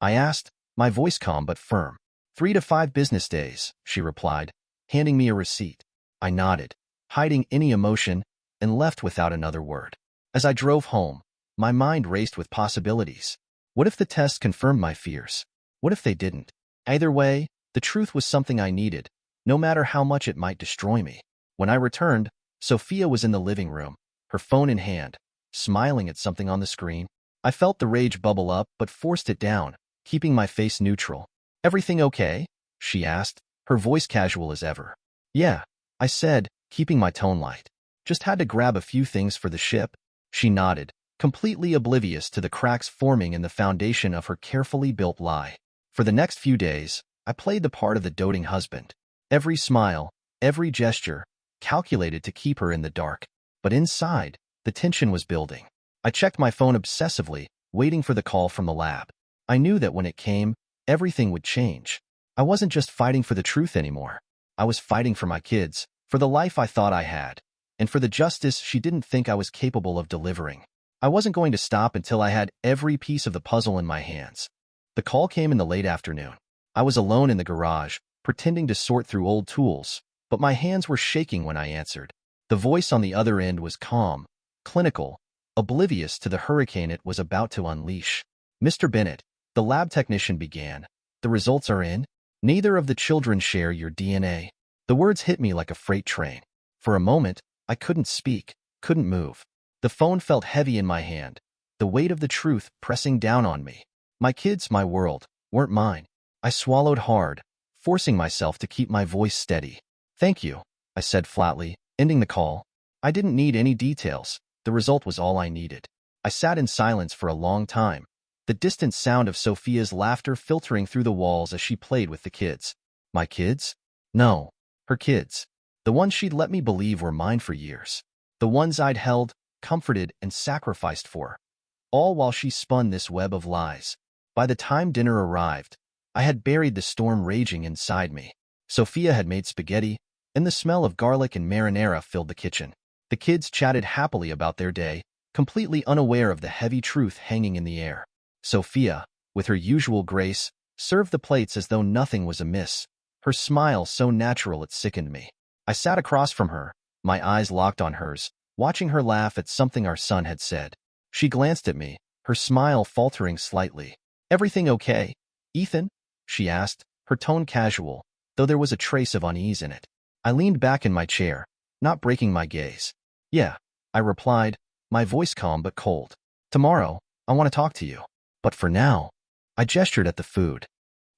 I asked, my voice calm but firm. 3 to 5 business days, she replied, handing me a receipt. I nodded, hiding any emotion, and left without another word. As I drove home, my mind raced with possibilities. What if the test confirmed my fears? What if they didn't? Either way, the truth was something I needed, no matter how much it might destroy me. When I returned, Sophia was in the living room, her phone in hand, smiling at something on the screen. I felt the rage bubble up but forced it down, keeping my face neutral. "Everything okay?" she asked, her voice casual as ever. "Yeah," I said, keeping my tone light. "Just had to grab a few things for the ship." She nodded, completely oblivious to the cracks forming in the foundation of her carefully built lie. For the next few days, I played the part of the doting husband. Every smile, every gesture, calculated to keep her in the dark. But inside, the tension was building. I checked my phone obsessively, waiting for the call from the lab. I knew that when it came, everything would change. I wasn't just fighting for the truth anymore. I was fighting for my kids, for the life I thought I had, and for the justice she didn't think I was capable of delivering. I wasn't going to stop until I had every piece of the puzzle in my hands. The call came in the late afternoon. I was alone in the garage, pretending to sort through old tools, but my hands were shaking when I answered. The voice on the other end was calm, clinical, oblivious to the hurricane it was about to unleash. "Mr. Bennett," the lab technician began, "the results are in. Neither of the children share your DNA." The words hit me like a freight train. For a moment, I couldn't speak, couldn't move. The phone felt heavy in my hand, the weight of the truth pressing down on me. My kids, my world, weren't mine. I swallowed hard, forcing myself to keep my voice steady. "Thank you," I said flatly, ending the call. I didn't need any details. The result was all I needed. I sat in silence for a long time, the distant sound of Sophia's laughter filtering through the walls as she played with the kids. My kids? No, her kids. The ones she'd let me believe were mine for years. The ones I'd held, comforted, and sacrificed for. All while she spun this web of lies. By the time dinner arrived, I had buried the storm raging inside me. Sophia had made spaghetti, and the smell of garlic and marinara filled the kitchen. The kids chatted happily about their day, completely unaware of the heavy truth hanging in the air. Sophia, with her usual grace, served the plates as though nothing was amiss, her smile so natural it sickened me. I sat across from her, my eyes locked on hers, watching her laugh at something our son had said. She glanced at me, her smile faltering slightly. "Everything okay, Ethan?" she asked, her tone casual, though there was a trace of unease in it. I leaned back in my chair, not breaking my gaze. "Yeah," I replied, my voice calm but cold. "Tomorrow, I want to talk to you. But for now," I gestured at the food.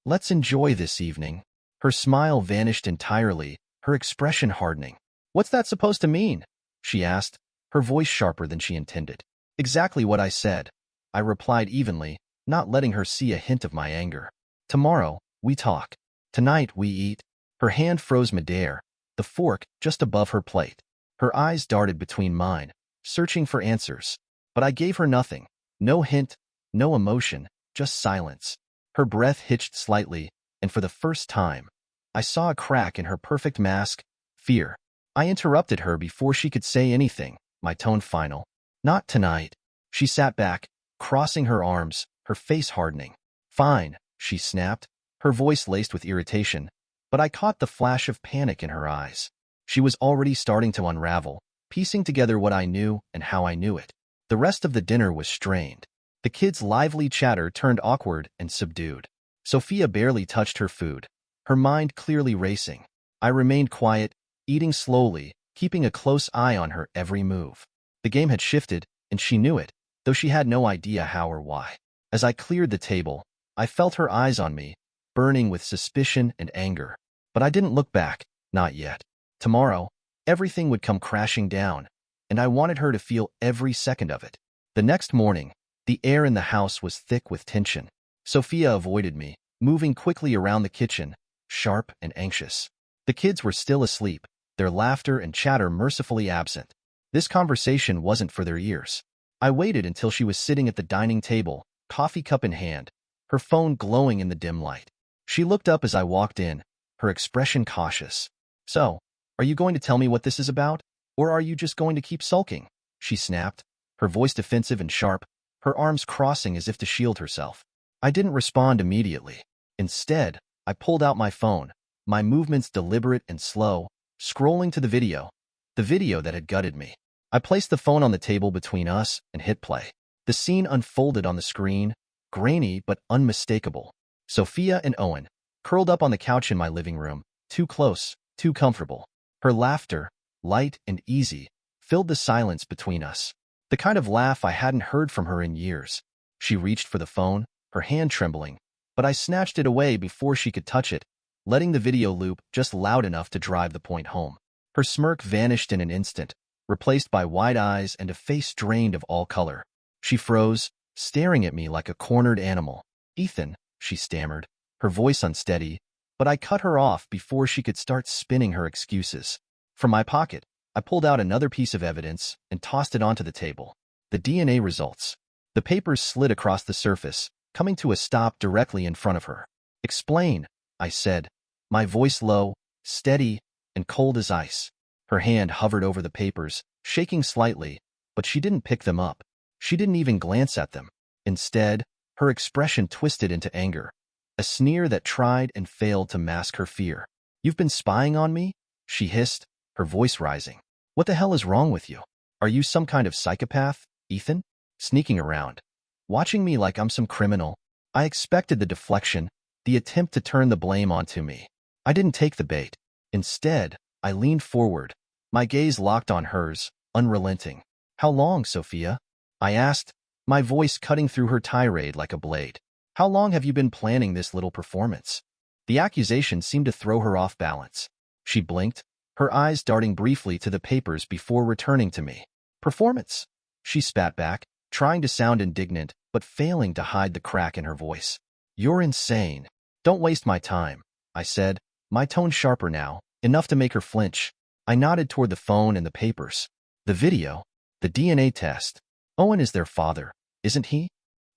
"Let's enjoy this evening." Her smile vanished entirely, her expression hardening. "What's that supposed to mean?" she asked, her voice sharper than she intended. "Exactly what I said," I replied evenly, not letting her see a hint of my anger. "Tomorrow, we talk. Tonight, we eat." Her hand froze midair, the fork just above her plate. Her eyes darted between mine, searching for answers. But I gave her nothing. No hint, no emotion, just silence. Her breath hitched slightly, and for the first time, I saw a crack in her perfect mask, fear. I interrupted her before she could say anything, my tone final. "Not tonight." She sat back, crossing her arms, her face hardening. "Fine," she snapped, her voice laced with irritation, but I caught the flash of panic in her eyes. She was already starting to unravel, piecing together what I knew and how I knew it. The rest of the dinner was strained. The kids' lively chatter turned awkward and subdued. Sophia barely touched her food, her mind clearly racing. I remained quiet, eating slowly, keeping a close eye on her every move. The game had shifted, and she knew it, though she had no idea how or why. As I cleared the table, I felt her eyes on me, burning with suspicion and anger. But I didn't look back, not yet. "Tomorrow, everything would come crashing down, and I wanted her to feel every second of it. The next morning, the air in the house was thick with tension. Sophia avoided me, moving quickly around the kitchen, sharp and anxious. The kids were still asleep, their laughter and chatter mercifully absent. This conversation wasn't for their ears. I waited until she was sitting at the dining table, coffee cup in hand, her phone glowing in the dim light. She looked up as I walked in, her expression cautious. "So, are you going to tell me what this is about? Or are you just going to keep sulking?" she snapped, her voice defensive and sharp, her arms crossing as if to shield herself. I didn't respond immediately. Instead, I pulled out my phone, my movements deliberate and slow, scrolling to the video that had gutted me. I placed the phone on the table between us and hit play. The scene unfolded on the screen, grainy but unmistakable. Sophia and Owen, curled up on the couch in my living room, too close, too comfortable. Her laughter, light and easy, filled the silence between us. The kind of laugh I hadn't heard from her in years. She reached for the phone, her hand trembling, but I snatched it away before she could touch it, letting the video loop just loud enough to drive the point home. Her smirk vanished in an instant, replaced by wide eyes and a face drained of all color. She froze, staring at me like a cornered animal. "Ethan," she stammered, her voice unsteady, but I cut her off before she could start spinning her excuses. From my pocket, I pulled out another piece of evidence and tossed it onto the table. The DNA results. The papers slid across the surface, coming to a stop directly in front of her. "Explain," I said, my voice low, steady, and cold as ice. Her hand hovered over the papers, shaking slightly, but she didn't pick them up. She didn't even glance at them. Instead, her expression twisted into anger, a sneer that tried and failed to mask her fear. "You've been spying on me?" she hissed, her voice rising. "What the hell is wrong with you? Are you some kind of psychopath, Ethan? Sneaking around, watching me like I'm some criminal?" I expected the deflection, the attempt to turn the blame onto me. I didn't take the bait. Instead, I leaned forward, my gaze locked on hers, unrelenting. "How long, Sophia?" I asked, my voice cutting through her tirade like a blade. "How long have you been planning this little performance?" The accusation seemed to throw her off balance. She blinked, her eyes darting briefly to the papers before returning to me. "Performance?" she spat back, trying to sound indignant, but failing to hide the crack in her voice. "You're insane. Don't waste my time," I said, my tone sharper now, enough to make her flinch. I nodded toward the phone and the papers. "The video, the DNA test. Owen is their father, isn't he?"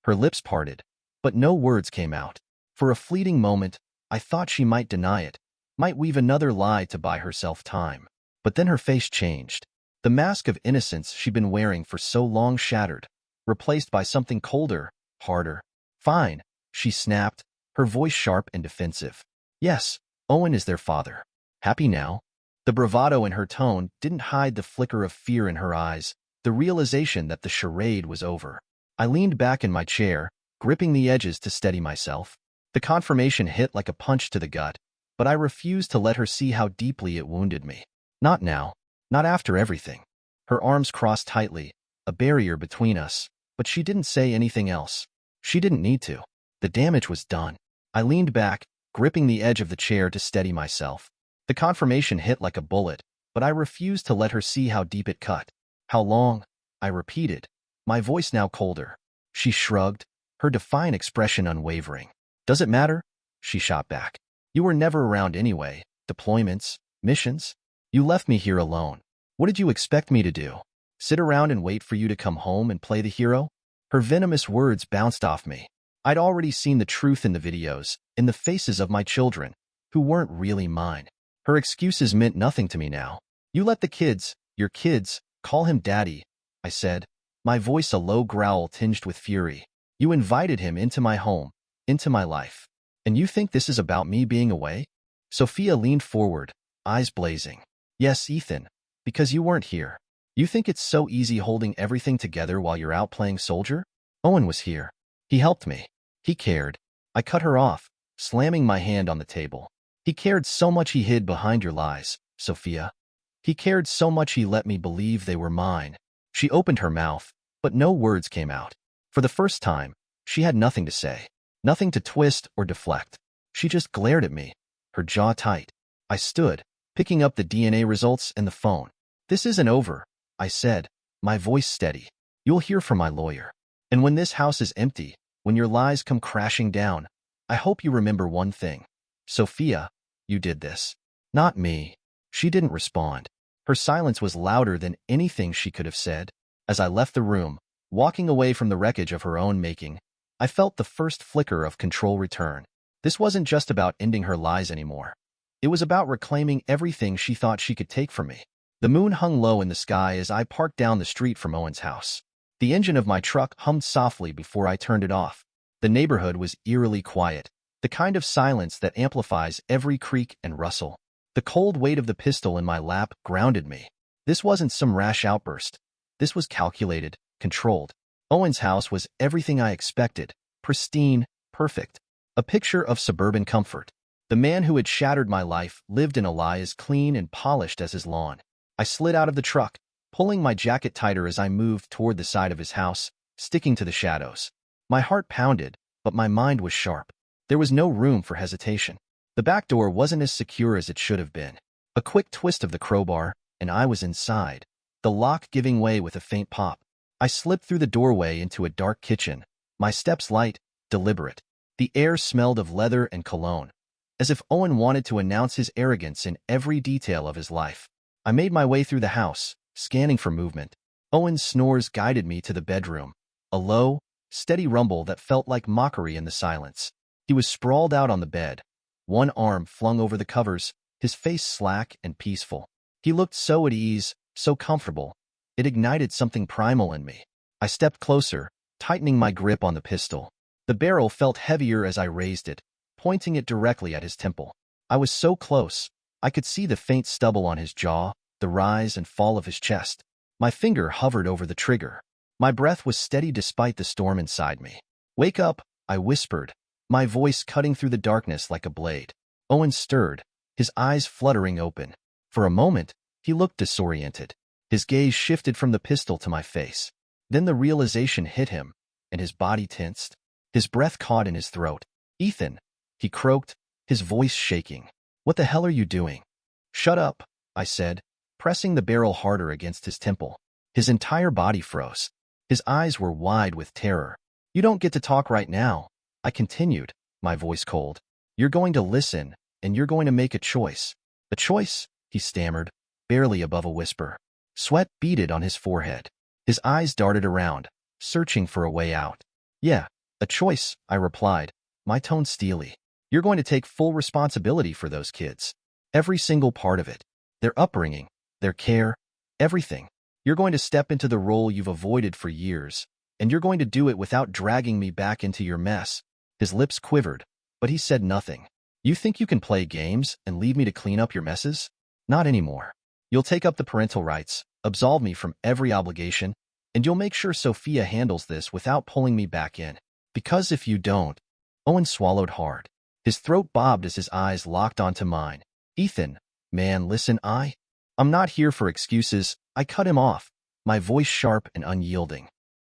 Her lips parted, but no words came out. For a fleeting moment, I thought she might deny it, might weave another lie to buy herself time. But then her face changed. The mask of innocence she'd been wearing for so long shattered, replaced by something colder, harder. "Fine," she snapped, her voice sharp and defensive. "Yes, Owen is their father. Happy now?" The bravado in her tone didn't hide the flicker of fear in her eyes, the realization that the charade was over. I leaned back in my chair, gripping the edges to steady myself. The confirmation hit like a punch to the gut, but I refused to let her see how deeply it wounded me. Not now. Not after everything. Her arms crossed tightly, a barrier between us, but she didn't say anything else. She didn't need to. The damage was done. I leaned back, gripping the edge of the chair to steady myself. The confirmation hit like a bullet, but I refused to let her see how deep it cut. "How long?" I repeated, my voice now colder. She shrugged, her defiant expression unwavering. "Does it matter?" she shot back. "You were never around anyway. Deployments, missions. You left me here alone. What did you expect me to do? Sit around and wait for you to come home and play the hero?" Her venomous words bounced off me. I'd already seen the truth in the videos, in the faces of my children, who weren't really mine. Her excuses meant nothing to me now. "You let the kids, your kids, call him daddy," I said, my voice a low growl tinged with fury. "You invited him into my home, into my life. And you think this is about me being away?" Sophia leaned forward, eyes blazing. "Yes, Ethan, because you weren't here. You think it's so easy holding everything together while you're out playing soldier? Owen was here. He helped me. He cared." I cut her off, slamming my hand on the table. "He cared so much he hid behind your lies, Sophia. He cared so much he let me believe they were mine." She opened her mouth, but no words came out. For the first time, she had nothing to say, nothing to twist or deflect. She just glared at me, her jaw tight. I stood, picking up the DNA results and the phone. This isn't over, I said, my voice steady. You'll hear from my lawyer. And when this house is empty, when your lies come crashing down, I hope you remember one thing. Sophia, you did this. Not me. She didn't respond. Her silence was louder than anything she could have said. As I left the room, walking away from the wreckage of her own making, I felt the first flicker of control return. This wasn't just about ending her lies anymore. It was about reclaiming everything she thought she could take from me. The moon hung low in the sky as I parked down the street from Owen's house. The engine of my truck hummed softly before I turned it off. The neighborhood was eerily quiet, the kind of silence that amplifies every creak and rustle. The cold weight of the pistol in my lap grounded me. This wasn't some rash outburst. This was calculated, controlled. Owen's house was everything I expected, pristine, perfect. A picture of suburban comfort. The man who had shattered my life lived in a lie as clean and polished as his lawn. I slid out of the truck, pulling my jacket tighter as I moved toward the side of his house, sticking to the shadows. My heart pounded, but my mind was sharp. There was no room for hesitation. The back door wasn't as secure as it should have been. A quick twist of the crowbar, and I was inside, the lock giving way with a faint pop. I slipped through the doorway into a dark kitchen, my steps light, deliberate. The air smelled of leather and cologne, as if Owen wanted to announce his arrogance in every detail of his life. I made my way through the house, scanning for movement. Owen's snores guided me to the bedroom, a low, steady rumble that felt like mockery in the silence. He was sprawled out on the bed, one arm flung over the covers, his face slack and peaceful. He looked so at ease, so comfortable. It ignited something primal in me. I stepped closer, tightening my grip on the pistol. The barrel felt heavier as I raised it, pointing it directly at his temple. I was so close, I could see the faint stubble on his jaw, the rise and fall of his chest. My finger hovered over the trigger. My breath was steady despite the storm inside me. "Wake up," I whispered, my voice cutting through the darkness like a blade. Owen stirred, his eyes fluttering open. For a moment, he looked disoriented. His gaze shifted from the pistol to my face. Then the realization hit him, and his body tensed. His breath caught in his throat. "Ethan," he croaked, his voice shaking. "What the hell are you doing?" "Shut up," I said, pressing the barrel harder against his temple. His entire body froze. His eyes were wide with terror. "You don't get to talk right now," I continued, my voice cold. "You're going to listen, and you're going to make a choice." "A choice?" he stammered, barely above a whisper. Sweat beaded on his forehead. His eyes darted around, searching for a way out. "Yeah, a choice," I replied, my tone steely. "You're going to take full responsibility for those kids. Every single part of it. Their upbringing, their care, everything. You're going to step into the role you've avoided for years, and you're going to do it without dragging me back into your mess." His lips quivered, but he said nothing. "You think you can play games and leave me to clean up your messes? Not anymore. You'll take up the parental rights, absolve me from every obligation, and you'll make sure Sophia handles this without pulling me back in. Because if you don't..." Owen swallowed hard. His throat bobbed as his eyes locked onto mine. "Ethan, man, listen, I'm not here for excuses," I cut him off, my voice sharp and unyielding.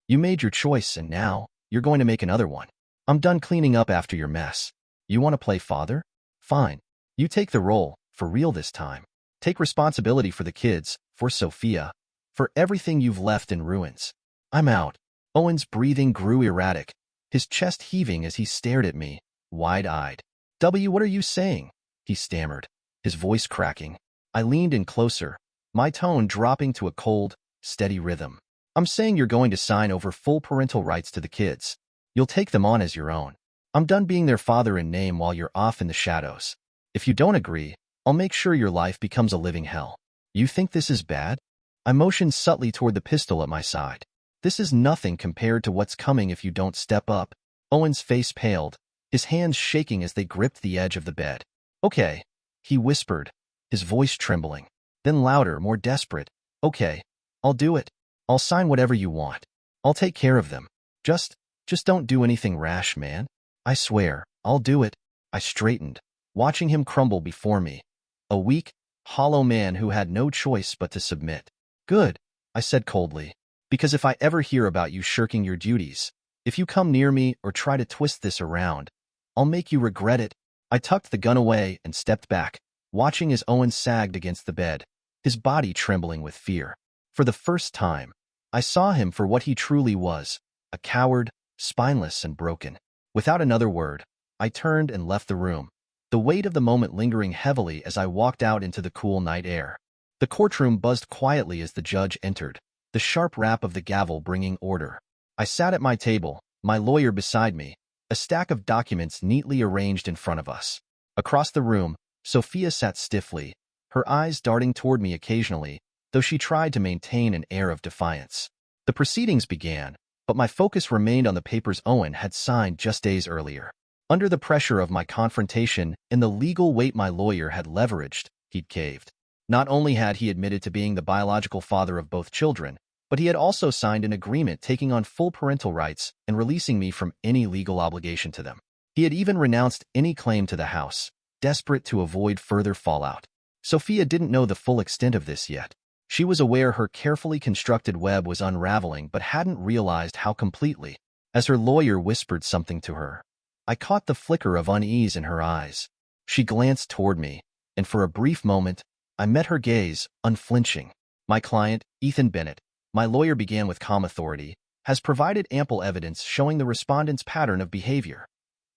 "You made your choice, and now you're going to make another one. I'm done cleaning up after your mess. You want to play father? Fine. You take the role, for real this time. Take responsibility for the kids, for Sophia, for everything you've left in ruins. I'm out." Owen's breathing grew erratic, his chest heaving as he stared at me, wide-eyed. What are you saying?" he stammered, his voice cracking. I leaned in closer, my tone dropping to a cold, steady rhythm. "I'm saying you're going to sign over full parental rights to the kids. You'll take them on as your own. I'm done being their father in name while you're off in the shadows. If you don't agree, I'll make sure your life becomes a living hell. You think this is bad?" I motioned subtly toward the pistol at my side. "This is nothing compared to what's coming if you don't step up." Owen's face paled, his hands shaking as they gripped the edge of the bed. "Okay," he whispered, his voice trembling. Then louder, more desperate. "Okay, I'll do it. I'll sign whatever you want. I'll take care of them. Just don't do anything rash, man. I swear, I'll do it." I straightened, watching him crumble before me. A weak, hollow man who had no choice but to submit. "Good," I said coldly, "because if I ever hear about you shirking your duties, if you come near me or try to twist this around, I'll make you regret it." I tucked the gun away and stepped back, watching as Owen sagged against the bed, his body trembling with fear. For the first time, I saw him for what he truly was, a coward, spineless and broken. Without another word, I turned and left the room, the weight of the moment lingering heavily as I walked out into the cool night air. The courtroom buzzed quietly as the judge entered, the sharp rap of the gavel bringing order. I sat at my table, my lawyer beside me, a stack of documents neatly arranged in front of us. Across the room, Sophia sat stiffly, her eyes darting toward me occasionally, though she tried to maintain an air of defiance. The proceedings began, but my focus remained on the papers Owen had signed just days earlier. Under the pressure of my confrontation and the legal weight my lawyer had leveraged, he'd caved. Not only had he admitted to being the biological father of both children, but he had also signed an agreement taking on full parental rights and releasing me from any legal obligation to them. He had even renounced any claim to the house, desperate to avoid further fallout. Sophia didn't know the full extent of this yet. She was aware her carefully constructed web was unraveling but hadn't realized how completely. As her lawyer whispered something to her, I caught the flicker of unease in her eyes. She glanced toward me, and for a brief moment, I met her gaze, unflinching. My client, Ethan Bennett, my lawyer began with calm authority, has provided ample evidence showing the respondent's pattern of behavior: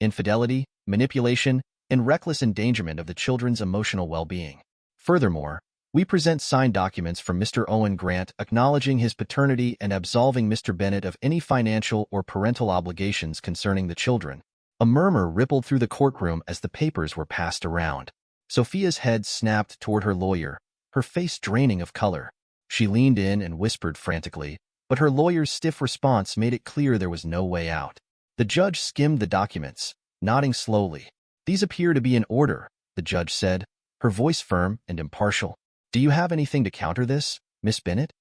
infidelity, manipulation, and reckless endangerment of the children's emotional well-being. Furthermore, we present signed documents from Mr. Owen Grant acknowledging his paternity and absolving Mr. Bennett of any financial or parental obligations concerning the children. A murmur rippled through the courtroom as the papers were passed around. Sophia's head snapped toward her lawyer, her face draining of color. She leaned in and whispered frantically, but her lawyer's stiff response made it clear there was no way out. The judge skimmed the documents, nodding slowly. "These appear to be in order," the judge said, her voice firm and impartial. "Do you have anything to counter this, Miss Bennett?"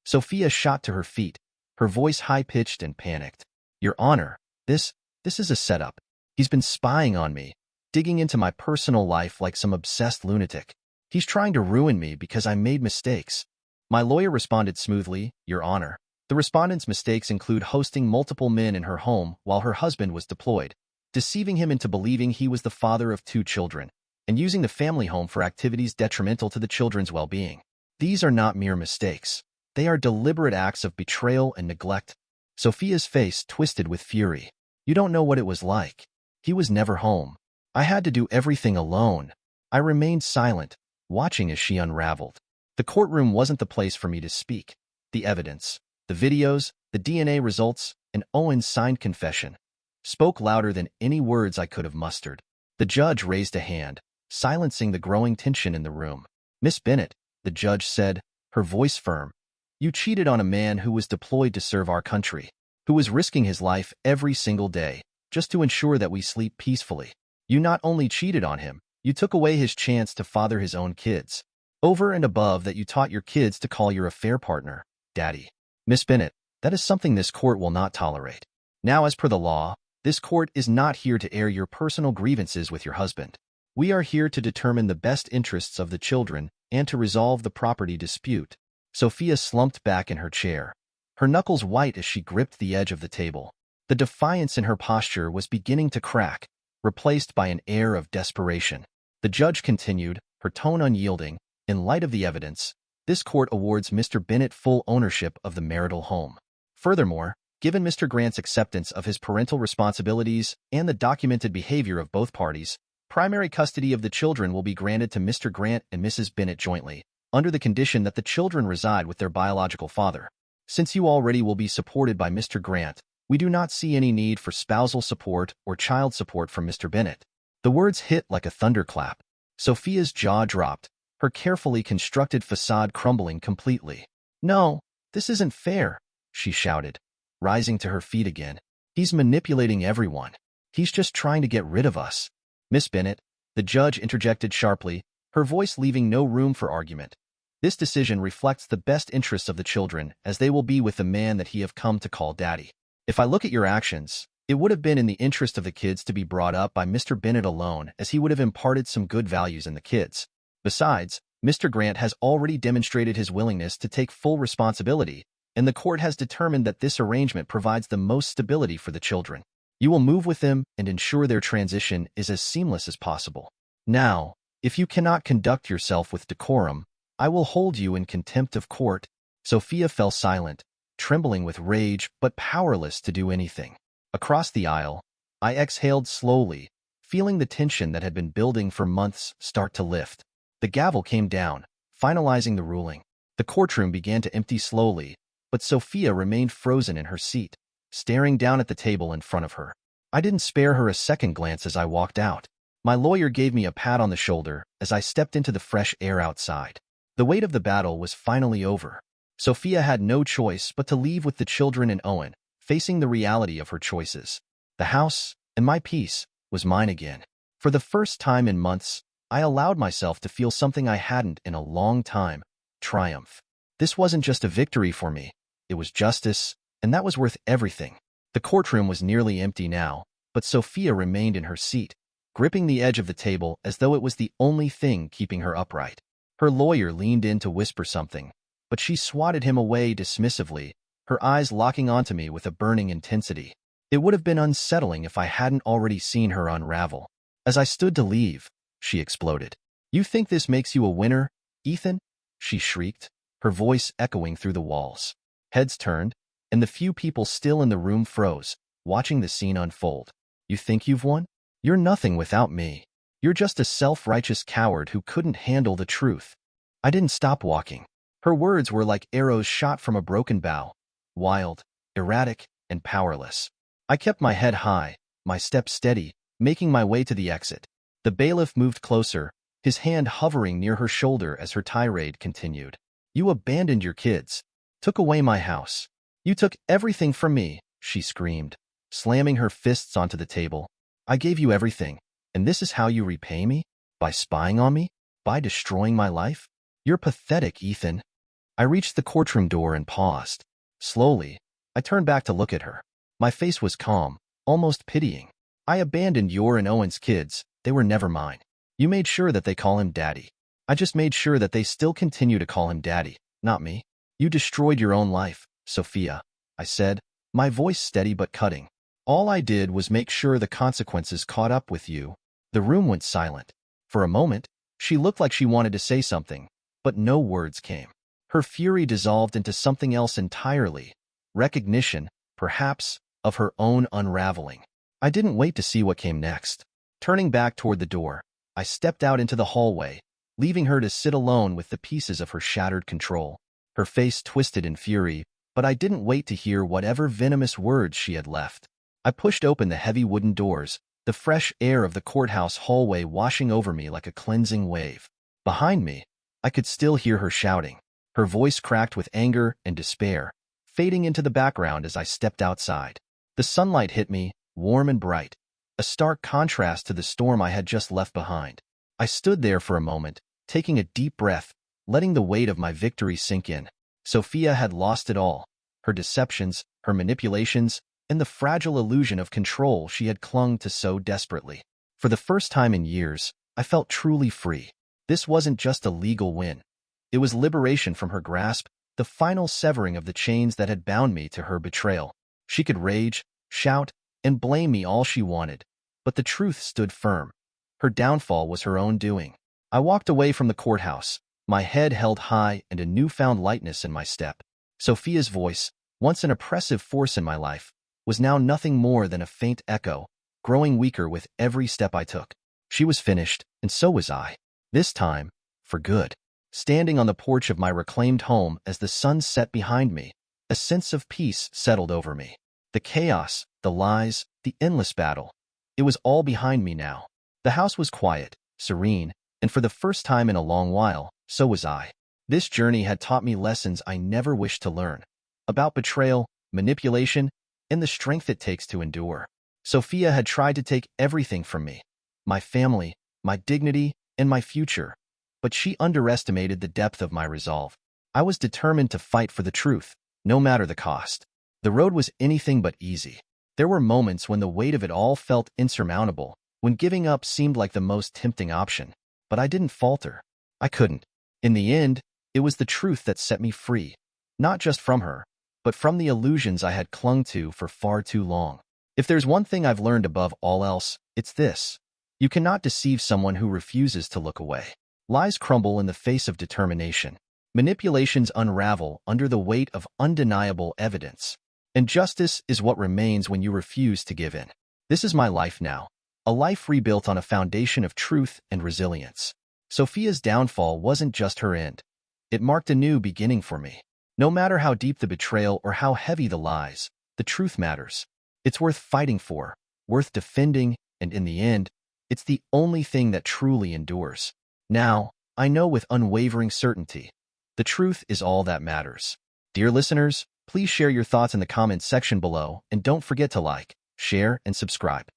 Sophia shot to her feet, her voice high-pitched and panicked. "Your Honor, this is a setup. He's been spying on me, digging into my personal life like some obsessed lunatic. He's trying to ruin me because I made mistakes." My lawyer responded smoothly, "Your Honor, the respondent's mistakes include hosting multiple men in her home while her husband was deployed, deceiving him into believing he was the father of 2 children, and using the family home for activities detrimental to the children's well-being. These are not mere mistakes. They are deliberate acts of betrayal and neglect." Sophia's face twisted with fury. "You don't know what it was like. He was never home. I had to do everything alone." I remained silent, watching as she unraveled. The courtroom wasn't the place for me to speak. The evidence, the videos, the DNA results, and Owen's signed confession spoke louder than any words I could have mustered. The judge raised a hand, silencing the growing tension in the room. "Miss Bennett," the judge said, her voice firm, "you cheated on a man who was deployed to serve our country, who was risking his life every single day, just to ensure that we sleep peacefully. You not only cheated on him, you took away his chance to father his own kids. Over and above that, you taught your kids to call your affair partner Daddy. Miss Bennett, that is something this court will not tolerate. Now, as per the law, this court is not here to air your personal grievances with your husband. We are here to determine the best interests of the children and to resolve the property dispute." Sophia slumped back in her chair, her knuckles white as she gripped the edge of the table. The defiance in her posture was beginning to crack, replaced by an air of desperation. The judge continued, her tone unyielding, "In light of the evidence, this court awards Mr. Bennett full ownership of the marital home. Furthermore, given Mr. Grant's acceptance of his parental responsibilities and the documented behavior of both parties, primary custody of the children will be granted to Mr. Grant and Mrs. Bennett jointly, under the condition that the children reside with their biological father. Since you already will be supported by Mr. Grant, we do not see any need for spousal support or child support from Mr. Bennett." The words hit like a thunderclap. Sophia's jaw dropped, her carefully constructed facade crumbling completely. "No, this isn't fair," she shouted, rising to her feet again. "He's manipulating everyone. He's just trying to get rid of us." "Miss Bennett," the judge interjected sharply, her voice leaving no room for argument. "This decision reflects the best interests of the children, as they will be with the man that he have come to call Daddy. If I look at your actions, it would have been in the interest of the kids to be brought up by Mr. Bennett alone, as he would have imparted some good values in the kids. Besides, Mr. Grant has already demonstrated his willingness to take full responsibility, and the court has determined that this arrangement provides the most stability for the children. You will move with them and ensure their transition is as seamless as possible. Now, If you cannot conduct yourself with decorum, I will hold you in contempt of court. Sophia fell silent, trembling with rage but powerless to do anything. Across the aisle, I exhaled slowly, feeling the tension that had been building for months start to lift. The gavel came down, finalizing the ruling. The courtroom began to empty slowly, but Sophia remained frozen in her seat, staring down at the table in front of her. I didn't spare her a second glance as I walked out. My lawyer gave me a pat on the shoulder as I stepped into the fresh air outside. The weight of the battle was finally over. Sophia had no choice but to leave with the children and Owen, facing the reality of her choices. The house, and my peace, was mine again. For the first time in months, I allowed myself to feel something I hadn't in a long time: triumph. This wasn't just a victory for me, it was justice, and that was worth everything. The courtroom was nearly empty now, but Sophia remained in her seat, gripping the edge of the table as though it was the only thing keeping her upright. Her lawyer leaned in to whisper something, but she swatted him away dismissively, her eyes locking onto me with a burning intensity. It would have been unsettling if I hadn't already seen her unravel. As I stood to leave, she exploded. "You think this makes you a winner, Ethan?" she shrieked, her voice echoing through the walls. Heads turned, and the few people still in the room froze, watching the scene unfold. "You think you've won? You're nothing without me. You're just a self-righteous coward who couldn't handle the truth." I didn't stop walking. Her words were like arrows shot from a broken bow, wild, erratic, and powerless. I kept my head high, my steps steady, making my way to the exit. The bailiff moved closer, his hand hovering near her shoulder as her tirade continued. "You abandoned your kids, took away my house. You took everything from me," she screamed, slamming her fists onto the table. "I gave you everything, and this is how you repay me? By spying on me? By destroying my life? You're pathetic, Ethan." I reached the courtroom door and paused. Slowly, I turned back to look at her. My face was calm, almost pitying. "I abandoned your and Owen's kids. They were never mine. You made sure that they call him Daddy. I just made sure that they still continue to call him Daddy, not me. You destroyed your own life, Sophia," I said, my voice steady but cutting. "All I did was make sure the consequences caught up with you." The room went silent. For a moment, she looked like she wanted to say something, but no words came. Her fury dissolved into something else entirely, recognition, perhaps, of her own unraveling. I didn't wait to see what came next. Turning back toward the door, I stepped out into the hallway, leaving her to sit alone with the pieces of her shattered control. Her face twisted in fury, but I didn't wait to hear whatever venomous words she had left. I pushed open the heavy wooden doors, the fresh air of the courthouse hallway washing over me like a cleansing wave. Behind me, I could still hear her shouting, her voice cracked with anger and despair, fading into the background as I stepped outside. The sunlight hit me, warm and bright, a stark contrast to the storm I had just left behind. I stood there for a moment, taking a deep breath, letting the weight of my victory sink in. Sophia had lost it all: her deceptions, her manipulations, and the fragile illusion of control she had clung to so desperately. For the first time in years, I felt truly free. This wasn't just a legal win. It was liberation from her grasp, the final severing of the chains that had bound me to her betrayal. She could rage, shout, and blame me all she wanted, but the truth stood firm. Her downfall was her own doing. I walked away from the courthouse, my head held high and a newfound lightness in my step. Sophia's voice, once an oppressive force in my life, was now nothing more than a faint echo, growing weaker with every step I took. She was finished, and so was I. This time, for good. Standing on the porch of my reclaimed home as the sun set behind me, a sense of peace settled over me. The chaos, the lies, the endless battle. It was all behind me now. The house was quiet, serene, and for the first time in a long while, so was I. This journey had taught me lessons I never wished to learn, about betrayal, manipulation, and the strength it takes to endure. Sophia had tried to take everything from me: my family, my dignity, and my future. But she underestimated the depth of my resolve. I was determined to fight for the truth, no matter the cost. The road was anything but easy. There were moments when the weight of it all felt insurmountable, when giving up seemed like the most tempting option. But I didn't falter. I couldn't. In the end, it was the truth that set me free, not just from her, but from the illusions I had clung to for far too long. If there's one thing I've learned above all else, it's this: You cannot deceive someone who refuses to look away. Lies crumble in the face of determination. Manipulations unravel under the weight of undeniable evidence. And justice is what remains when you refuse to give in. This is my life now, a life rebuilt on a foundation of truth and resilience. Sophia's downfall wasn't just her end. It marked a new beginning for me. No matter how deep the betrayal or how heavy the lies, the truth matters. It's worth fighting for, worth defending, and in the end, it's the only thing that truly endures. Now, I know with unwavering certainty, the truth is all that matters. Dear listeners, please share your thoughts in the comments section below and don't forget to like, share, and subscribe.